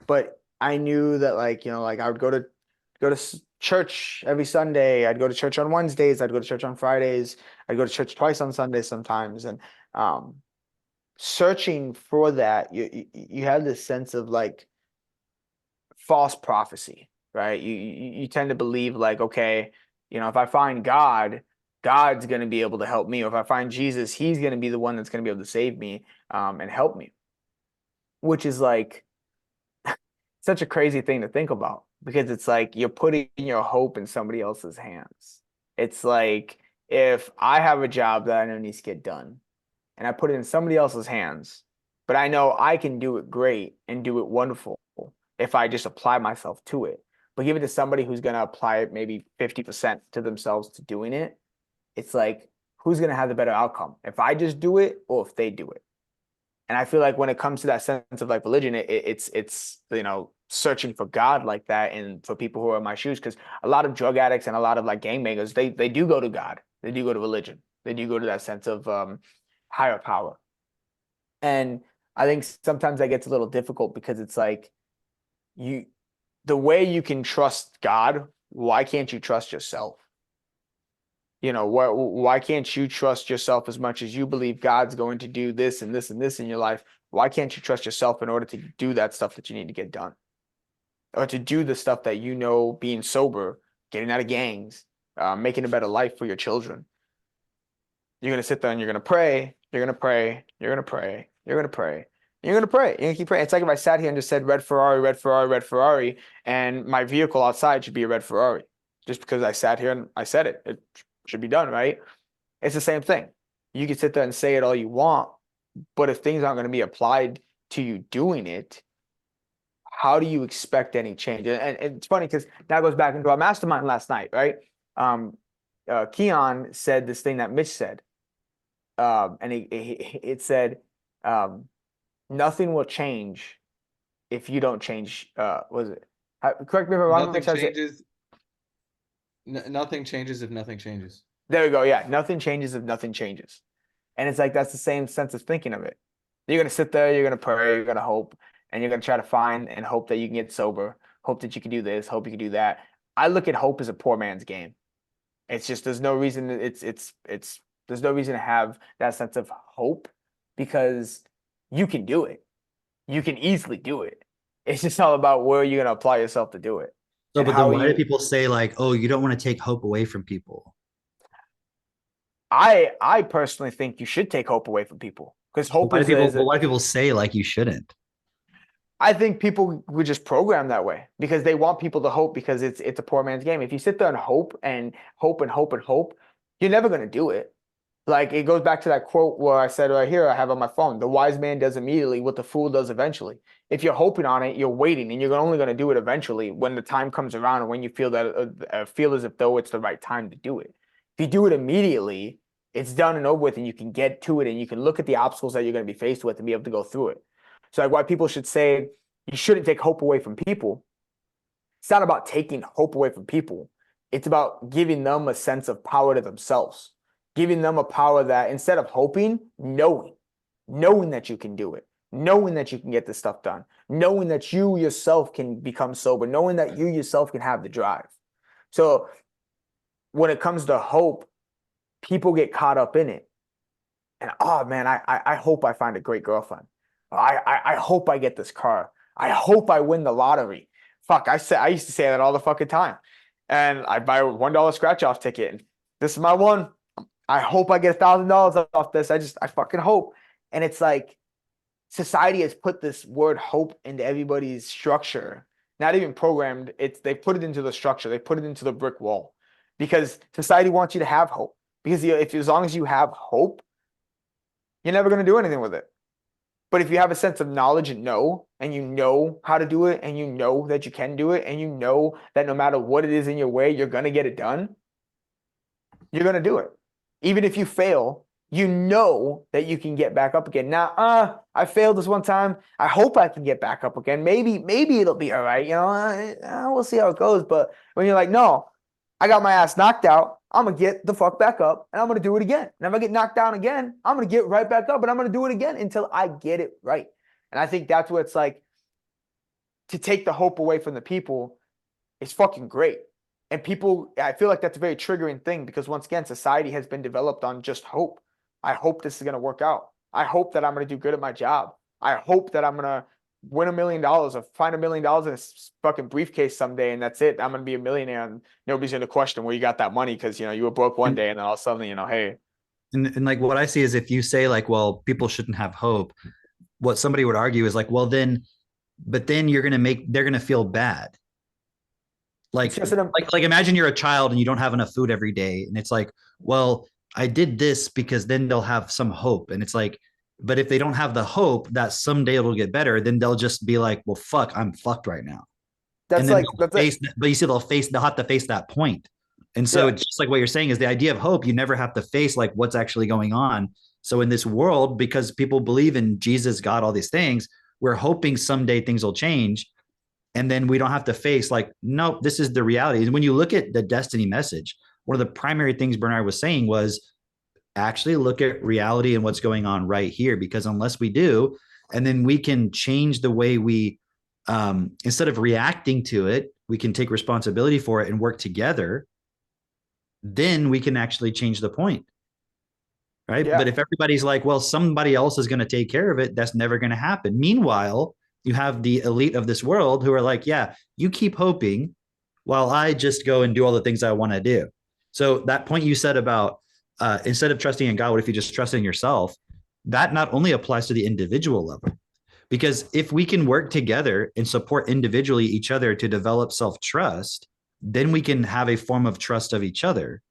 but I knew that like like I would go to church every Sunday. I'd go to church on Wednesdays. I'd go to church on Fridays. I'd go to church twice on Sundays sometimes, and um, searching for that, you have this sense of like false prophecy, right? You tend to believe like, okay, if I find God, God's going to be able to help me. Or if I find Jesus, he's going to be the one that's going to be able to save me, and help me, which is like such a crazy thing to think about, because it's like you're putting your hope in somebody else's hands. It's like if I have a job that I know needs to get done and I put it in somebody else's hands, but I know I can do it great and do it wonderful if I just apply myself to it. But give it to somebody who's going to apply it maybe 50% to themselves to doing it. It's like, who's going to have the better outcome? If I just do it or if they do it? And I feel like when it comes to that sense of like religion, it's searching for God like that, and for people who are in my shoes, because a lot of drug addicts and a lot of like gangbangers, they do go to God, they do go to religion, they do go to that sense of higher power. And I think sometimes that gets a little difficult, because it's like the way you can trust God, why can't you trust yourself? Why can't you trust yourself as much as you believe God's going to do this and this and this in your life? Why can't you trust yourself in order to do that stuff that you need to get done? Or to do the stuff that being sober, getting out of gangs, making a better life for your children. You're going to sit there and you're going to pray, you're going to pray, you're going to pray, you're going to pray, you're going to pray, you're going to keep praying. It's like if I sat here and just said red Ferrari, red Ferrari, red Ferrari, and my vehicle outside should be a red Ferrari. Just because I sat here and I said it. It should be done, right? It's the same thing. You can sit there and say it all you want, but if things aren't going to be applied to you doing it, how do you expect any change? And it's funny because that goes back into our mastermind last night, right? Keon said this thing that Mitch said, and it said, nothing will change if you don't change. Was it? Correct me if I'm wrong. Nothing changes. Nothing changes if nothing changes. There we go. Yeah, nothing changes if nothing changes. And it's like that's the same sense of thinking of it. You're gonna sit there, you're gonna pray, you're gonna hope, and you're gonna try to find and hope that you can get sober, hope that you can do this, hope you can do that. I look at hope as a poor man's game. It's just there's no reason there's no reason to have that sense of hope, because you can do it. You can easily do it. It's just all about where you're gonna apply yourself to do it. So, but then why do people say like, oh, you don't want to take hope away from people? I personally think you should take hope away from people, because hope why do people say like you shouldn't? I think people would just program that way because they want people to hope, because it's a poor man's game. If you sit there and hope and hope and hope and hope, you're never going to do it. Like it goes back to that quote where I said right here, I have on my phone, the wise man does immediately what the fool does eventually. If you're hoping on it, you're waiting, and you're only going to do it eventually when the time comes around, and when you feel that feel as if though it's the right time to do it. If you do it immediately, It's done and over with, and you can get to it, and you can look at the obstacles that you're going to be faced with and be able to go through it. So like why people should say you shouldn't take hope away from people. It's not about taking hope away from people. It's about giving them a sense of power to themselves, giving them a power that instead of hoping, knowing that you can do it, knowing that you can get this stuff done, knowing that you yourself can become sober, knowing that you yourself can have the drive. So when it comes to hope, people get caught up in it. And oh man, I hope I find a great girlfriend. I hope I get this car. I hope I win the lottery. Fuck, I used to say that all the fucking time. And I buy a $1 scratch off ticket. And this is my one. I hope I get $1,000 off this. I fucking hope. And it's like society has put this word hope into everybody's structure. Not even programmed. They put it into the structure. They put it into the brick wall because society wants you to have hope. Because as long as you have hope, you're never going to do anything with it. But if you have a sense of knowledge and you know how to do it, and you know that you can do it, and you know that no matter what it is in your way, you're going to get it done, you're going to do it. Even if you fail, you know that you can get back up again. Now, I failed this one time. I hope I can get back up again. Maybe it'll be all right. We'll see how it goes. But when you're like, no, I got my ass knocked out. I'm going to get the fuck back up and I'm going to do it again. And if I get knocked down again, I'm going to get right back up and I'm going to do it again until I get it right. And I think that's what it's like to take the hope away from the people is fucking great. And people, I feel like that's a very triggering thing because once again, society has been developed on just hope. I hope this is going to work out. I hope that I'm going to do good at my job. I hope that I'm going to win $1 million or find $1 million in a fucking briefcase someday. And that's it. I'm going to be a millionaire and nobody's going to question where you got that money. Cause you were broke one day and then all of a sudden, hey. And like what I see is if you say like, well, people shouldn't have hope, what somebody would argue is like, well, then they're going to feel bad. Like imagine you're a child and you don't have enough food every day. And it's like, well, I did this because then they'll have some hope. And it's like, but if they don't have the hope that someday it'll get better, then they'll just be like, well, fuck, I'm fucked right now. But you see, they'll have to face that point. And so it's just like what you're saying is the idea of hope. You never have to face like what's actually going on. So in this world, because people believe in Jesus, God, all these things, we're hoping someday things will change. And then we don't have to face like, nope, this is the reality. And when you look at the destiny message, one of the primary things Bernard was saying was actually look at reality and what's going on right here, because unless we do, and then we can change the way we, instead of reacting to it, we can take responsibility for it and work together. Then we can actually change the point. Right. Yeah. But if everybody's like, well, somebody else is going to take care of it, that's never going to happen. Meanwhile, you have the elite of this world who are like, yeah, you keep hoping while I just go and do all the things I want to do. So that point you said about instead of trusting in God, what if you just trust in yourself? That not only applies to the individual level, because if we can work together and support individually each other to develop self-trust, then we can have a form of trust of each other.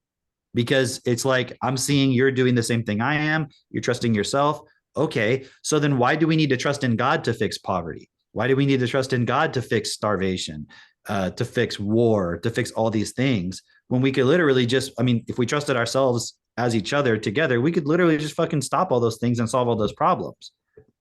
Because it's like, I'm seeing you're doing the same thing I am. You're trusting yourself. Okay, so then why do we need to trust in God to fix poverty? Why do we need to trust in God to fix starvation, to fix war, to fix all these things? When we could literally just, if we trusted ourselves as each other together, we could literally just fucking stop all those things and solve all those problems.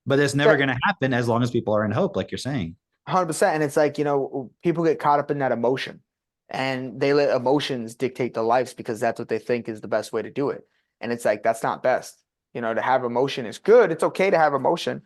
But it's never going to happen as long as people are in hope, like you're saying. 100%. And it's like, people get caught up in that emotion and they let emotions dictate their lives because that's what they think is the best way to do it. And it's like, that's not best. To have emotion is good. It's okay to have emotion,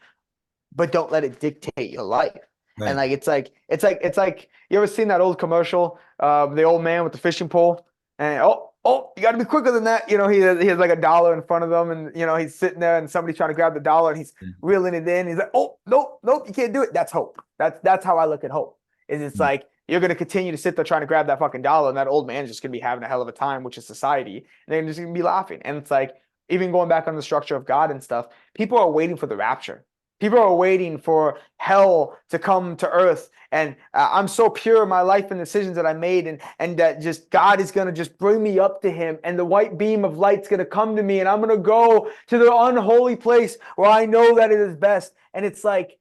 but don't let it dictate your life. Right. And like, it's like, you ever seen that old commercial, the old man with the fishing pole and, oh, you got to be quicker than that. He has like $1 in front of them and, he's sitting there and somebody's trying to grab the dollar and he's reeling it in. He's like, oh, nope, you can't do it. That's hope. That's how I look at hope. It's like, you're going to continue to sit there trying to grab that fucking dollar and that old man's just going to be having a hell of a time, which is society. And they're just going to be laughing. And it's like, even going back on the structure of God and stuff, people are waiting for the rapture. People are waiting for hell to come to earth. And I'm so pure in my life and decisions that I made. And that just God is going to just bring me up to him. And the white beam of light's going to come to me. And I'm going to go to the unholy place where I know that it is best. And it's like,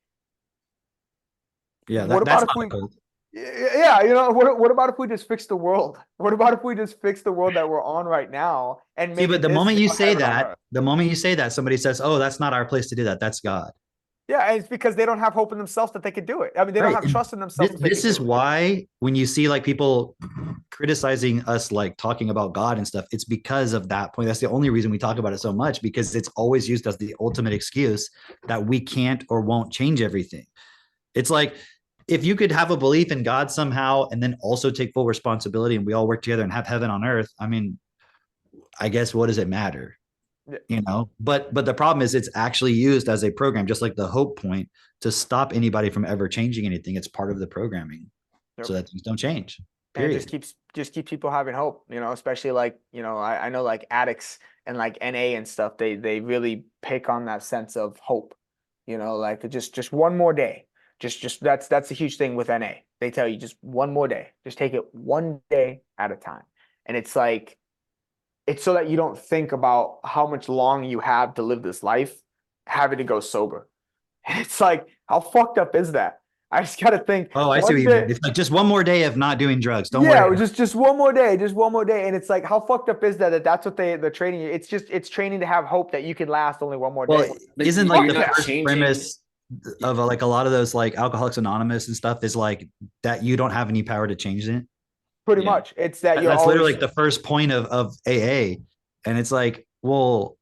yeah, what about if we... Yeah, you know, what about if we just fix the world? What about if we just fix the world that we're on right now and See, make but the this moment you a say heaven on that, earth? the moment you say that, somebody says, "Oh, that's not our place to do that. That's God." Yeah, and it's because they don't have hope in themselves that they could do it. I mean, they don't Right. have And trust in themselves that they this could is do it. why when you see like people criticizing us, like talking about God and stuff, it's because of that point. That's the only reason we talk about it so much, because it's always used as the ultimate excuse that we can't or won't change everything. It's like, if you could have a belief in God somehow and then also take full responsibility and we all work together and have heaven on earth, I mean, I guess what does it matter? Yeah, But the problem is it's actually used as a program, just like the hope point, to stop anybody from ever changing anything. It's part of the programming yep. so that things don't change. And it Period. just keeps people having hope, you know, especially like, you know, I know like addicts and like NA and stuff, they really pick on that sense of hope, you know, like just one more day. Just that's a huge thing with NA. They tell you just one more day. Just take it one day at a time. And it's like it's so that you don't think about how much long you have to live this life having to go sober. And it's like, how fucked up is that? I just gotta think Oh, I see what one you mean. day. It's like just one more day of not doing drugs. Don't Yeah, worry. just one more day, just one more day, and it's like, how fucked up is that? That's what they're training you. It's training to have hope that you can last only one more Well, day. But isn't you're like the not first changing. premise of like a lot of those like Alcoholics Anonymous and stuff is like that you don't have any power to change it. Pretty Yeah. much, it's that you're That's literally always. like the first point of AA. And it's like, well,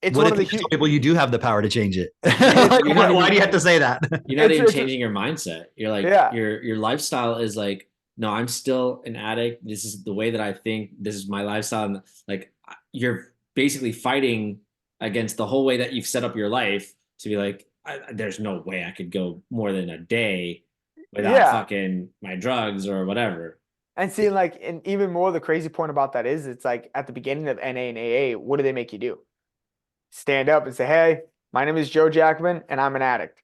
It's what one if of the you tell huge. people you do have the power to change it? It's You're not Why even- do you have to say that? You're not even it's changing your mindset. You're like yeah, your lifestyle is like, no, I'm still an addict. This is the way that I think. This is my lifestyle. And like you're basically fighting against the whole way that you've set up your life to be like, there's no way I could go more than a day without yeah. fucking my drugs or whatever. And seeing like, and even more, the crazy point about that is, it's like at the beginning of NA and AA, what do they make you do? Stand up and say, "Hey, my name is Joe Jackman, and I'm an addict."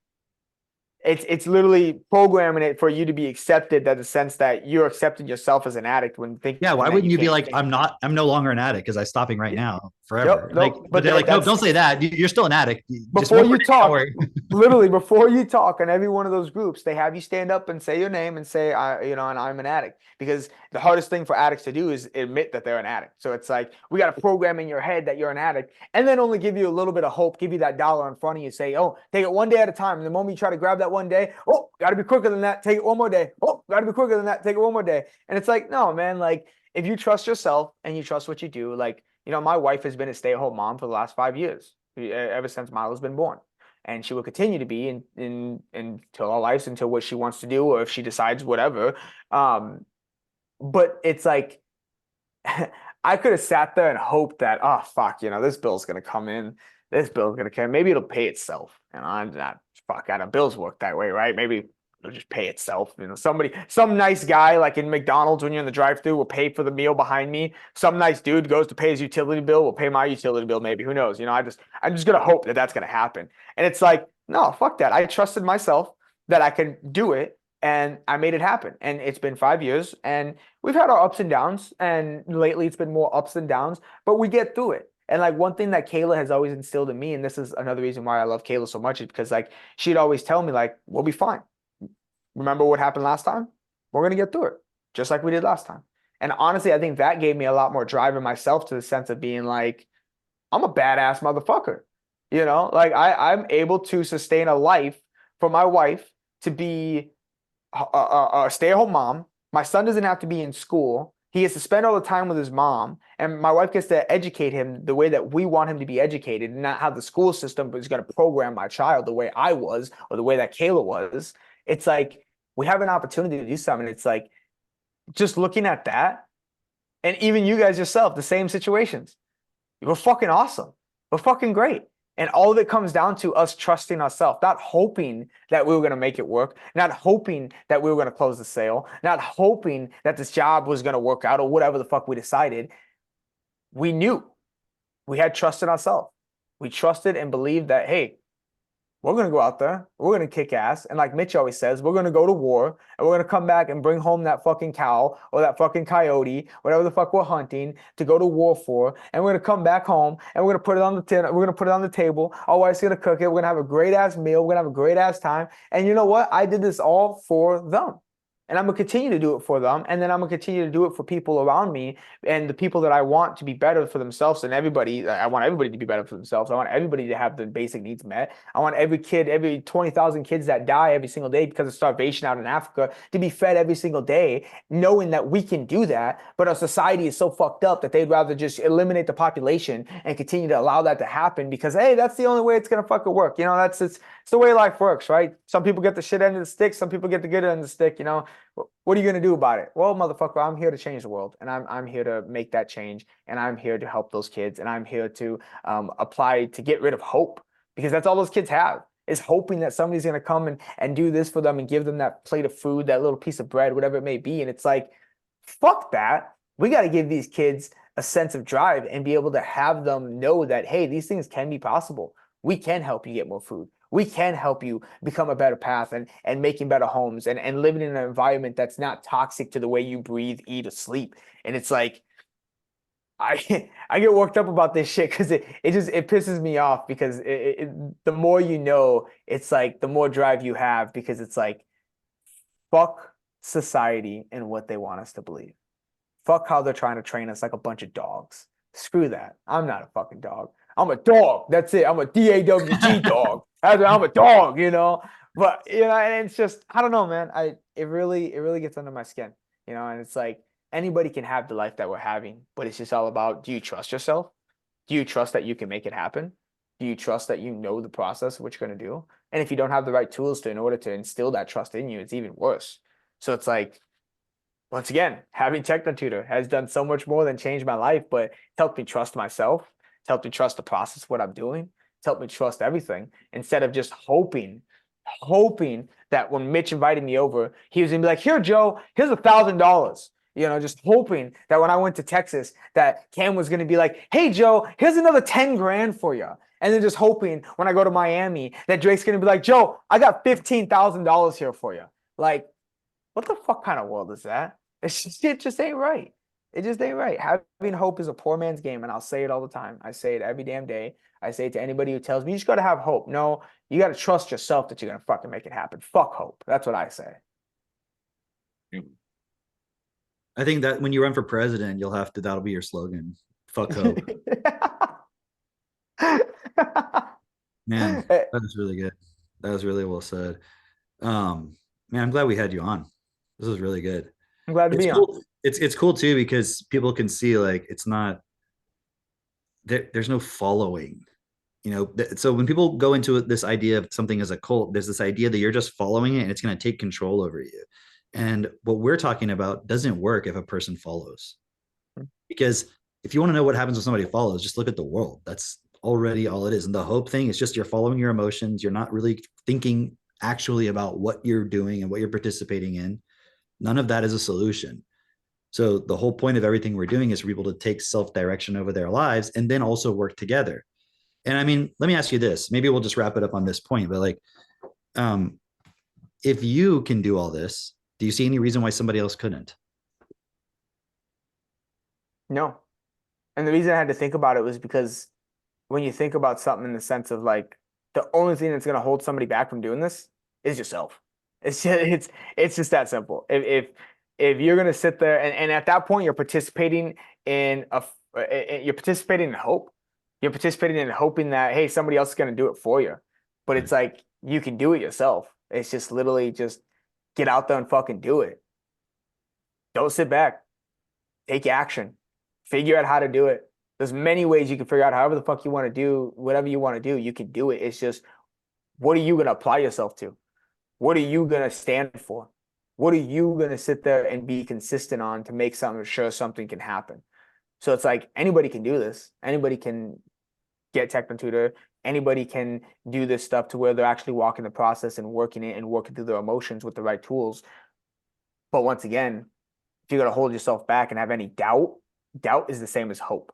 It's literally programming it for you to be accepted, that the sense that you're accepting yourself as an addict when thinking Yeah, why that wouldn't you be can't like, change. I'm no longer an addict because I'm stopping right now Yep, forever. Like, nope. but But they're like, no, that's don't say that. You're still an addict. Just before one more you day, don't talk. worry. Literally before you talk in every one of those groups, they have you stand up and say your name and say, you know, and I'm an addict. Because the hardest thing for addicts to do is admit that they're an addict. So it's like, we got to program in your head that you're an addict, and then only give you a little bit of hope, give you that dollar in front of you, say, oh, take it one day at a time. And the moment you try to grab that one day, oh, got to be quicker than that, take it one more day. Oh, got to be quicker than that, take it one more day. And it's like, no, man, like if you trust yourself and you trust what you do, like, you know, my wife has been a stay-at-home mom for the last 5 years, ever since Milo's been born. And she will continue to be in until our lives, until what she wants to do, or if she decides whatever. But it's like, I could have sat there and hoped that, oh fuck, you know, this bill's gonna come in, this bill's gonna come, maybe it'll pay itself. And I'm not, fuck, I know bills work that way, right? Maybe it'll just pay itself. You know, some nice guy like in McDonald's when you're in the drive-thru will pay for the meal behind me. Some nice dude goes to pay his utility bill, will pay my utility bill, maybe. Who knows? You know, I'm just gonna hope that that's gonna happen. And it's like, no, fuck that. I trusted myself that I can do it, and I made it happen. And it's been 5 years, and we've had our ups and downs, and lately it's been more ups and downs, but we get through it. And like one thing that Kayla has always instilled in me, and this is another reason why I love Kayla so much, is because like she'd always tell me like, we'll be fine. Remember what happened last time? We're gonna get through it, just like we did last time. And honestly, I think that gave me a lot more drive in myself, to the sense of being like, I'm a badass motherfucker. You know, like I'm able to sustain a life for my wife, to be a stay-at-home mom. My son doesn't have to be in school. He has to spend all the time with his mom, and my wife gets to educate him the way that we want him to be educated, and not how the school system is going to program my child the way I was, or the way that Kayla was. It's like we have an opportunity to do something. It's like, just looking at that, and even you guys yourself, the same situations. We're fucking awesome. We're fucking great. And all of it comes down to us trusting ourselves, not hoping that we were going to make it work, not hoping that we were going to close the sale, not hoping that this job was going to work out, or whatever the fuck we decided. We knew. We had trust in ourselves. We trusted and believed that, hey, we're going to go out there, we're going to kick ass. And like Mitch always says, we're going to go to war, and we're going to come back and bring home that fucking cow, or that fucking coyote, whatever the fuck we're hunting to go to war for. And we're going to come back home, and we're going to put it on the tin. We're going to put it on the table. Our wife's going to cook it. We're going to have a great ass meal. We're going to have a great ass time. And you know what? I did this all for them. And I'm gonna continue to do it for them, and then I'm gonna continue to do it for people around me and the people that I want to be better for themselves. And everybody, I want everybody to be better for themselves. I want everybody to have the basic needs met. I want every kid, every 20,000 kids that die every single day because of starvation out in Africa to be fed every single day, knowing that we can do that. But our society is so fucked up that they'd rather just eliminate the population and continue to allow that to happen because, hey, that's the only way it's gonna fucking work. You know, it's the way life works, right? Some people get the shit end of the stick, some people get the good end of the stick, you know. What are you going to do about it? Well, motherfucker, I'm here to change the world, and I'm here to make that change, and I'm here to help those kids, and I'm here to apply to get rid of hope, because that's all those kids have, is hoping that somebody's going to come and do this for them and give them that plate of food, that little piece of bread, whatever it may be. And it's like, fuck that. We got to give these kids a sense of drive and be able to have them know that, hey, these things can be possible. We can help you get more food. We can help you become a better path and making better homes and living in an environment that's not toxic to the way you breathe, eat, or sleep. And it's like, I get worked up about this shit because it pisses me off, because the more you know, it's like the more drive you have, because it's like, fuck society and what they want us to believe. Fuck how they're trying to train us like a bunch of dogs. Screw that. I'm not a fucking dog. I'm a dog. That's it. I'm a DAWG dog. I'm a dog, you know. But you know, and it's just, I don't know, man. It really gets under my skin, you know. And it's like, anybody can have the life that we're having, but it's just all about, do you trust yourself? Do you trust that you can make it happen? Do you trust that you know the process of what you're gonna do? And if you don't have the right tools in order to instill that trust in you, it's even worse. So it's like, once again, having TechnoTutor has done so much more than change my life, but it's helped me trust myself. It's helped me trust the process of what I'm doing. It's helped me trust everything, instead of just hoping that when Mitch invited me over, he was gonna be like, here, Joe, here's $1,000. You know, just hoping that when I went to Texas, that Cam was gonna be like, hey, Joe, here's another 10 grand for you. And then just hoping when I go to Miami that Drake's gonna be like, Joe, I got $15,000 here for you. Like, what the fuck kind of world is that? It just ain't right. It just ain't right. Having hope is a poor man's game, and I'll say it all the time. I say it every damn day. I say it to anybody who tells me you just got to have hope. No, you got to trust yourself that you're gonna fucking make it happen. Fuck hope. That's what I say. I think that when you run for president, that'll be your slogan. Fuck hope. Man, that was really good. That was really well said. Man, I'm glad we had you on. This was really good. I'm glad to be cool. on. It's cool too, because people can see, like, it's not there's no following, you know. So when people go into this idea of something as a cult, there's this idea that you're just following it and it's going to take control over you. And what we're talking about doesn't work if a person follows. Because if you want to know what happens when somebody follows, just look at the world. That's already all it is. And the hope thing is just, you're following your emotions. You're not really thinking actually about what you're doing and what you're participating in. None of that is a solution. So the whole point of everything we're doing is for people to take self-direction over their lives and then also work together. And I mean, let me ask you this. Maybe we'll just wrap it up on this point, but like, if you can do all this, do you see any reason why somebody else couldn't? No. And the reason I had to think about it was because when you think about something in the sense of like, the only thing that's going to hold somebody back from doing this is yourself. It's just that simple. If you're going to sit there and at that point you're participating in hope. You're participating in hoping that, hey, somebody else is going to do it for you. But it's like, you can do it yourself. It's just literally just get out there and fucking do it. Don't sit back. Take action. Figure out how to do it. There's many ways you can figure out however the fuck you want to do, whatever you want to do, you can do it. It's just, what are you going to apply yourself to? What are you going to stand for? What are you going to sit there and be consistent on to make something sure something can happen? So it's like, anybody can do this. Anybody can get TechnoTutor. Anybody can do this stuff to where they're actually walking the process and working it and working through their emotions with the right tools. But once again, if you're going to hold yourself back and have any doubt, doubt is the same as hope.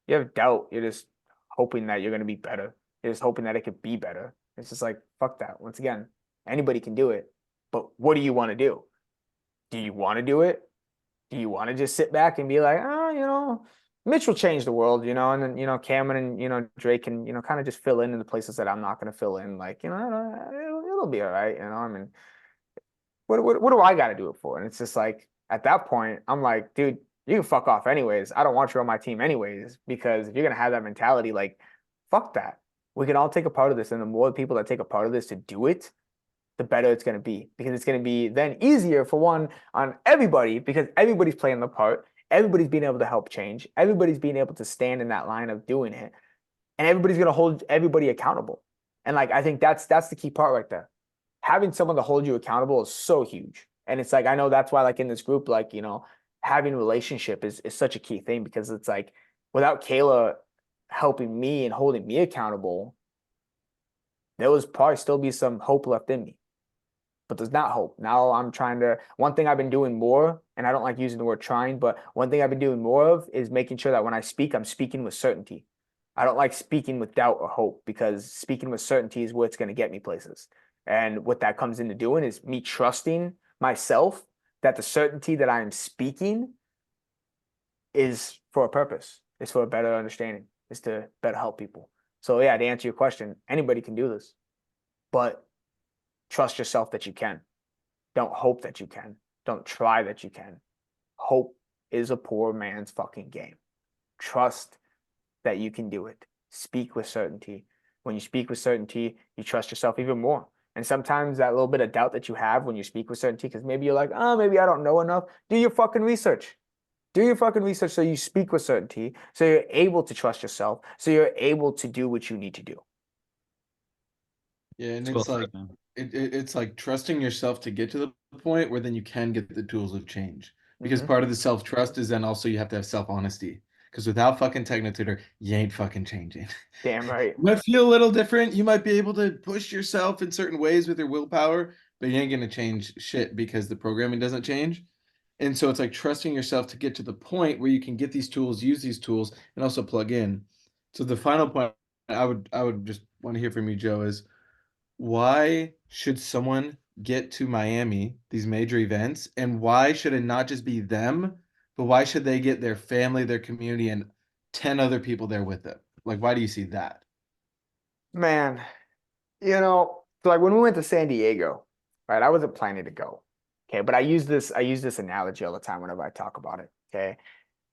You have doubt, you're just hoping that you're going to be better. You're just hoping that it could be better. It's just like, fuck that. Once again, anybody can do it. But what do you want to do? Do you want to do it? Do you want to just sit back and be like, oh, you know, Mitch will change the world, you know, and then, you know, Cameron and, you know, Drake can, you know, kind of just fill in the places that I'm not going to fill in. Like, you know, it'll be all right. You know, I mean, what do I got to do it for? And it's just like, at that point, I'm like, dude, you can fuck off anyways. I don't want you on my team anyways, because if you're going to have that mentality, like, fuck that. We can all take a part of this. And the more people that take a part of this to do it, the better it's going to be, because it's going to be then easier for one on everybody, because everybody's playing the part. Everybody's being able to help change. Everybody's being able to stand in that line of doing it. And everybody's going to hold everybody accountable. And like, I think that's the key part right there. Having someone to hold you accountable is so huge. And it's like, I know that's why, like, in this group, like, you know, having a relationship is such a key thing, because it's like, without Kayla helping me and holding me accountable, there was probably still be some hope left in me. But there's not hope. Now I'm trying to, one thing I've been doing more, and I don't like using the word trying, but one thing I've been doing more of is making sure that when I speak, I'm speaking with certainty. I don't like speaking with doubt or hope, because speaking with certainty is what's going to get me places. And what that comes into doing is me trusting myself that the certainty that I am speaking is for a purpose. It's for a better understanding. It's to better help people. So yeah, to answer your question, anybody can do this, but trust yourself that you can. Don't hope that you can. Don't try that you can. Hope is a poor man's fucking game. Trust that you can do it. Speak with certainty. When you speak with certainty, you trust yourself even more. And sometimes that little bit of doubt that you have when you speak with certainty, because maybe you're like, oh, maybe I don't know enough. Do your fucking research. Do your fucking research so you speak with certainty, so you're able to trust yourself, so you're able to do what you need to do. Yeah, and It's it's well like said, man. it's like trusting yourself to get to the point where then you can get the tools of change. Because Mhm. part of the self-trust is then also you have to have self-honesty. Because without fucking Techno-Tutor, you ain't fucking changing. Damn right. You might feel a little different. You might be able to push yourself in certain ways with your willpower, but you ain't gonna change shit because the programming doesn't change. And so it's like trusting yourself to get to the point where you can get these tools, use these tools, and also plug in. So the final point I would just want to hear from you, Joe, is why should someone get to Miami, these major events, and why should it not just be them, but why should they get their family, their community, and 10 other people there with them? Like, why do you see that? Man, you know, so like when we went to San Diego, right? I wasn't planning to go. Okay, but I use this analogy all the time whenever I talk about it. Okay.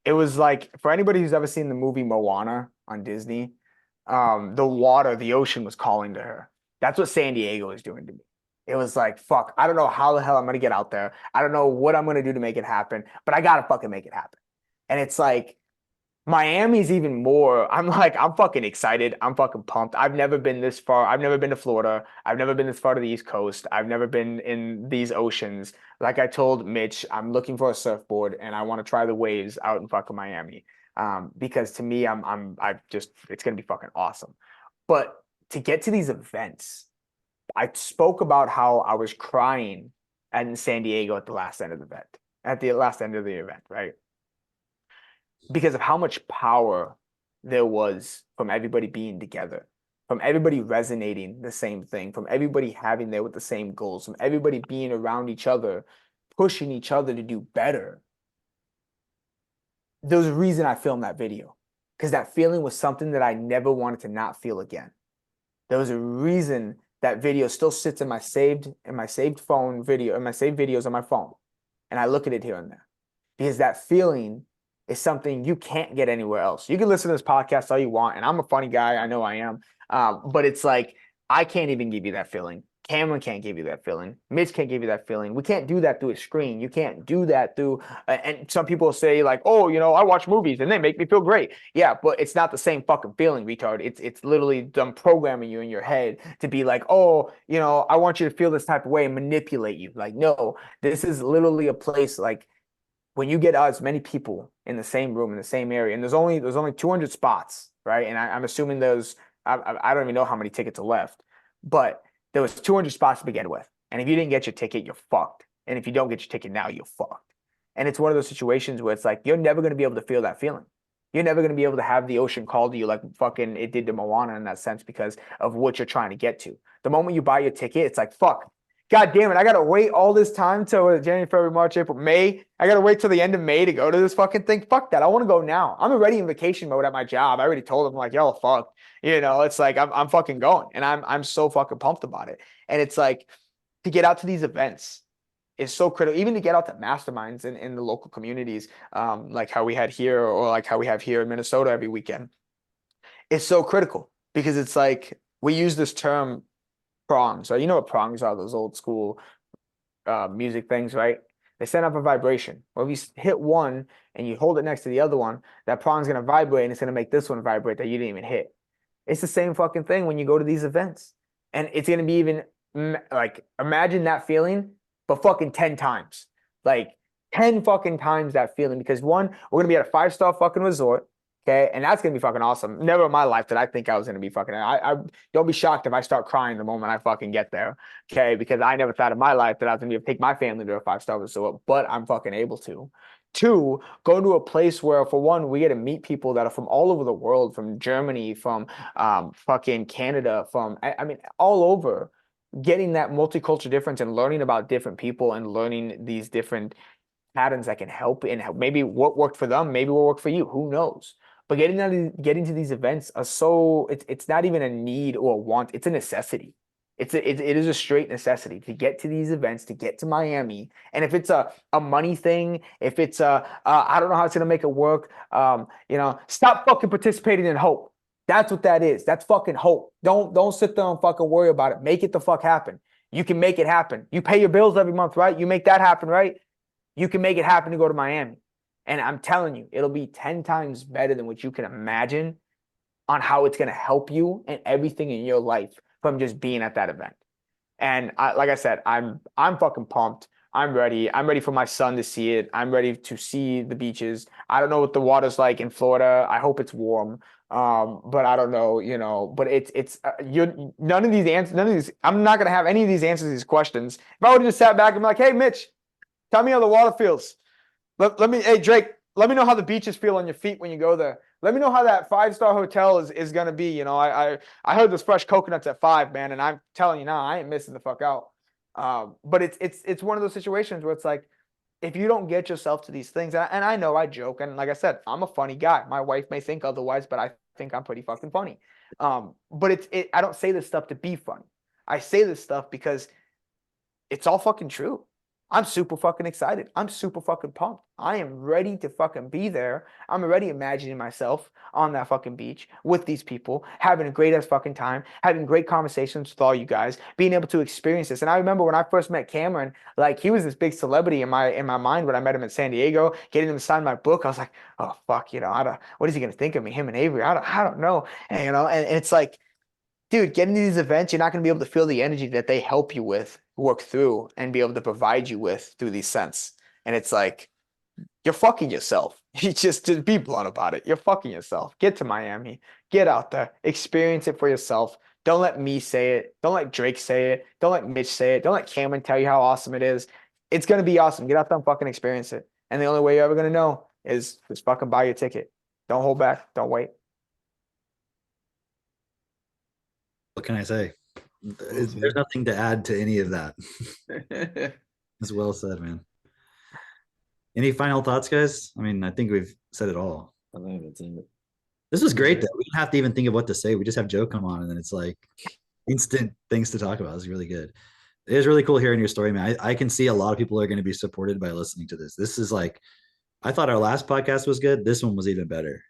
It was like, for anybody who's ever seen the movie Moana on Disney, the water, the ocean was calling to her. That's what San Diego is doing to me. It was like, fuck, I don't know how the hell I'm gonna get out there. I don't know what I'm gonna do to make it happen, but I gotta fucking make it happen. And it's like, Miami's even more. I'm like, I'm fucking excited. I'm fucking pumped. I've never been this far. I've never been to Florida. I've never been this far to the East Coast. I've never been in these oceans. Like I told Mitch, I'm looking for a surfboard and I want to try the waves out in fucking Miami. Because to me, it's gonna be fucking awesome. But to get to these events, I spoke about how I was crying in San Diego at the last end of the event, right? Because of how much power there was from everybody being together, from everybody resonating the same thing, from everybody having there with the same goals, from everybody being around each other, pushing each other to do better. There was a reason I filmed that video, because that feeling was something that I never wanted to not feel again. There was a reason that video still sits in my saved phone video, in my saved videos on my phone, and I look at it here and there, because that feeling is something you can't get anywhere else. You can listen to this podcast all you want, and I'm a funny guy. I know I am. But it's like, I can't even give you that feeling. Cameron can't give you that feeling. Mitch can't give you that feeling. We can't do that through a screen. You can't do that through, and some people say like, oh, you know, I watch movies and they make me feel great. Yeah, but it's not the same fucking feeling, retard. It's literally them programming you in your head to be like, oh, you know, I want you to feel this type of way and manipulate you. Like, no, this is literally a place like, when you get as many people in the same room in the same area, and there's only 200 spots, right? And I'm assuming I don't even know how many tickets are left, but there was 200 spots to begin with. And if you didn't get your ticket, you're fucked. And if you don't get your ticket now, you're fucked. And it's one of those situations where it's like, you're never going to be able to feel that feeling. You're never going to be able to have the ocean call to you like fucking it did to Moana in that sense, because of what you're trying to get to. The moment you buy your ticket, it's like, fuck, God damn it, I gotta wait all this time till January, February, March, April, May. I gotta wait till the end of May to go to this fucking thing. Fuck that. I want to go now. I'm already in vacation mode at my job. I already told them like, y'all fuck. You know, it's like I'm fucking going, and I'm so fucking pumped about it. And it's like, to get out to these events is so critical, even to get out to masterminds in the local communities, like how we had here, or like how we have here in Minnesota every weekend. It's so critical because it's like we use this term prongs, right? You know what prongs are, those old school music things, right? They send up a vibration. Well, if you hit one and you hold it next to the other one, that prong's gonna vibrate and it's gonna make this one vibrate that you didn't even hit. It's the same fucking thing when you go to these events. And it's gonna be even like, imagine that feeling, but fucking 10 times. Like 10 fucking times that feeling. Because one, we're gonna be at a 5-star fucking resort. Okay, and that's gonna be fucking awesome. Never in my life did I think I was gonna be fucking. I don't be shocked if I start crying the moment I fucking get there. Okay, because I never thought in my life that I was gonna be able to take my family to a 5-star resort, but I'm fucking able to. Two, go to a place where, for one, we get to meet people that are from all over the world, from Germany, from fucking Canada, from I mean all over. Getting that multicultural difference and learning about different people and learning these different patterns that can help, and maybe what worked for them, maybe what worked for you. Who knows? But getting to these events are so, it's not even a need or a want, it's a necessity. It is a straight necessity to get to these events, to get to Miami. And if it's a money thing, if it's I don't know how it's gonna make it work. Stop fucking participating in hope. That's what that is. That's fucking hope. Don't sit there and fucking worry about it. Make it the fuck happen. You can make it happen. You pay your bills every month, right? You make that happen, right? You can make it happen to go to Miami. And I'm telling you, it'll be 10 times better than what you can imagine on how it's going to help you and everything in your life from just being at that event. And like I said, I'm fucking pumped. I'm ready. I'm ready for my son to see it. I'm ready to see the beaches. I don't know what the water's like in Florida. I hope it's warm. But I don't know, but it's none of these answers, I'm not going to have any of these answers to these questions. If I would have just sat back and be like, hey, Mitch, tell me how the water feels. Hey, Drake, let me know how the beaches feel on your feet when you go there. Let me know how that 5-star hotel is going to be. I heard there's fresh coconuts at 5, man. And I'm telling you now, I ain't missing the fuck out. But it's one of those situations where it's like, if you don't get yourself to these things, and I know I joke, and like I said, I'm a funny guy. My wife may think otherwise, but I think I'm pretty fucking funny. But I don't say this stuff to be funny. I say this stuff because it's all fucking true. I'm super fucking excited. I'm super fucking pumped. I am ready to fucking be there. I'm already imagining myself on that fucking beach with these people, having a great ass fucking time, having great conversations with all you guys, being able to experience this. And I remember when I first met Cameron, like he was this big celebrity in my mind when I met him in San Diego, getting him to sign my book. I was like, oh fuck, what is he gonna think of me? Him and Avery, I don't know. And and it's like, dude, getting to these events, you're not going to be able to feel the energy that they help you with, work through, and be able to provide you with through these scents. And it's like, you're fucking yourself. You just to be blunt about it. You're fucking yourself. Get to Miami. Get out there. Experience it for yourself. Don't let me say it. Don't let Drake say it. Don't let Mitch say it. Don't let Cameron tell you how awesome it is. It's going to be awesome. Get out there and fucking experience it. And the only way you're ever going to know is just fucking buy your ticket. Don't hold back. Don't wait. What can I say? There's nothing to add to any of that. That's well said, man. Any final thoughts, guys? I mean, I think we've said it all. I think that's it. This was great, though. We didn't have to even think of what to say. We just have Joe come on, and then it's like instant things to talk about. It's really good. It is really cool hearing your story, man. I can see a lot of people are going to be supported by listening to this. This is like, I thought our last podcast was good. This one was even better.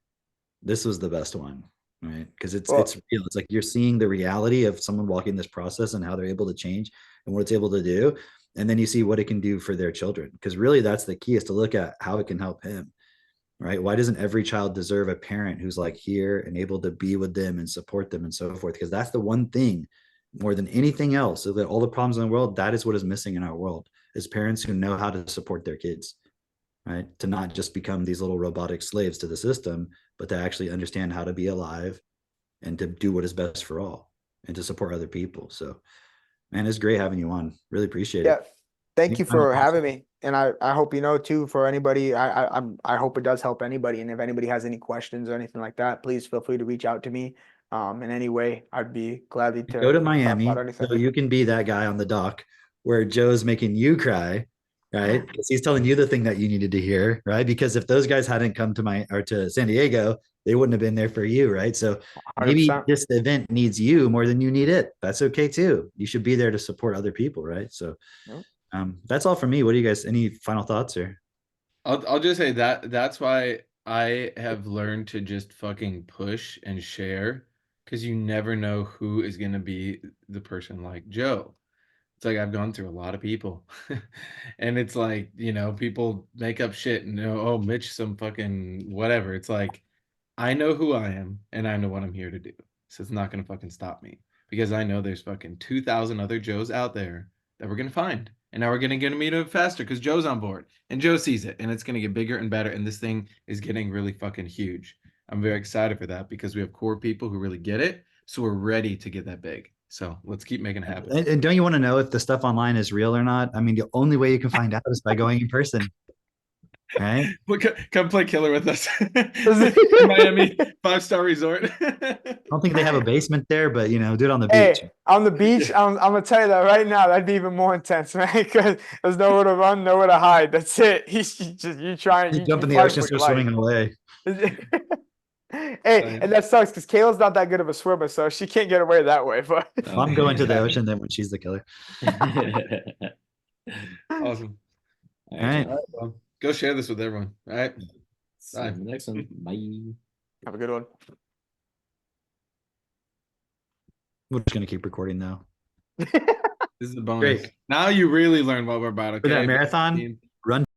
This was the best one. Right, because it's real. It's like you're seeing the reality of someone walking this process and how they're able to change and what it's able to do, and then you see what it can do for their children. Because really, that's the key, is to look at how it can help him. Right? Why doesn't every child deserve a parent who's like here and able to be with them and support them and so forth? Because that's the one thing more than anything else. So that all the problems in the world, that is what is missing in our world, is parents who know how to support their kids. Right? To not just become these little robotic slaves to the system, but to actually understand how to be alive and to do what is best for all and to support other people. So, man, it's great having you on. Really appreciate it. Thank you for having me. And I hope too, for anybody, I hope it does help anybody. And if anybody has any questions or anything like that, please feel free to reach out to me in any way. I'd be gladly to go to Miami so you can be that guy on the dock where Joe's making you cry. Right, because he's telling you the thing that you needed to hear, right? Because if those guys hadn't come to San Diego, they wouldn't have been there for you, right? So 100%. Maybe this event needs you more than you need it. That's okay too. You should be there to support other people, right? So That's all for me. What do you guys? Any final thoughts or? I'll just say that that's why I have learned to just fucking push and share, because you never know who is gonna be the person like Joe. It's like I've gone through a lot of people, and it's like, people make up shit and oh, Mitch some fucking whatever. It's like I know who I am and I know what I'm here to do, so it's not gonna fucking stop me, because I know there's fucking 2,000 other Joes out there that we're gonna find. And now we're gonna get to meet him faster because Joe's on board and Joe sees it, and it's gonna get bigger and better. And this thing is getting really fucking huge. I'm very excited for that because we have core people who really get it. So we're ready to get that big. So let's keep making it happen. And don't you want to know if the stuff online is real or not? I mean, the only way you can find out is by going in person. Right? Look, come play killer with us. Miami 5-star resort. I don't think they have a basement there, but do it on the Hey, beach. on the beach, I'm gonna tell you that right now. That'd be even more intense, man. Because there's nowhere to run, nowhere to hide. That's it. You trying. You jump in the fight ocean, for your start life. swimming away. Hey, and that sucks because Kayla's not that good of a swimmer, so she can't get away that way. But I'm going to the ocean then when she's the killer. Awesome. All All right. John. Well, go share this with everyone. All right. See you in the next one. Bye. have a good one. We're just gonna keep recording now. This is the bonus. Great. Now you really learn what we're about. Okay. For that marathon, run